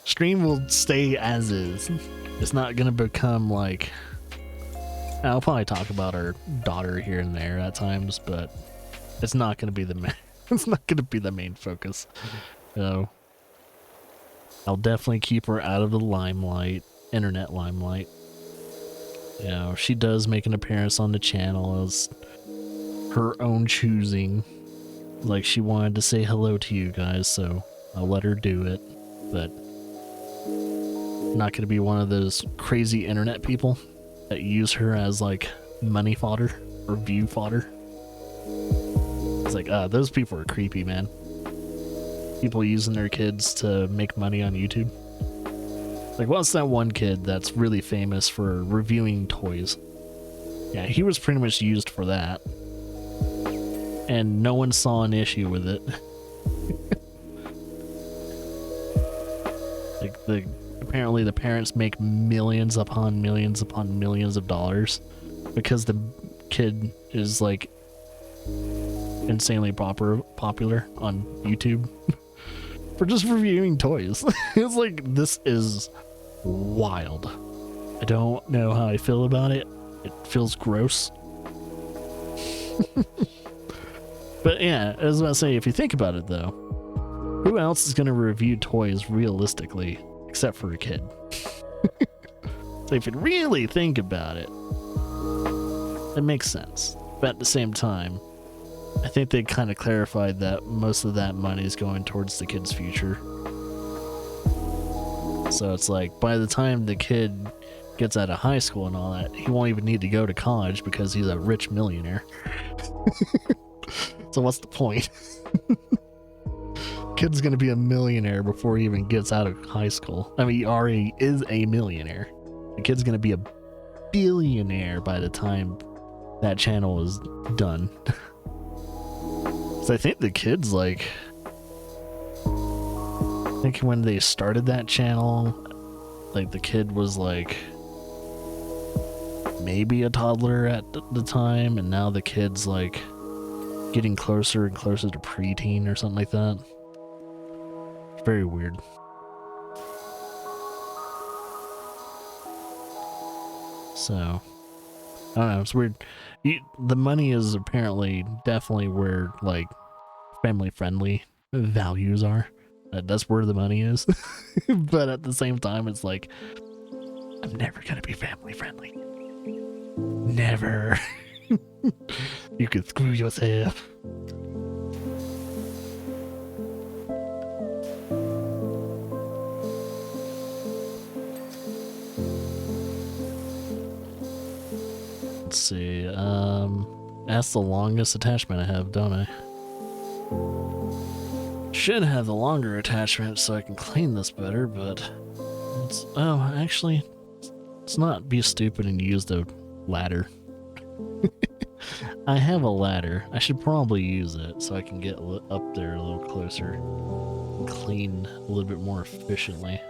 Stream will stay as is. It's not gonna become like, I'll probably talk about our daughter here and there at times, but it's not gonna be the main it's not gonna be the main focus. So I'll definitely keep her out of the limelight, internet limelight. You know, she does make an appearance on the channel as her own choosing. Like, she wanted to say hello to you guys, so I'll let her do it. But I'm not gonna be one of those crazy internet people that use her as like money fodder or view fodder. It's like, those people are creepy, man. People using their kids to make money on YouTube. Like, what's that one kid that's really famous for reviewing toys? Yeah, he was pretty much used for that. And no one saw an issue with it. Like, apparently the parents make millions upon millions upon millions of dollars because the kid is, like, insanely popular on YouTube for just reviewing toys. It's like, this is wild. I don't know how I feel about it. It feels gross. But yeah, I was about to say, if you think about it though, who else is going to review toys realistically except for a kid? So if you really think about it, it makes sense. But at the same time, I think they kind of clarified that most of that money is going towards the kid's future. So it's like, by the time the kid gets out of high school and all that, he won't even need to go to college because he's a rich millionaire. So what's the point? Kid's gonna be a millionaire before he even gets out of high school. I mean, he already is a millionaire. The kid's gonna be a billionaire by the time that channel is done. So I think the kid's like, I think when they started that channel, like, the kid was like maybe a toddler at the time, and now the kid's like getting closer and closer to preteen or something like that. It's very weird. So I don't know, it's weird. The money is apparently definitely where, like, family friendly values are. That's where the money is. But at the same time, it's like, I'm never gonna be family friendly. Never. You can screw yourself. Let's see, that's the longest attachment I have, don't I? Should have the longer attachment so I can clean this better, but actually, let's not be stupid and use the ladder. I have a ladder. I should probably use it so I can get up there a little closer and clean a little bit more efficiently.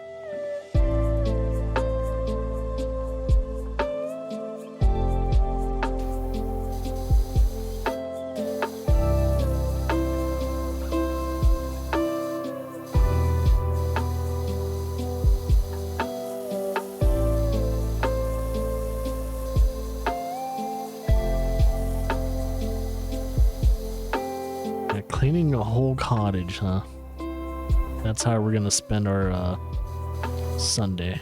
cleaning a whole cottage, huh? That's how we're gonna spend our Sunday.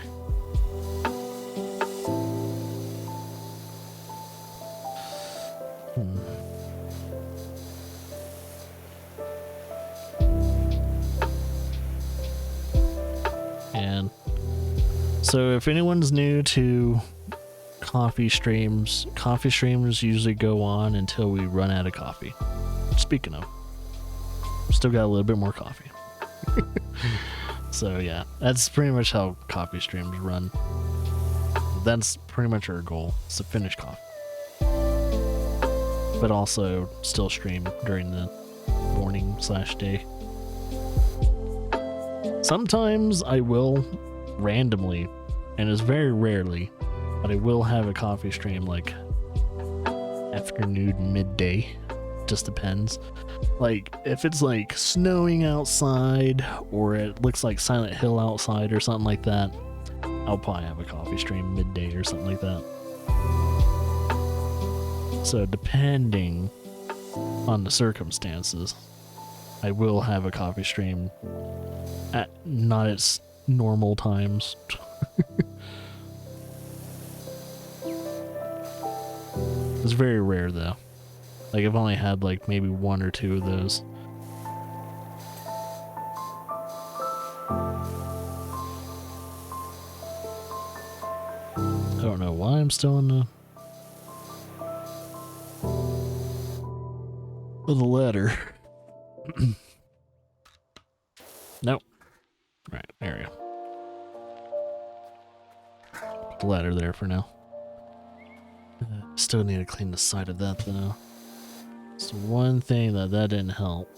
And so if anyone's new to coffee streams usually go on until we run out of coffee. Speaking of, still got a little bit more coffee. So yeah, that's pretty much how coffee streams run. That's pretty much our goal, is to finish coffee. But also still stream during the morning/day. Sometimes I will randomly, and it's very rarely, but I will have a coffee stream like afternoon, midday. Just depends. Like if it's like snowing outside or it looks like Silent Hill outside or something like that, I'll probably have a coffee stream midday or something like that. So depending on the circumstances, I will have a coffee stream at not its normal times. It's very rare though. Like I've only had like maybe 1 or 2 of those. I don't know why I'm still in the ladder. Nope. Right, there we go. Put the ladder there for now. Still need to clean the side of that though. It's one thing that didn't help.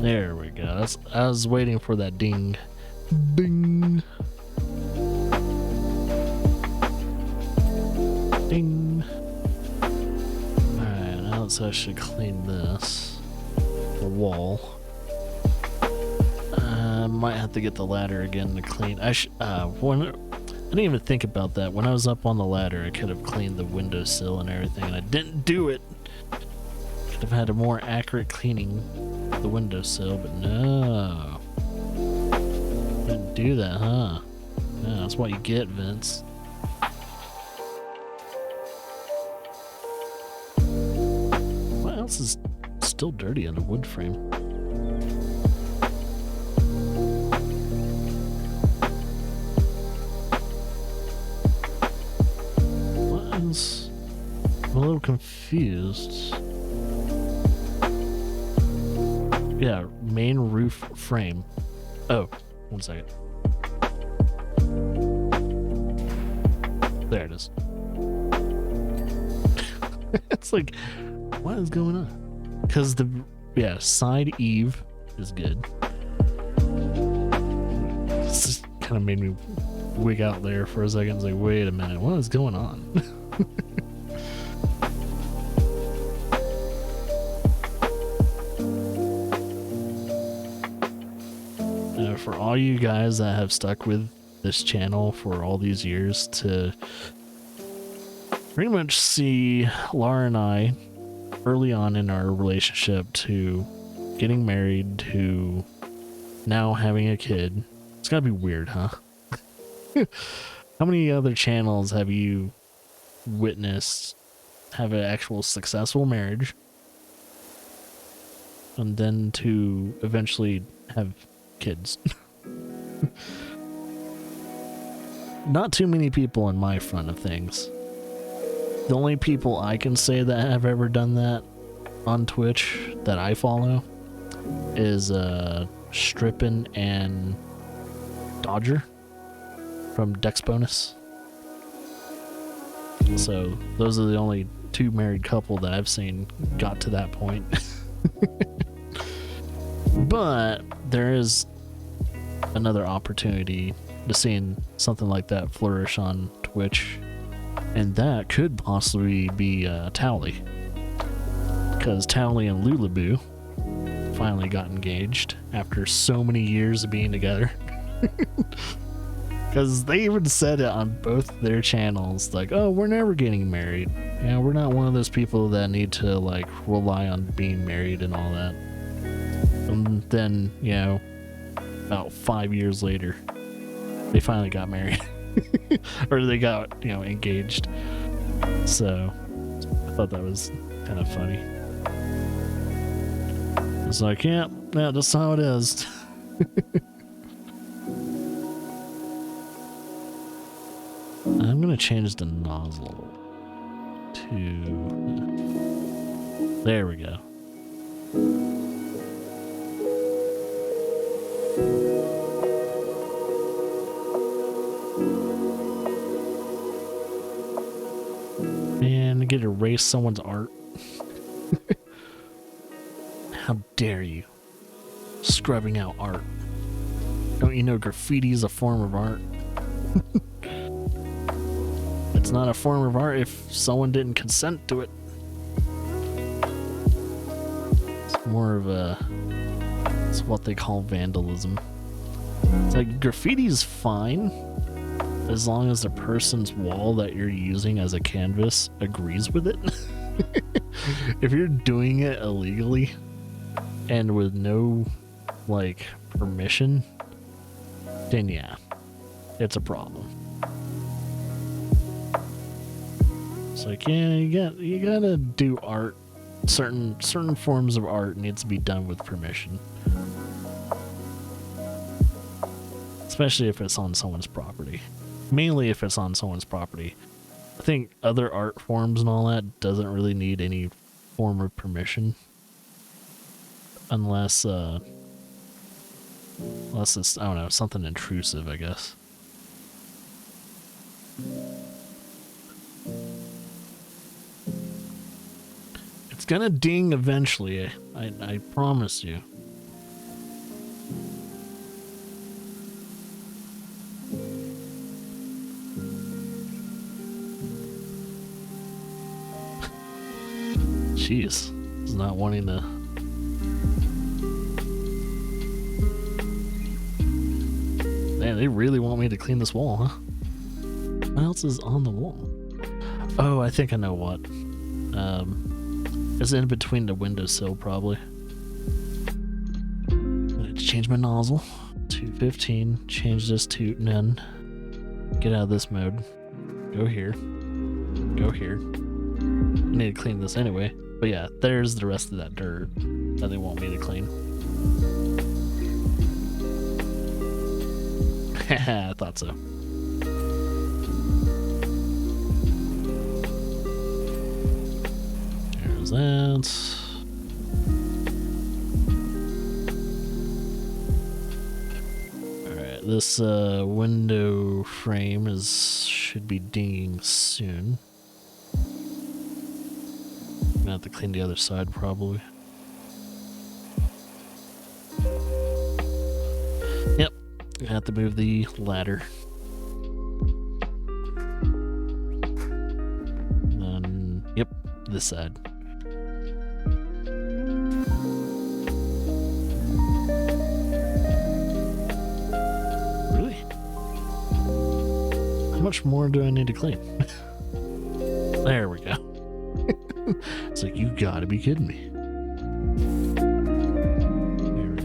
There we go. I was waiting for that ding. Bing. Ding. Alright, now let's actually clean this. The wall. Might have to get the ladder again to clean. I didn't even think about that. When I was up on the ladder, I could have cleaned the windowsill and everything, and I didn't do it. Could have had a more accurate cleaning of the windowsill, but no. Didn't do that, huh? Yeah, that's what you get, Vince. What else is still dirty on a wood frame? What else? I'm a little confused. Yeah, main roof frame. Oh, 1 second. There it is. It's like, what is going on? Because side eave is good. This just kind of made me wig out there for a second. It's like, wait a minute, what is going on? For all you guys that have stuck with this channel for all these years to pretty much see Laura and I early on in our relationship to getting married to now having a kid, it's gotta be weird, huh? How many other channels have you witnessed have an actual successful marriage and then to eventually have kids? Not too many people in my front of things. The only people I can say that have ever done that on Twitch that I follow is Strippin and Dodger from Dex Bonus. So those are the only 2 married couple that I've seen got to that point. But there is another opportunity to seeing something like that flourish on Twitch And that could possibly be Towley. Because Towley and Lulaboo finally got engaged after so many years of being together. Because they even said it on both their channels, like, oh, we're never getting married. Yeah, we're not one of those people that need to, like, rely on being married and all that. And then, you know, about 5 years later, they finally got married. Or they got, you know, engaged. So, I thought that was kind of funny. It's like, yeah, that's how it is. I'm gonna change the nozzle to... There we go. Man, I get to erase someone's art. How dare you? Scrubbing out art. Don't you know graffiti is a form of art? It's not a form of art if someone didn't consent to it. It's more of a... It's what they call vandalism. It's like, graffiti is fine as long as the person's wall that you're using as a canvas agrees with it. If you're doing it illegally and with no, like, permission, then yeah, it's a problem. It's like, yeah, you gotta do art. Certain forms of art needs to be done with permission. Especially if it's on someone's property. Mainly if it's on someone's property. I think other art forms and all that doesn't really need any form of permission. Unless it's, I don't know, something intrusive, I guess. It's gonna ding eventually, I promise you. Jeez, he's not wanting to... Man, they really want me to clean this wall, huh? What else is on the wall? Oh, I think I know what. It's in between the windowsill, probably. I'm gonna change my nozzle to 15. Change this to none. Get out of this mode. Go here. Go here. I need to clean this anyway. But yeah, there's the rest of that dirt that they want me to clean. I thought so. There's that. Alright, this window frame should be dinging soon. I'm gonna have to clean the other side probably. Yep, I have to move the ladder. And then, yep, this side. Really? How much more do I need to clean? There we go. It's like, you gotta be kidding me. There we go.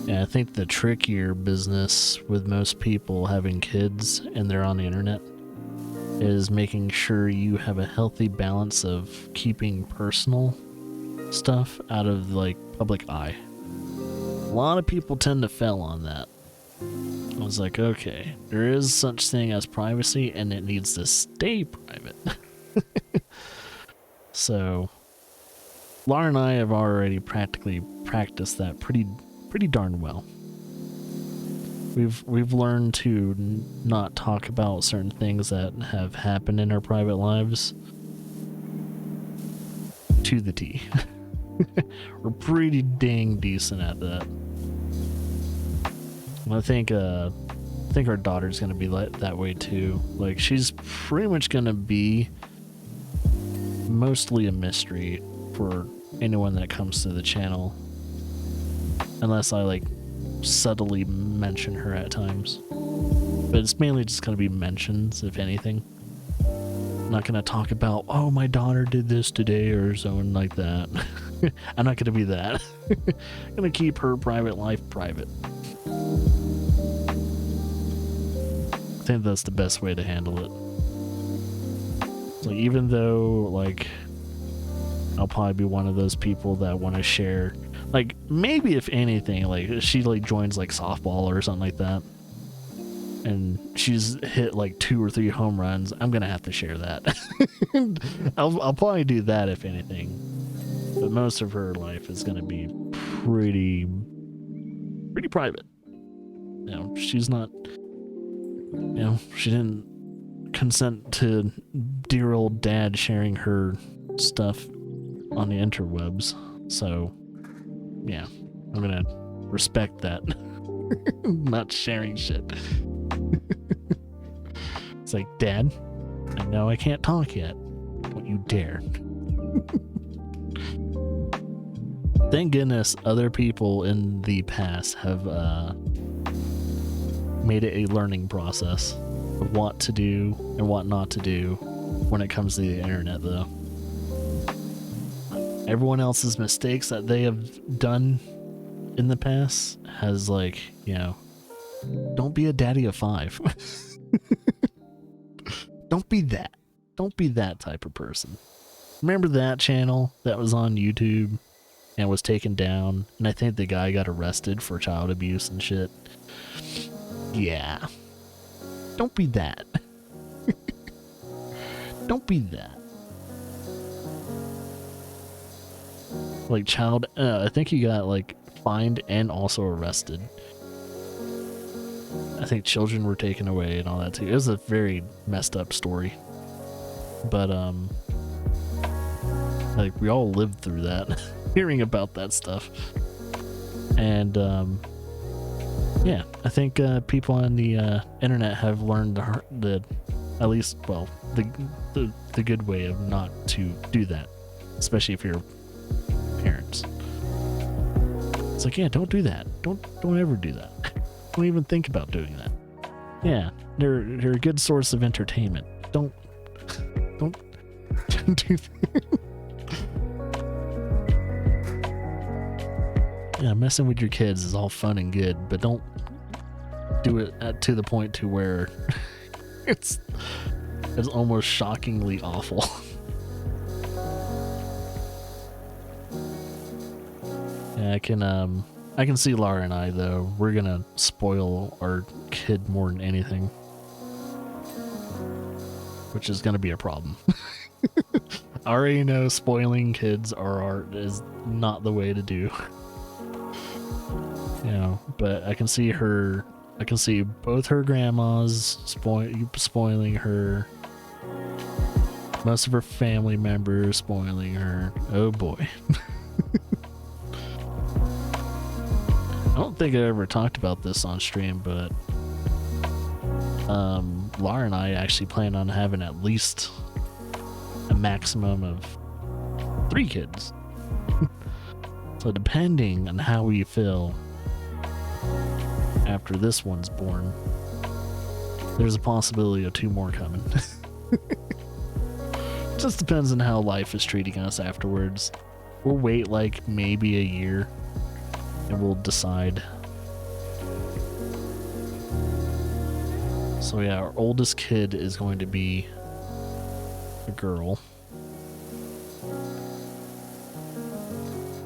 Yeah, I think the trickier business with most people having kids and they're on the internet is making sure you have a healthy balance of keeping personal stuff out of, like, public eye. A lot of people tend to fail on that. I was like, okay, there is such thing as privacy and it needs to stay private. So Laura and I have already practically practiced that pretty darn well. We've learned to not talk about certain things that have happened in our private lives. to the T. We're pretty dang decent at that. And I think our daughter's gonna be that way too. Like, she's pretty much gonna be mostly a mystery for anyone that comes to the channel, unless I like subtly mention her at times. But it's mainly just gonna be mentions, if anything. I'm not gonna talk about, oh, my daughter did this today or something like that. I'm not gonna be that. I'm gonna keep her private life private. I think that's the best way to handle it. So even though, like, I'll probably be one of those people that want to share, like, maybe if anything, like, if she like joins like softball or something like that, and she's hit like 2 or 3 home runs, I'm gonna have to share that. I'll probably do that if anything, but most of her life is gonna be pretty private. You know, she's not, you know, she didn't consent to dear old dad sharing her stuff on the interwebs, so yeah, I'm gonna respect that. Not sharing shit. It's like, Dad, I know I can't talk yet. Don't you dare. Thank goodness other people in the past have made it a learning process of what to do and what not to do when it comes to the internet, though. Everyone else's mistakes that they have done in the past has, like, you know, don't be a daddy of 5. Don't be that. Don't be that type of person. Remember that channel that was on YouTube and was taken down, and I think the guy got arrested for child abuse and shit? Yeah. Don't be that. Don't be that. Like, I think he got, like, fined and also arrested. I think children were taken away and all that too. It was a very messed up story. But, like, we all lived through that, hearing about that stuff. And, yeah, I think people on the internet have learned the at least, well, the good way of not to do that, especially if you're parents. It's like, yeah, don't do that. Don't ever do that. Don't even think about doing that. Yeah, they're a good source of entertainment. Don't do that. Yeah, messing with your kids is all fun and good, but don't do it to the point to where it's almost shockingly awful. Yeah, I can see Laura and I, though. We're gonna spoil our kid more than anything, which is gonna be a problem. I already know spoiling kids is not the way to do. You know, but I can see both her grandmas spoiling her, most of her family members spoiling her. Oh boy. I don't think I ever talked about this on stream, but Laura and I actually plan on having at least a maximum of 3 kids. So depending on how we feel after this one's born, there's a possibility of 2 more coming. Just depends on how life is treating us afterwards. We'll wait like maybe a year and we'll decide. So yeah, our oldest kid is going to be a girl.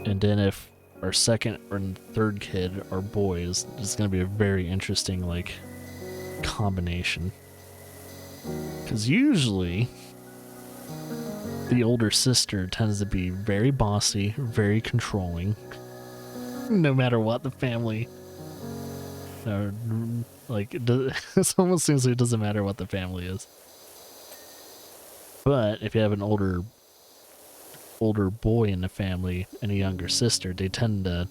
And then if our second or third kid are boys, it's going to be a very interesting, like, combination. Because usually the older sister tends to be very bossy, very controlling, no matter what the family, like, it almost seems like it doesn't matter what the family is. But if you have an older older boy in the family and a younger sister, they tend to,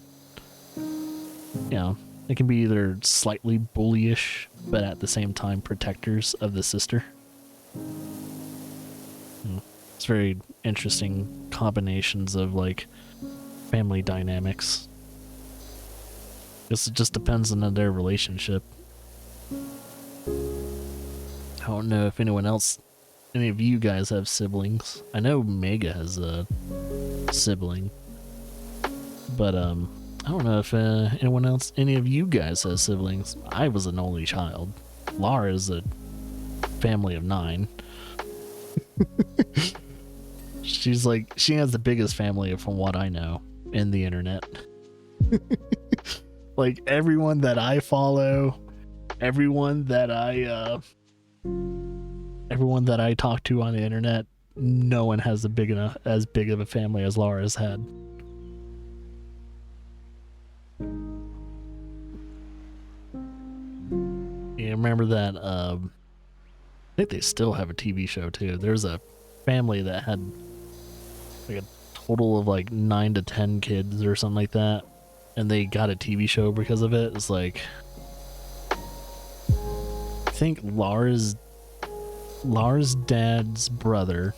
they can be either slightly bullyish, but at the same time protectors of the sister. It's very interesting combinations of like family dynamics. Guess it just depends on their relationship. I don't know if any of you guys have siblings. I know Mega has a sibling, but I don't know if any of you guys has siblings. I was an only child. Lara is a family of 9. She has the biggest family from what I know in the internet. Like everyone that I follow, everyone that I talk to on the internet, no one has as big of a family as Lara's had. You remember that? I think they still have a TV show too. There's a family that had like a total of like 9 to 10 kids or something like that, and they got a TV show because of it. It's like, I think Lara's dad's brother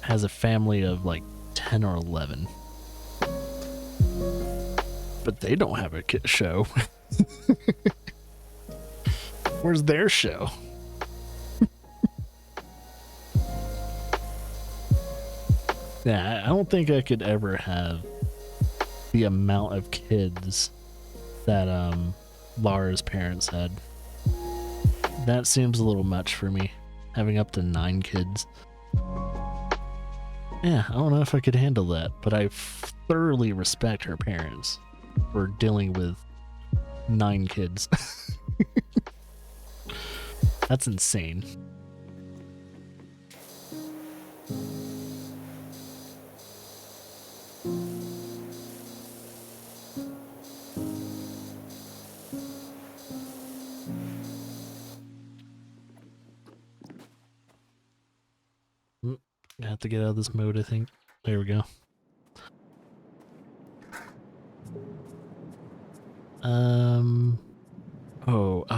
has a family of like 10 or 11, but they don't have a show. Where's their show? Yeah, I don't think I could ever have the amount of kids that Lara's parents had. That seems a little much for me, having up to 9 kids. Yeah, I don't know if I could handle that, but I thoroughly respect her parents for dealing with 9 kids. That's insane. I have to get out of this mode, I think. There we go.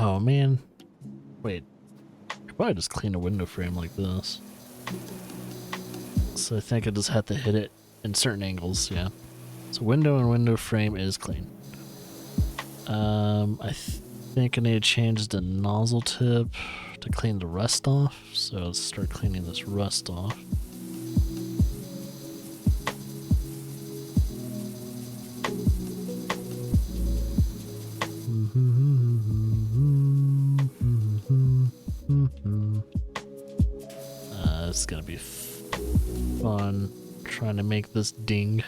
Oh man. Wait. I could probably just clean a window frame like this. So I think I just have to hit it in certain angles, yeah. So window and window frame is clean. I think I need to change the nozzle tip to clean the rust off. So let's start cleaning this rust off. It's gonna be fun trying to make this ding.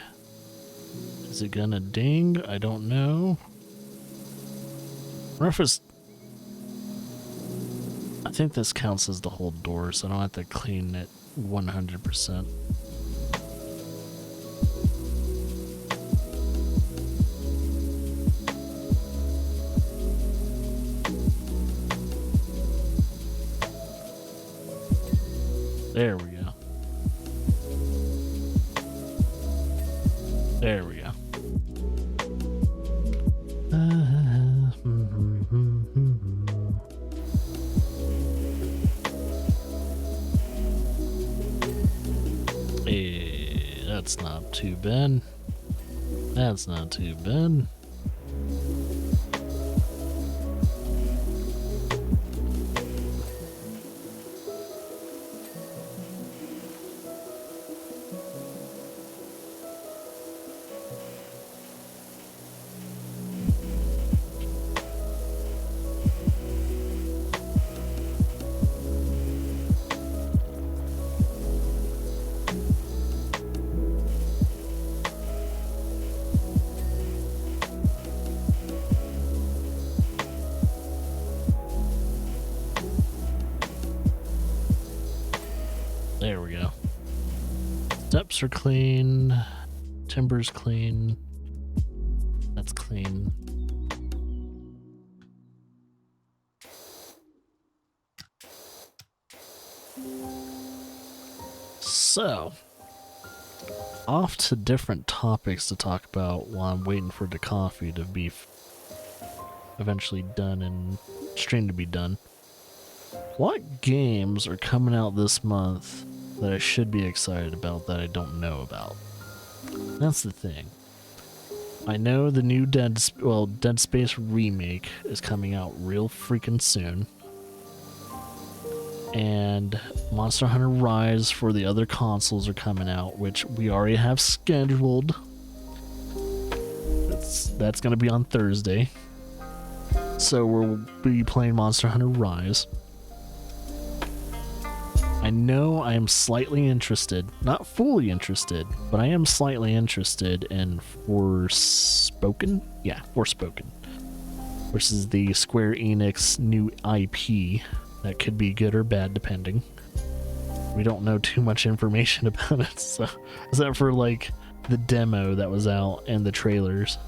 Is it gonna ding? I don't know. Or if it's... I think this counts as the whole door, so I don't have to clean it 100%. There we go. There we go. Hey, that's not too bad. That's not too bad. There we go. Steps are clean. Timber's clean. That's clean. So, off to different topics to talk about while I'm waiting for the coffee to be eventually done and stream to be done. What games are coming out this month that I should be excited about that I don't know about? That's the thing. I know the new Dead Space remake is coming out real freaking soon. And Monster Hunter Rise for the other consoles are coming out, which we already have scheduled. That's going to be on Thursday. So we'll be playing Monster Hunter Rise. I know I am slightly interested, not fully interested, but I am slightly interested in Forspoken? Yeah, Forspoken. Which is the Square Enix new IP that could be good or bad depending. We don't know too much information about it, so except for like the demo that was out and the trailers.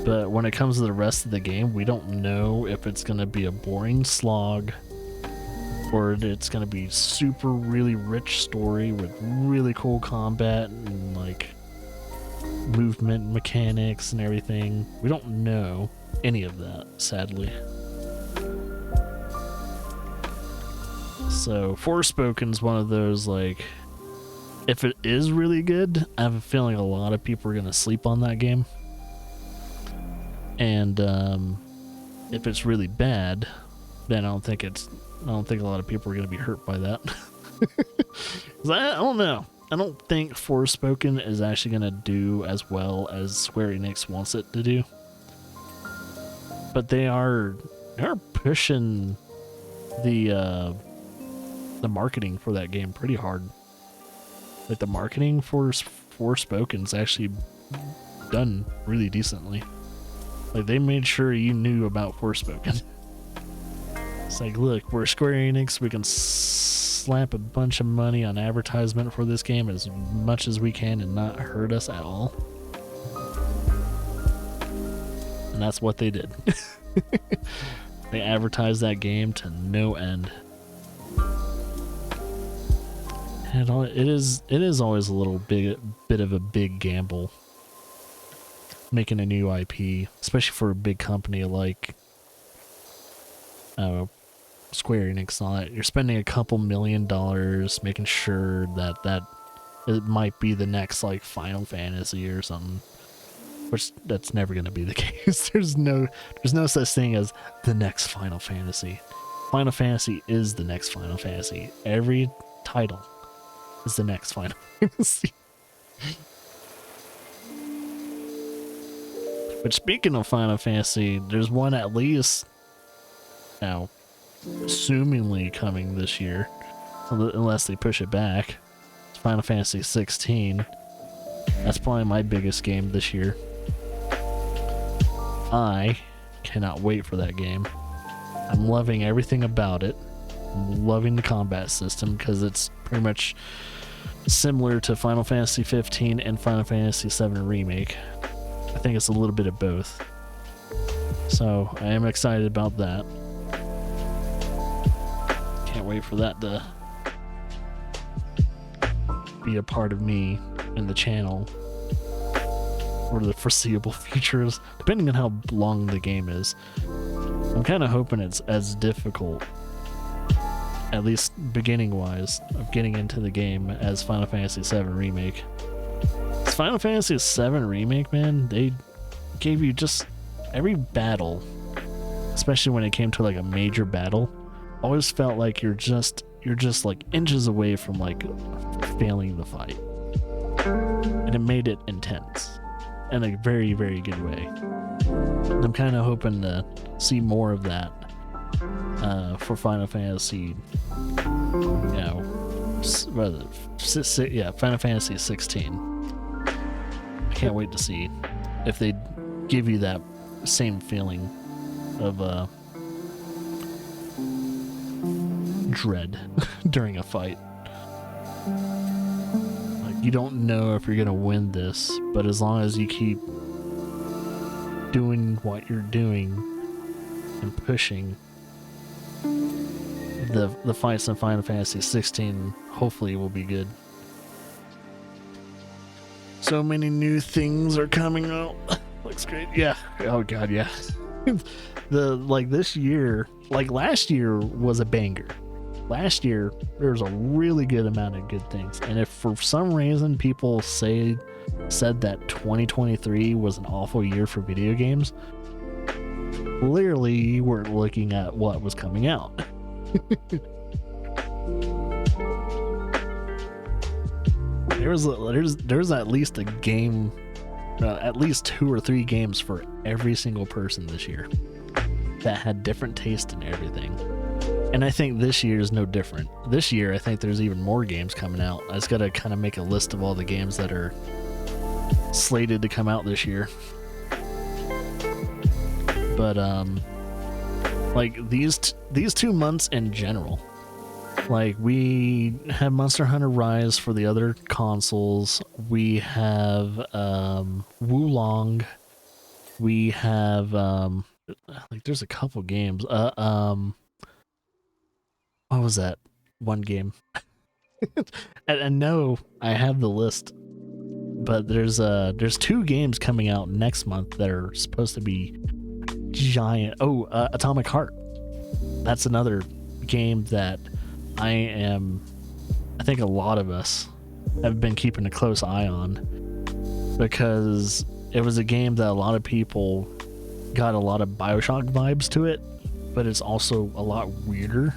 But when it comes to the rest of the game, we don't know if it's going to be a boring slog or it's going to be super really rich story with really cool combat and like movement mechanics and everything. We don't know any of that, sadly. So Forspoken's one of those, like, if it is really good, I have a feeling a lot of people are going to sleep on that game. And if it's really bad, then I don't think a lot of people are going to be hurt by that. 'Cause I don't know. I don't think Forspoken is actually going to do as well as Square Enix wants it to do. But they are pushing the marketing for that game pretty hard. Like the marketing for Forspoken's actually done really decently. Like they made sure you knew about Forspoken. It's like, look, we're Square Enix, we can slap a bunch of money on advertisement for this game as much as we can and not hurt us at all. And that's what they did. They advertised that game to no end. And it is always a little bit of a big gamble making a new IP, especially for a big company like Square Enix and all that. You're spending a couple $1 million making sure that it might be the next like Final Fantasy or something, which that's never going to be the case. There's no such thing as the next Final Fantasy. Final Fantasy is the next Final Fantasy. Every title is the next Final Fantasy. But speaking of Final Fantasy, there's one at least now, assumingly coming this year, unless they push it back. It's Final Fantasy 16. That's probably my biggest game this year. I cannot wait for that game. I'm loving everything about it. I'm loving the combat system because it's pretty much similar to Final Fantasy 15 and Final Fantasy 7 Remake. I think it's a little bit of both. So I am excited about that. Can't wait for that to be a part of me and the channel for the foreseeable futures, depending on how long the game is. I'm kind of hoping it's as difficult, at least beginning-wise, of getting into the game as Final Fantasy 7 Remake. This Final Fantasy 7 Remake, man, they gave you just every battle, especially when it came to like a major battle, always felt like you're just like inches away from like failing the fight. And it made it intense in a very, very good way. I'm kind of hoping to see more of that for Final Fantasy, Final Fantasy 16. I can't wait to see if they give you that same feeling of dread during a fight. Like, you don't know if you're gonna win this, but as long as you keep doing what you're doing and pushing, the fights in Final Fantasy 16 hopefully will be good. So many new things are coming out. Looks great. Yeah. Oh god, yeah. This year, like last year was a banger. Last year there was a really good amount of good things. And if for some reason people said that 2023 was an awful year for video games, clearly you weren't looking at what was coming out. There's at least a game, at least 2 or 3 games for every single person this year that had different taste in everything. And I think this year is no different. This year, I think there's even more games coming out. I just gotta kind of make a list of all the games that are slated to come out this year. But like these 2 months in general, like we have Monster Hunter Rise for the other consoles. We have Wulong. We have like there's a couple games. What was that one game? I know I have the list, but there's 2 games coming out next month that are supposed to be giant. Atomic Heart. That's another game that I think a lot of us have been keeping a close eye on, because it was a game that a lot of people got a lot of BioShock vibes to it, but it's also a lot weirder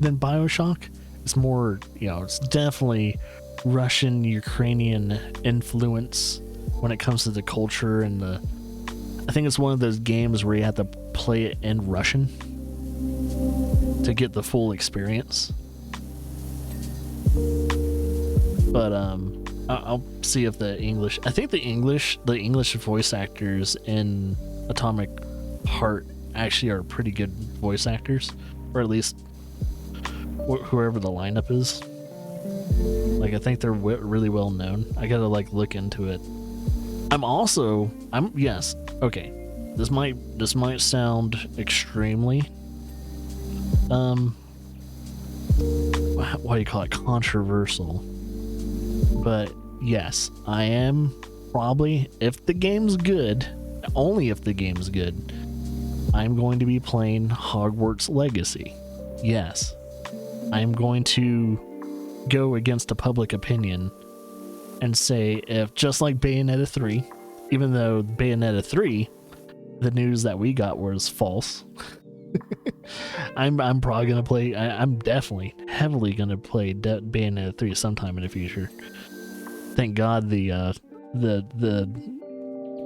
than BioShock. It's more, it's definitely Russian, Ukrainian influence when it comes to the culture and I think it's one of those games where you have to play it in Russian to get the full experience. But I'll see if the English. I think the English voice actors in Atomic Heart actually are pretty good voice actors, or at least whoever the lineup is. Like I think they're really well known. I gotta look into it. Yes. Okay. This might sound extremely what do you call it, controversial, but yes, I am probably, if the game's good, only if the game's good, I'm going to be playing Hogwarts Legacy. Yes, I'm going to go against the public opinion and say, if just like Bayonetta 3, even though Bayonetta 3, the news that we got was false, I'm probably gonna play. I'm definitely heavily gonna play Bayonetta 3 sometime in the future. Thank God the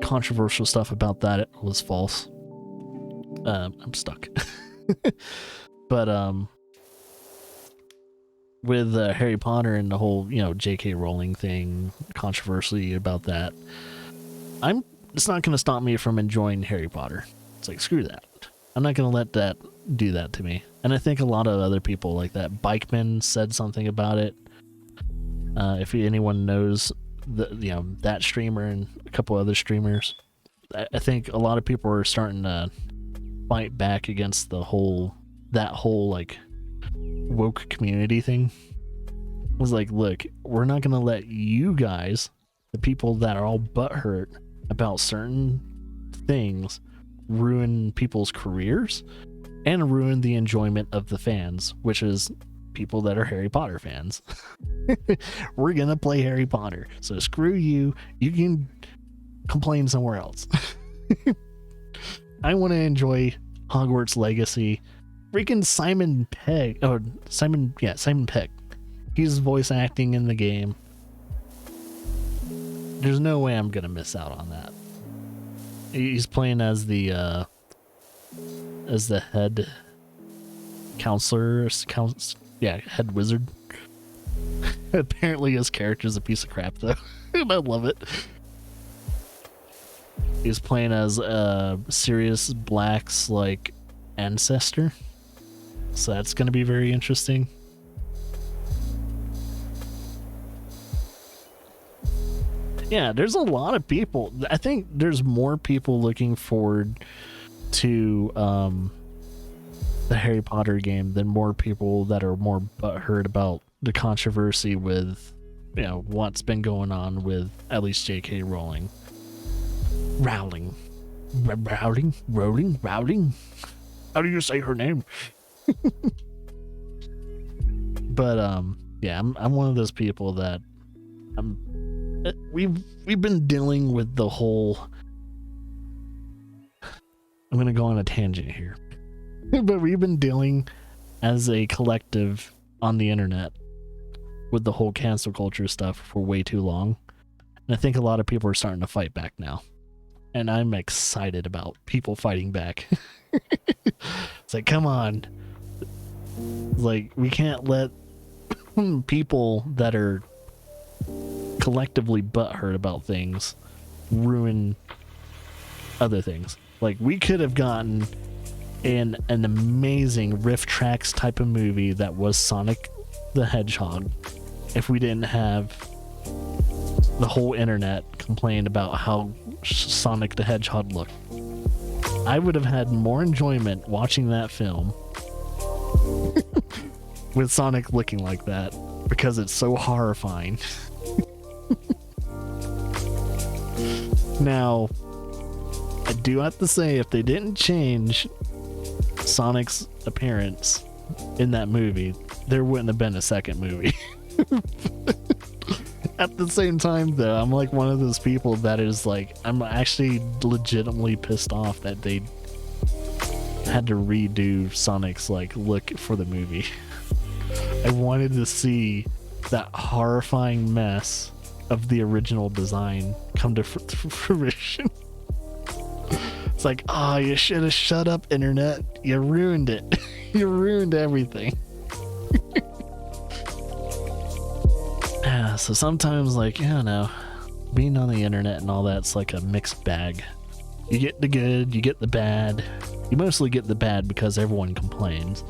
controversial stuff about that was false. I'm stuck. But with Harry Potter and the whole J.K. Rowling thing, controversy about that, it's not gonna stop me from enjoying Harry Potter. It's like, screw that. I'm not gonna let that do that to me. And I think a lot of other people like that. Bikeman said something about it. If anyone knows that streamer and a couple other streamers, I think a lot of people are starting to fight back against that whole like woke community thing. I was like, look, we're not gonna let you guys, the people that are all butthurt about certain things, ruin people's careers and ruin the enjoyment of the fans, which is people that are Harry Potter fans. We're gonna play Harry Potter, so screw you. You can complain somewhere else. I want to enjoy Hogwarts Legacy. Freaking Simon Pegg. Simon Pegg. He's voice acting in the game. There's no way I'm gonna miss out on that. He's playing as the head counselor, head wizard. Apparently his character's a piece of crap though. And I love it. He's playing as Sirius Black's ancestor. So that's gonna be very interesting. Yeah, there's a lot of people. I think there's more people looking forward to the Harry Potter game than more people that are more butthurt about the controversy with what's been going on with at least J.K. Rowling. Rowling. Rowling? How do you say her name? But yeah, I'm one of those people that we've been dealing with the whole. I'm gonna go on a tangent here, but we've been dealing as a collective on the internet with the whole cancel culture stuff for way too long, and I think a lot of people are starting to fight back now, and I'm excited about people fighting back. It's like, come on, like we can't let people that are collectively butthurt about things ruin other things. Like, we could have gotten an amazing riff tracks type of movie that was Sonic the Hedgehog if we didn't have the whole internet complain about how Sonic the Hedgehog looked. I would have had more enjoyment watching that film with Sonic looking like that, because it's so horrifying. Now, I do have to say, if they didn't change Sonic's appearance in that movie, there wouldn't have been a second movie. At the same time, though, I'm like one of those people that is like, I'm actually legitimately pissed off that they had to redo Sonic's like look for the movie. I wanted to see that horrifying mess of the original design come to fruition. It's like, oh, you should have shut up, internet. You ruined it. You ruined everything. Yeah, so sometimes, like, I don't know, being on the internet and all that's like a mixed bag. You get the good, you get the bad. You mostly get the bad because everyone complains.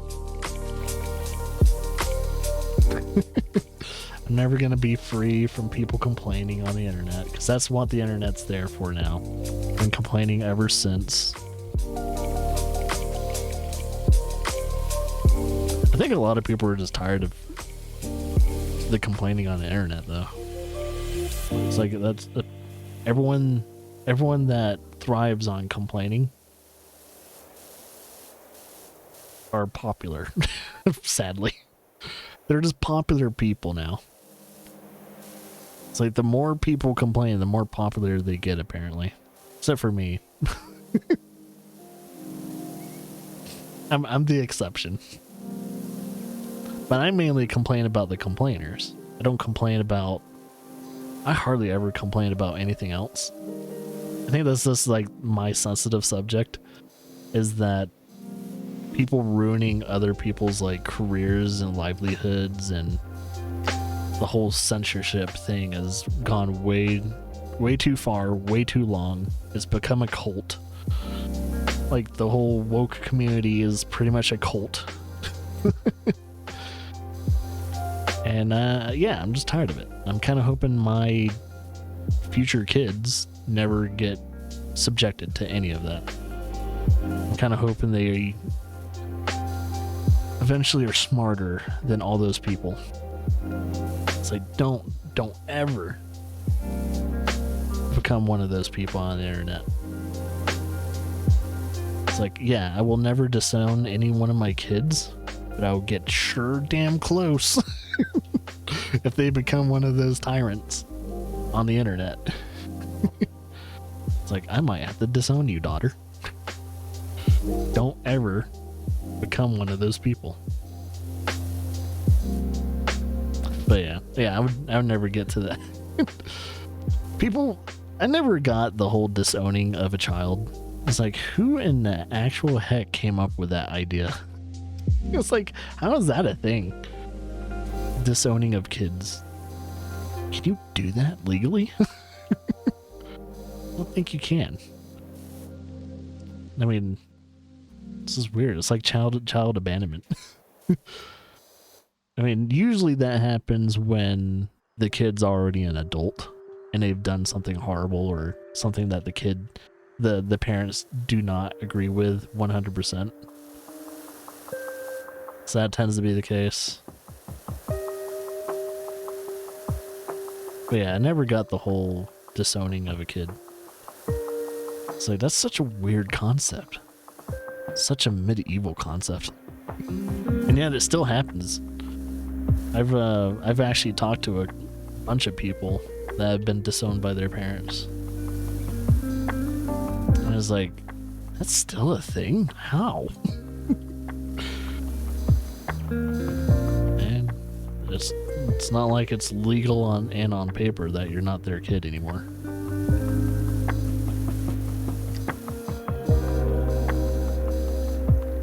I'm never gonna be free from people complaining on the internet, because that's what the internet's there for now. Been complaining ever since. I think a lot of people are just tired of the complaining on the internet, though. It's like that's everyone that thrives on complaining are popular. Sadly, they're just popular people now. It's like the more people complain, the more popular they get, apparently. Except for me. I'm the exception. But I mainly complain about the complainers. I don't complain about... I hardly ever complain about anything else. I think that's just like my sensitive subject, is that people ruining other people's like careers and livelihoods, and the whole censorship thing has gone way too far, way too long. It's become a cult. Like, the whole woke community is pretty much a cult. And yeah, I'm just tired of it. I'm kind of hoping my future kids never get subjected to any of that. I'm kind of hoping they eventually are smarter than all those people. It's like, don't ever become one of those people on the internet. It's like, yeah, I will never disown any one of my kids, but I will get sure damn close if they become one of those tyrants on the internet. It's like, I might have to disown you, daughter. Don't ever become one of those people. But yeah, I would never get to that. People, I never got the whole disowning of a child. It's like, who in the actual heck came up with that idea? It's like, how is that a thing? Disowning of kids. Can you do that legally? I don't think you can. I mean, this is weird. It's like child abandonment. I mean, usually that happens when the kid's already an adult and they've done something horrible, or something that the parents do not agree with 100%. So that tends to be the case. But yeah, I never got the whole disowning of a kid. It's like, that's such a weird concept. Such a medieval concept. And yet it still happens. I've actually talked to a bunch of people that have been disowned by their parents. And I was like, that's still a thing? How? And it's not like it's legal on paper that you're not their kid anymore.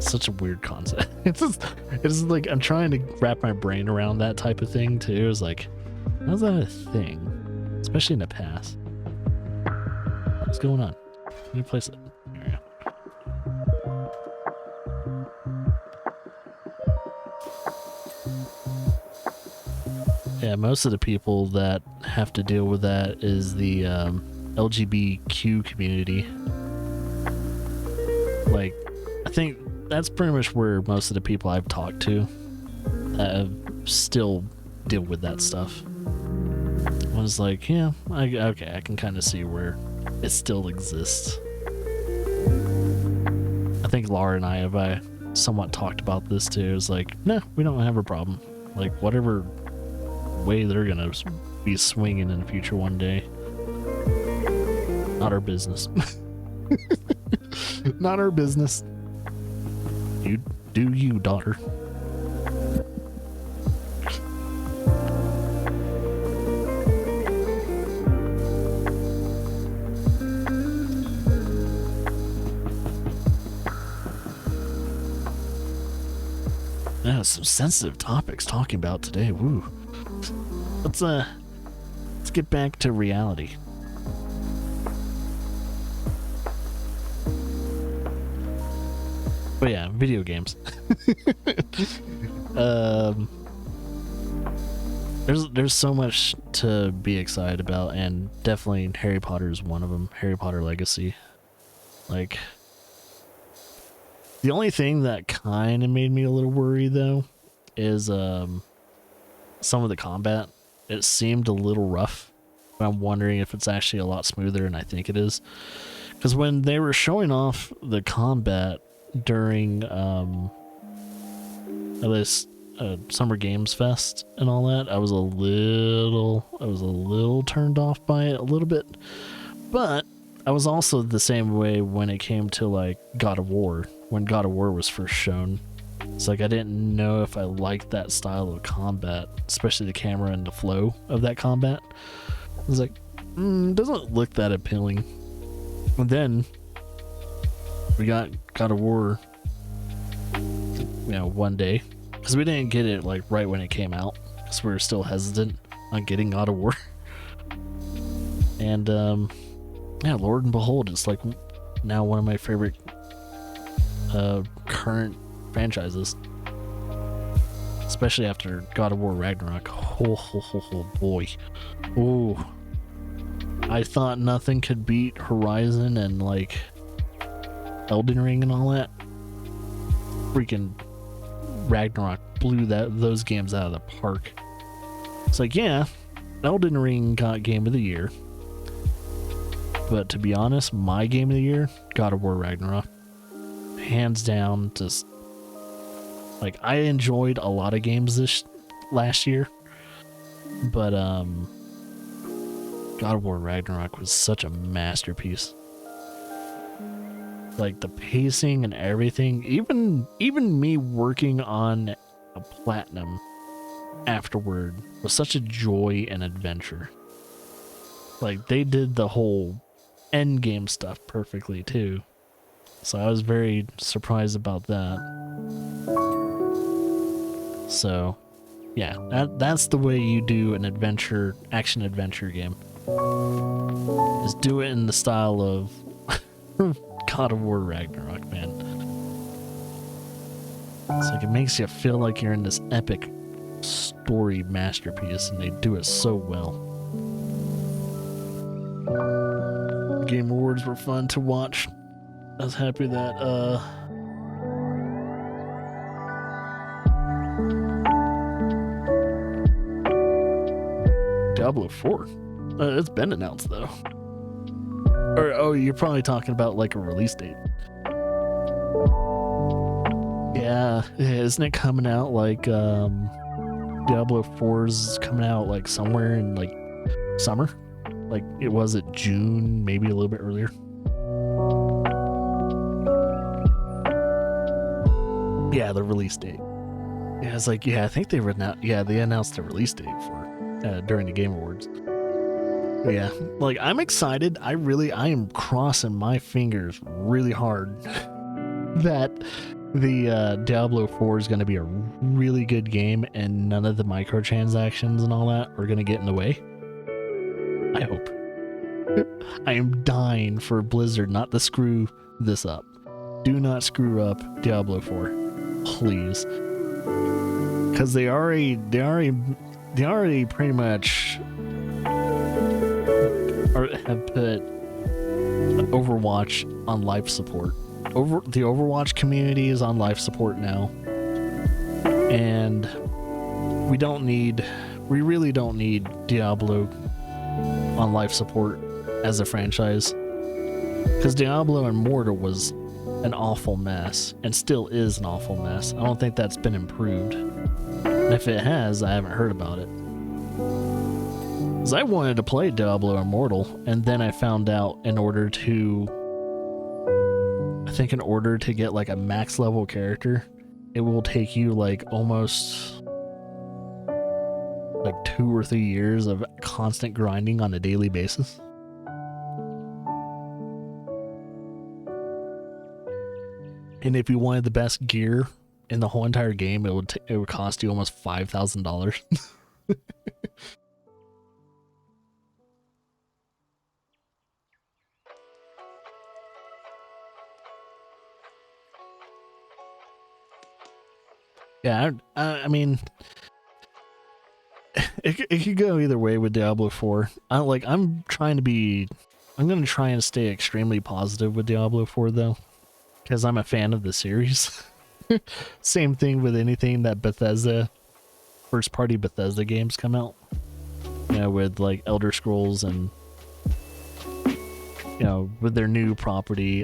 Such a weird concept. It's like I'm trying to wrap my brain around that type of thing too. It's like, how's that a thing? Especially in the past. What's going on? Let me place it. There we go. Yeah, most of the people that have to deal with that is the LGBTQ community. Like, I think that's pretty much where most of the people I've talked to still deal with that stuff. I was like, yeah, okay, I can kind of see where it still exists. I think Laura and I have somewhat talked about this too. It's like, no, we don't have a problem. Like, whatever way they're gonna be swinging in the future one day, not our business. Not our business. You do you, daughter. Yeah, some sensitive topics talking about today. Woo. Let's get back to reality. But yeah, video games. There's so much to be excited about, and definitely Harry Potter is one of them. Harry Potter Legacy. Like, the only thing that kind of made me a little worried though is some of the combat. It seemed a little rough, but I'm wondering if it's actually a lot smoother than I think it is. Because when they were showing off the combat during this Summer Games Fest and all that, I was a little turned off by it a little bit. But I was also the same way when it came to like God of War. When God of War was first shown, it's like I didn't know if I liked that style of combat, especially the camera and the flow of that combat. I was like, doesn't look that appealing. And then we got God of War, one day, because we didn't get it like right when it came out, because we were still hesitant on getting God of War. And yeah, Lord and behold, it's like now one of my favorite current franchises, especially after God of War Ragnarok. Oh boy. Ooh, I thought nothing could beat Horizon and like Elden Ring and all that. Freaking Ragnarok blew those games out of the park. It's like, yeah, Elden Ring got Game of the Year, but to be honest, my Game of the Year, God of War Ragnarok. Hands down. Just like, I enjoyed a lot of games this last year, but God of War Ragnarok was such a masterpiece. Like, the pacing and everything, even me working on a platinum afterward was such a joy and adventure. Like, they did the whole end game stuff perfectly too. So I was very surprised about that. So, yeah, that's the way you do an action adventure game. Is do it in the style of God of War Ragnarok, man. It's like, it makes you feel like you're in this epic story masterpiece, and they do it so well. The Game Awards were fun to watch. I was happy that Diablo 4. It's been announced though. Or oh, you're probably talking about like a release date. Yeah, isn't it coming out like Diablo 4's coming out like somewhere in like summer? Like it was at June, maybe a little bit earlier. Yeah, the release date. Yeah, it's like, yeah, I think they announced the release date for during the Game Awards. Yeah, like I'm excited. I am crossing my fingers really hard that the Diablo 4 is going to be a really good game and none of the microtransactions and all that are going to get in the way. I hope. I am dying for Blizzard not to screw this up. Do not screw up Diablo 4. Please. Because they already pretty much have put Overwatch on life support. The Overwatch community is on life support now. And we really don't need Diablo on life support as a franchise. Because Diablo Immortal was an awful mess, and still is an awful mess. I don't think that's been improved. And if it has, I haven't heard about it. Because I wanted to play Diablo Immortal, and then I found out in order to get like a max level character, it will take you like almost like 2 or 3 years of constant grinding on a daily basis. And if you wanted the best gear in the whole entire game, it would cost you almost $5,000. Yeah, I mean, it could go either way with Diablo 4. I'm going to try and stay extremely positive with Diablo 4 though, because I'm a fan of the series. Same thing with anything that Bethesda, first party Bethesda games come out. You know, with like Elder Scrolls and, you know, with their new property,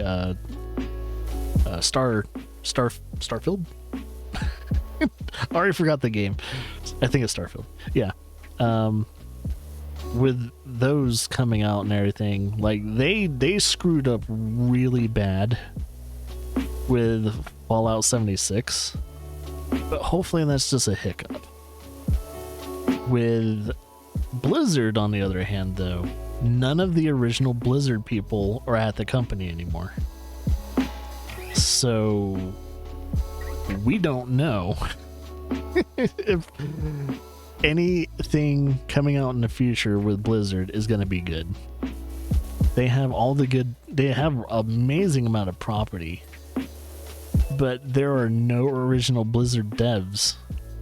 Starfield? I already forgot the game. I think it's Starfield. Yeah. With those coming out and everything, like they screwed up really bad with Fallout 76. But hopefully that's just a hiccup. With Blizzard, on the other hand, though, none of the original Blizzard people are at the company anymore. So we don't know if anything coming out in the future with Blizzard is going to be good. They have amazing amount of property, but there are no original Blizzard devs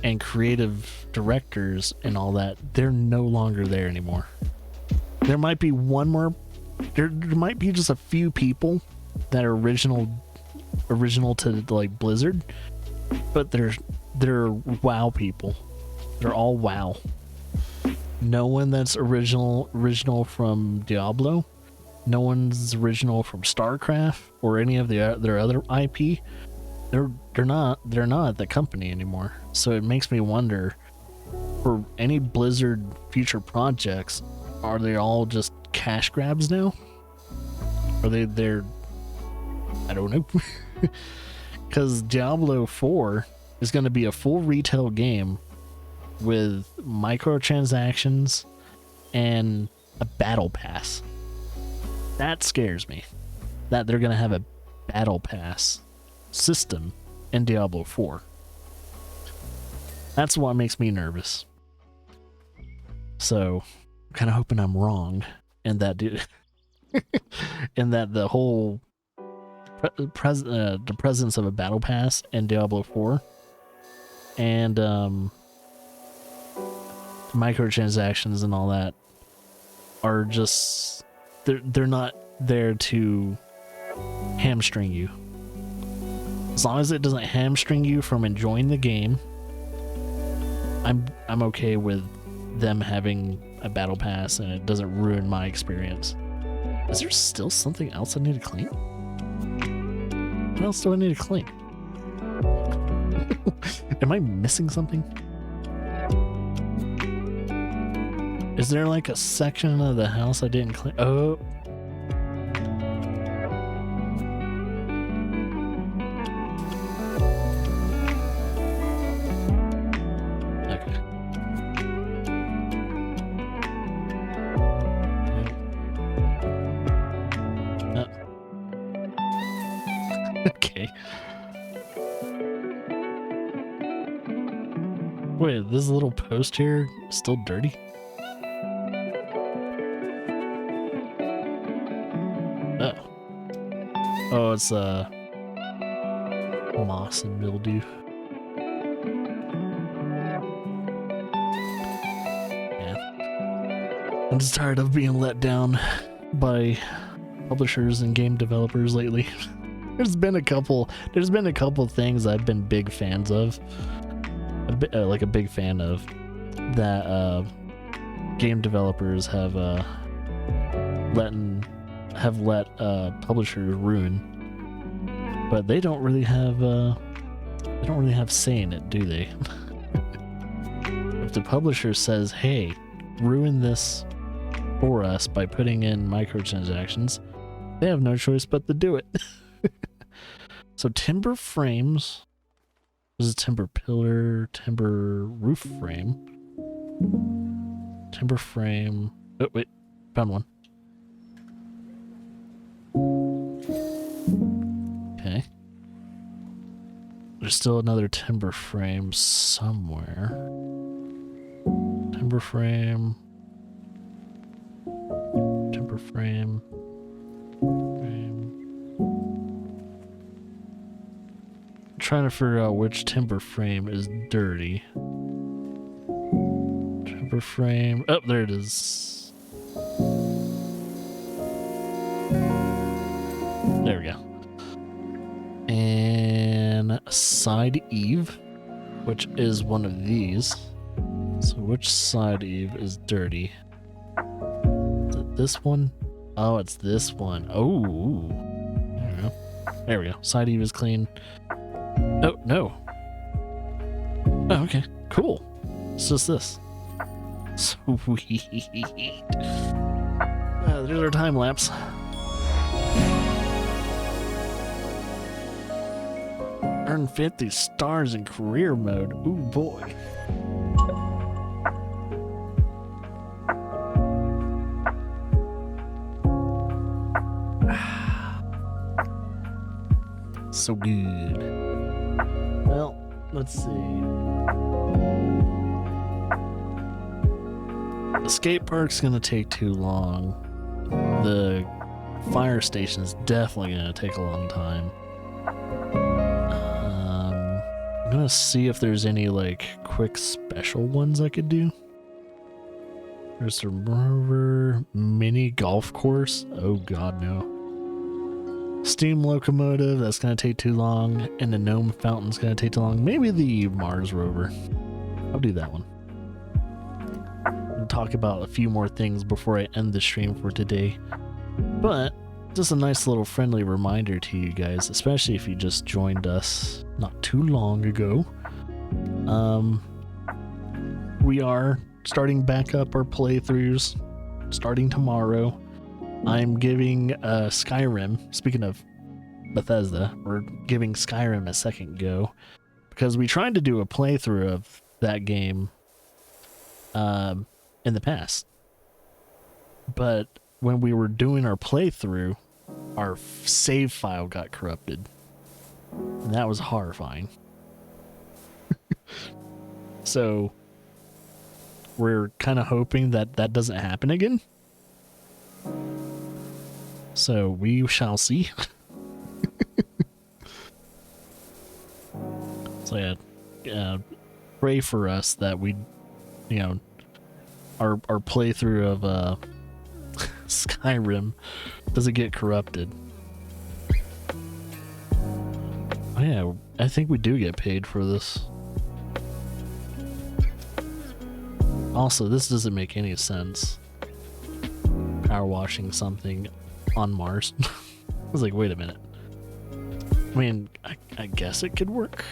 and creative directors and all that. They're no longer there anymore. There might be one more, there might be just a few people that are original to like Blizzard, but they're WoW people. They're all WoW. No one that's original from Diablo. No one's original from StarCraft or any of their other IP. They're not at the company anymore. So it makes me wonder, for any Blizzard future projects, are they all just cash grabs now? Are they're I don't know. Because Diablo 4 is going to be a full retail game with microtransactions and a battle pass. That scares me. That they're going to have a battle pass system in Diablo 4. That's what makes me nervous. So, I'm kind of hoping I'm wrong, and that the whole the presence of a battle pass in Diablo 4 and microtransactions and all that are just they're not there to hamstring you. As long as it doesn't hamstring you from enjoying the game, I'm okay with them having a battle pass and it doesn't ruin my experience. Is there still something else I need to clean? What else do I need to clean? Am I missing something? Is there like a section of the house I didn't clean? Oh. Okay. Wait, this little post here is still dirty? Oh. Oh, it's moss and mildew. Yeah. I'm just tired of being let down by publishers and game developers lately. There's been a couple things I've been big fans of, like a big fan of, that game developers have let publishers ruin, but they don't really have say in it, do they? If the publisher says, "Hey, ruin this for us by putting in microtransactions," they have no choice but to do it. So timber frames. This is timber pillar, timber roof frame. Timber frame. Oh, wait. Found one. Okay. There's still another timber frame somewhere. Timber frame. Timber frame. Trying to figure out which timber frame is dirty. Timber frame. Oh, there it is. There we go. And a side eave, which is one of these. So which side eave is dirty? Is it this one? Oh, it's this one. Oh. There we go. Side eave is clean. Oh, no. Oh, okay. Cool. It's just this. Sweet. There's our time lapse. Earn 50 stars in career mode. Ooh, boy. So good. Well, let's see. The skate park's gonna take too long. The fire station's definitely gonna take a long time. I'm gonna see if there's any like quick special ones I could do. There's a rover mini golf course. Oh god, no. Steam locomotive, that's gonna take too long, and the gnome fountain's gonna take too long. Maybe the Mars rover. I'll do that one. I'll talk about a few more things before I end the stream for today. But just a nice little friendly reminder to you guys, especially if you just joined us not too long ago. We are starting back up our playthroughs starting tomorrow. I'm giving Skyrim, speaking of Bethesda, we're giving Skyrim a second go because we tried to do a playthrough of that game in the past. But when we were doing our playthrough, our save file got corrupted. And that was horrifying. So we're kind of hoping that that doesn't happen again. So we shall see. So yeah, pray for us that we, you know, our playthrough of Skyrim doesn't get corrupted. Oh yeah, I think we do get paid for this. Also, this doesn't make any sense. Power washing something on Mars. I was like, wait a minute. I mean, I guess it could work.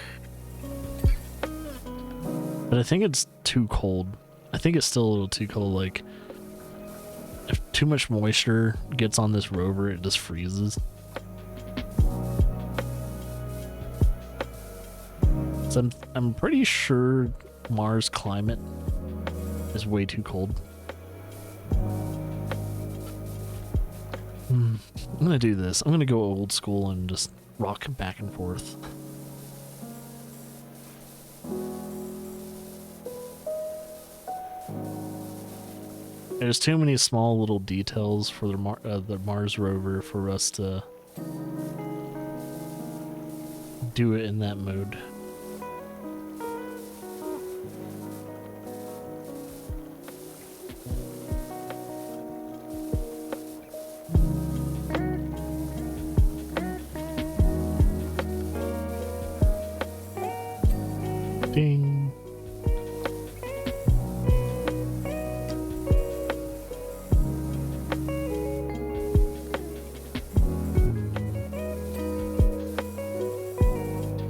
But I think it's too cold. I think it's still a little too cold. Like, if too much moisture gets on this rover, it just freezes. So I'm pretty sure Mars climate is way too cold. I'm gonna do this. I'm gonna go old school and just rock back and forth. There's too many small little details for the Mars rover for us to do it in that mode. Ding.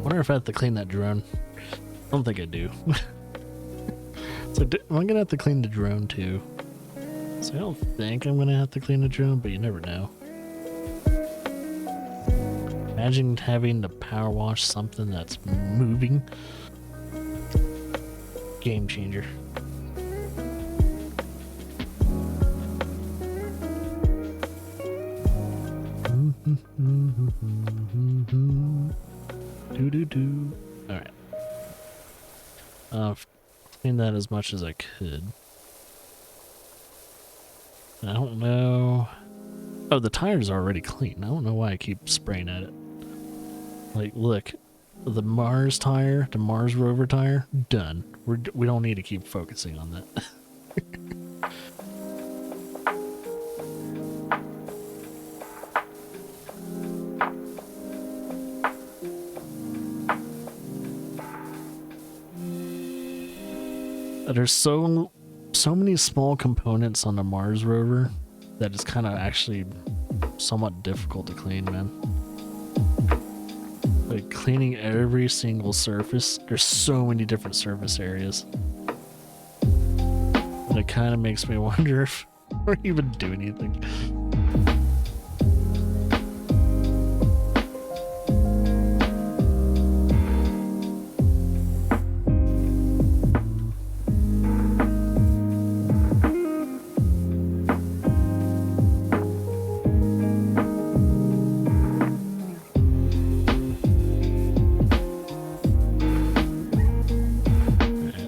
Wonder if I have to clean that drone. I don't think I do. So am I gonna have to clean the drone too? So I don't think I'm gonna have to clean the drone, but you never know. Imagine having to power wash something that's moving. Game changer. Do. Alright. Clean that as much as I could. I don't know. Oh, the tire's already clean. I don't know why I keep spraying at it. Like, look. The Mars tire, the Mars rover tire, done. We don't need to keep focusing on that. There's so many small components on the Mars rover that it's kind of actually somewhat difficult to clean, man. Like cleaning every single surface. There's so many different surface areas. And it kind of makes me wonder if we're even doing anything.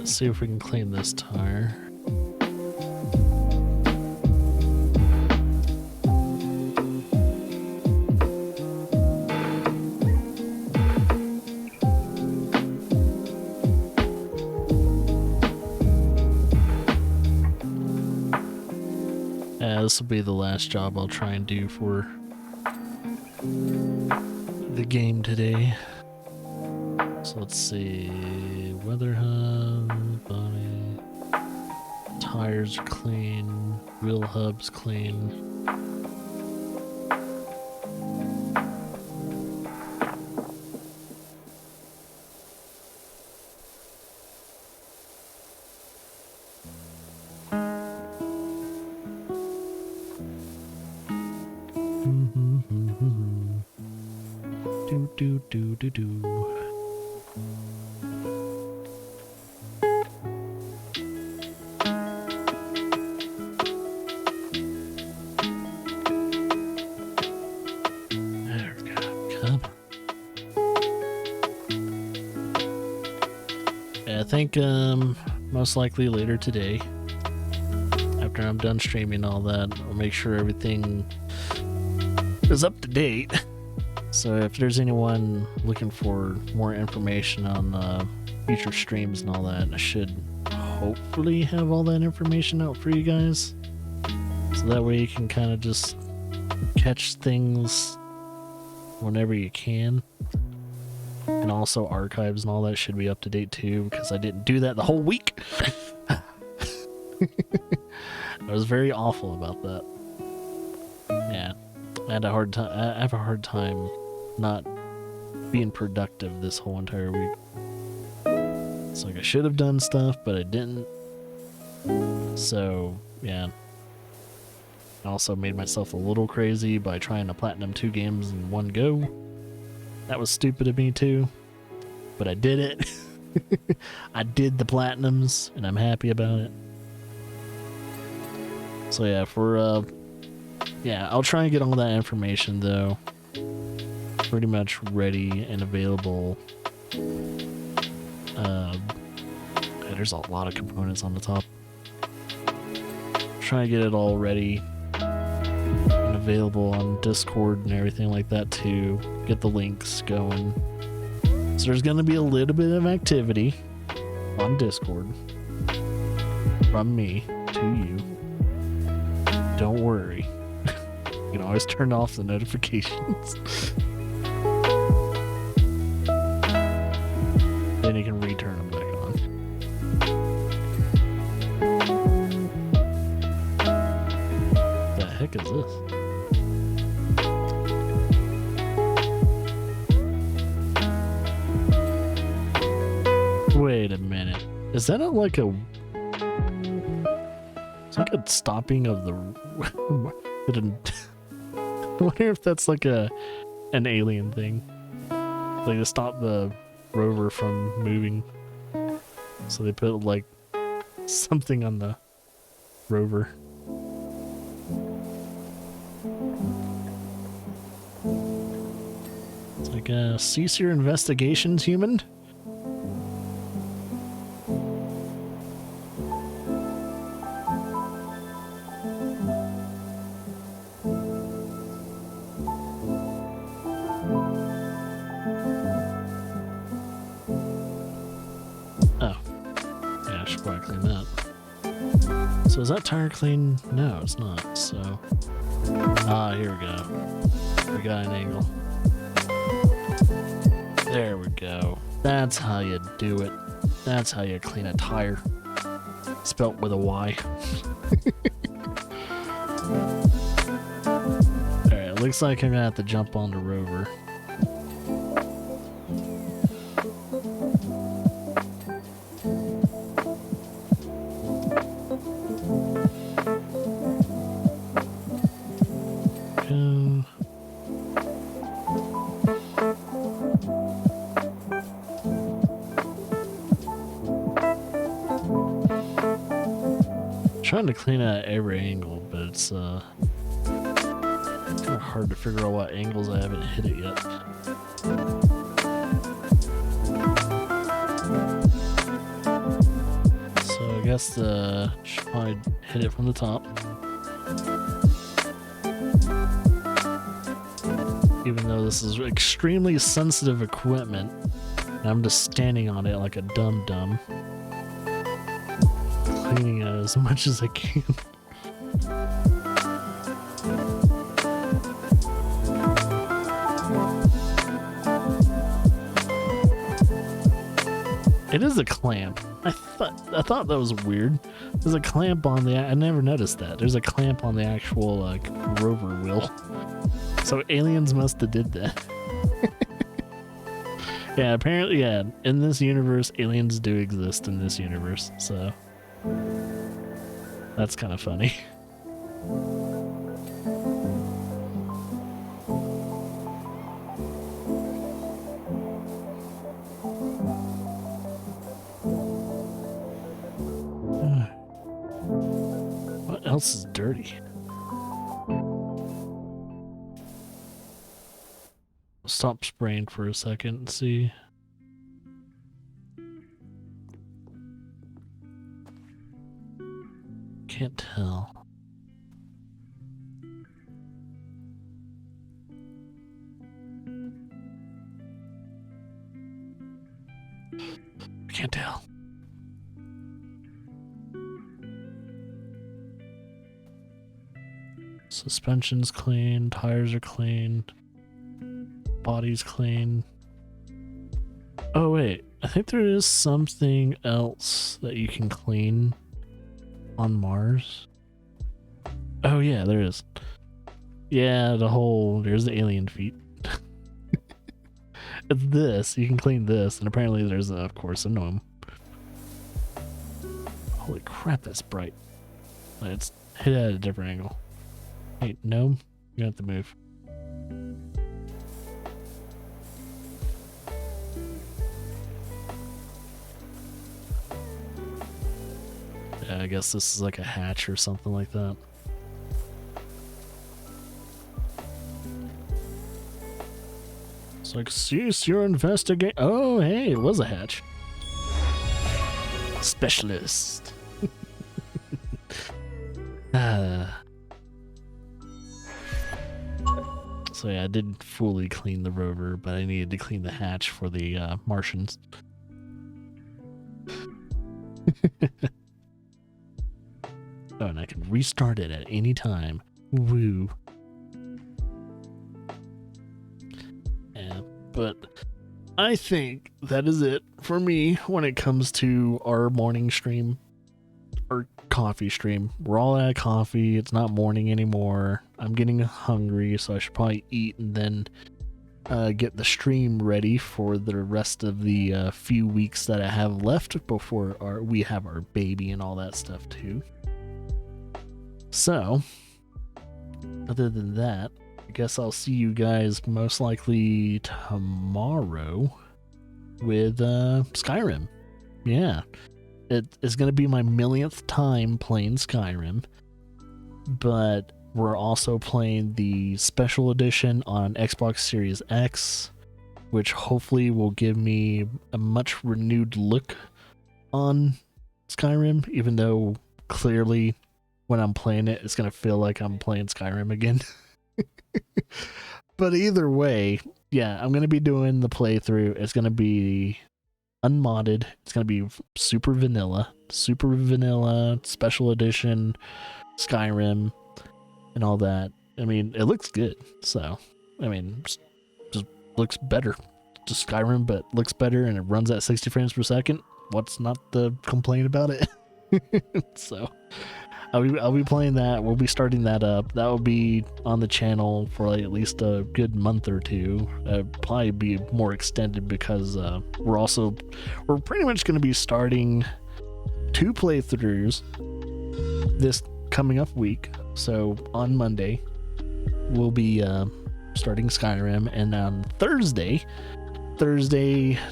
See if we can clean this tire. This will be the last job I'll try and do for the game today. So let's see. Weather hub, body, tires are clean, wheel hub's clean. Do. I think most likely later today, after I'm done streaming all that, I'll make sure everything is up to date. So if there's anyone looking for more information on future streams and all that, I should hopefully have all that information out for you guys. So that way you can kind of just catch things whenever you can. And also archives and all that should be up to date too, because I didn't do that the whole week. I was very awful about that. Yeah, I had a hard time. I have a hard time not being productive this whole entire week. It's like I should have done stuff, but I didn't. So yeah, I also made myself a little crazy by trying to platinum 2 games in one go. That was stupid of me too, but I did it. I did the platinums, and I'm happy about it. So yeah, yeah, I'll try and get all that information though pretty much ready and available. There's a lot of components on the top. Try and get it all ready and available on Discord and everything like that to get the links going. So there's gonna be a little bit of activity on Discord from me to you. Don't worry. You can always turn off the notifications. Then you can return them back on. The heck is this? Wait a minute. Is that like a... It's like a stopping of the... I wonder if that's like an alien thing. Like to stop the rover from moving. So they put like something on the rover. It's like cease your investigations, human. So is that tire clean? No, it's not. So, here we go. We got an angle. There we go. That's how you do it. That's how you clean a tire. Spelt with a Y. Alright, looks like I'm gonna have to jump on the rover. Trying to clean out every angle, but it's kind of hard to figure out what angles I haven't hit it yet. So I guess should probably hit it from the top. Even though this is extremely sensitive equipment, and I'm just standing on it like a dum-dum. Cleaning it as much as I can. It is a clamp. I thought that was weird. There's a clamp on the... I never noticed that. There's a clamp on the actual like rover wheel. So aliens must have did that. Yeah, apparently, yeah. In this universe, aliens do exist in this universe. So that's kind of funny. What else is dirty? Stop spraying for a second and see. Can't tell. I can't tell. Suspension's clean, tires are clean, body's clean. Oh wait, I think there is something else that you can clean. On Mars? Oh yeah, there is. Yeah, there's the alien feet. It's this. You can clean this, and apparently there's, of course, a gnome. Holy crap, that's bright. Let's hit it at a different angle. Hey, gnome, you have to move. Yeah, I guess this is like a hatch or something like that. It's like, cease your investigate. Oh, hey, it was a hatch. Specialist. So yeah, I didn't fully clean the rover, but I needed to clean the hatch for the Martians. Oh, and I can restart it at any time. Woo. Yeah, but I think that is it for me when it comes to our morning stream. Or coffee stream. We're all out of coffee. It's not morning anymore. I'm getting hungry, so I should probably eat and then get the stream ready for the rest of the few weeks that I have left before we have our baby and all that stuff too. So, other than that, I guess I'll see you guys most likely tomorrow with Skyrim. Yeah. It is going to be my millionth time playing Skyrim, but we're also playing the special edition on Xbox Series X, which hopefully will give me a much renewed look on Skyrim, even though clearly when I'm playing it, it's going to feel like I'm playing Skyrim again. But either way, yeah, I'm going to be doing the playthrough. It's going to be unmodded. It's going to be super vanilla special edition Skyrim and all that. I mean, it looks good. So, I mean, just looks better. Just Skyrim, but looks better, and it runs at 60 frames per second. What's not to complain about it? So, I'll be playing that. We'll be starting that up. That will be on the channel for like at least a good month or two. Probably be more extended because we're pretty much going to be starting 2 playthroughs this coming up week. So on Monday we'll be starting Skyrim, and on Thursday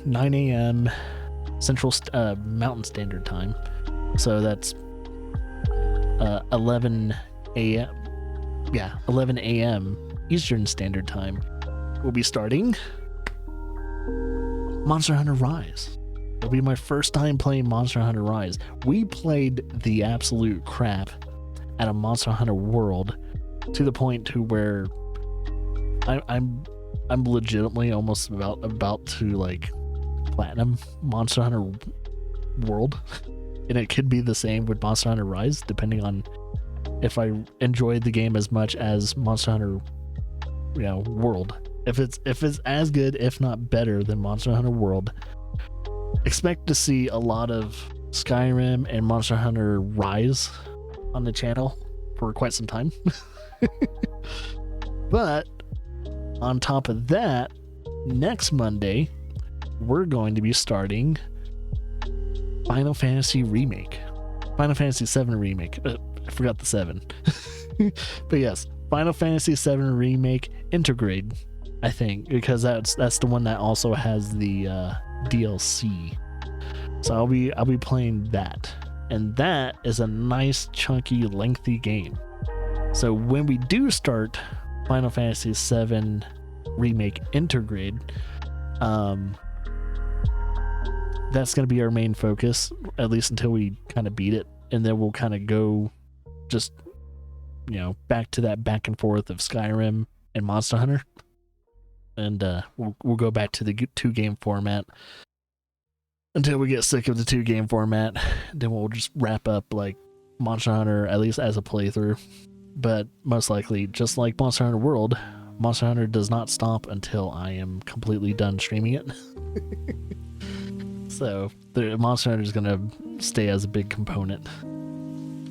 9 a.m. Central Mountain Standard Time. So that's 11 a.m. Yeah, 11 a.m. Eastern Standard Time. We'll be starting Monster Hunter Rise. It'll be my first time playing Monster Hunter Rise. We played the absolute crap out of Monster Hunter World to the point to where I'm legitimately almost about to like platinum Monster Hunter World. And it could be the same with Monster Hunter Rise, depending on if I enjoyed the game as much as Monster Hunter, World. If it's as good, if not better than Monster Hunter World, expect to see a lot of Skyrim and Monster Hunter Rise on the channel for quite some time. But on top of that, next Monday, we're going to be starting Final Fantasy Remake. Final Fantasy VII Remake. I forgot the 7. But yes, Final Fantasy VII Remake Intergrade, I think, because that's the one that also has the DLC. So I'll be playing that. And that is a nice, chunky, lengthy game. So when we do start Final Fantasy VII Remake Intergrade, that's going to be our main focus, at least until we kind of beat it. And then we'll kind of go just, back to that back and forth of Skyrim and Monster Hunter. And we'll go back to the 2-game format until we get sick of the 2-game format. Then we'll just wrap up like Monster Hunter, at least as a playthrough. But most likely, just like Monster Hunter World, Monster Hunter does not stop until I am completely done streaming it. So the Monster Hunter is going to stay as a big component.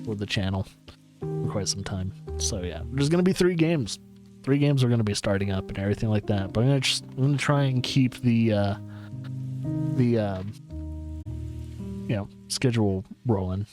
with the channel for quite some time. So yeah, there's gonna be 3 games. 3 games are gonna be starting up and everything like that. But I'm gonna try and keep the schedule rolling.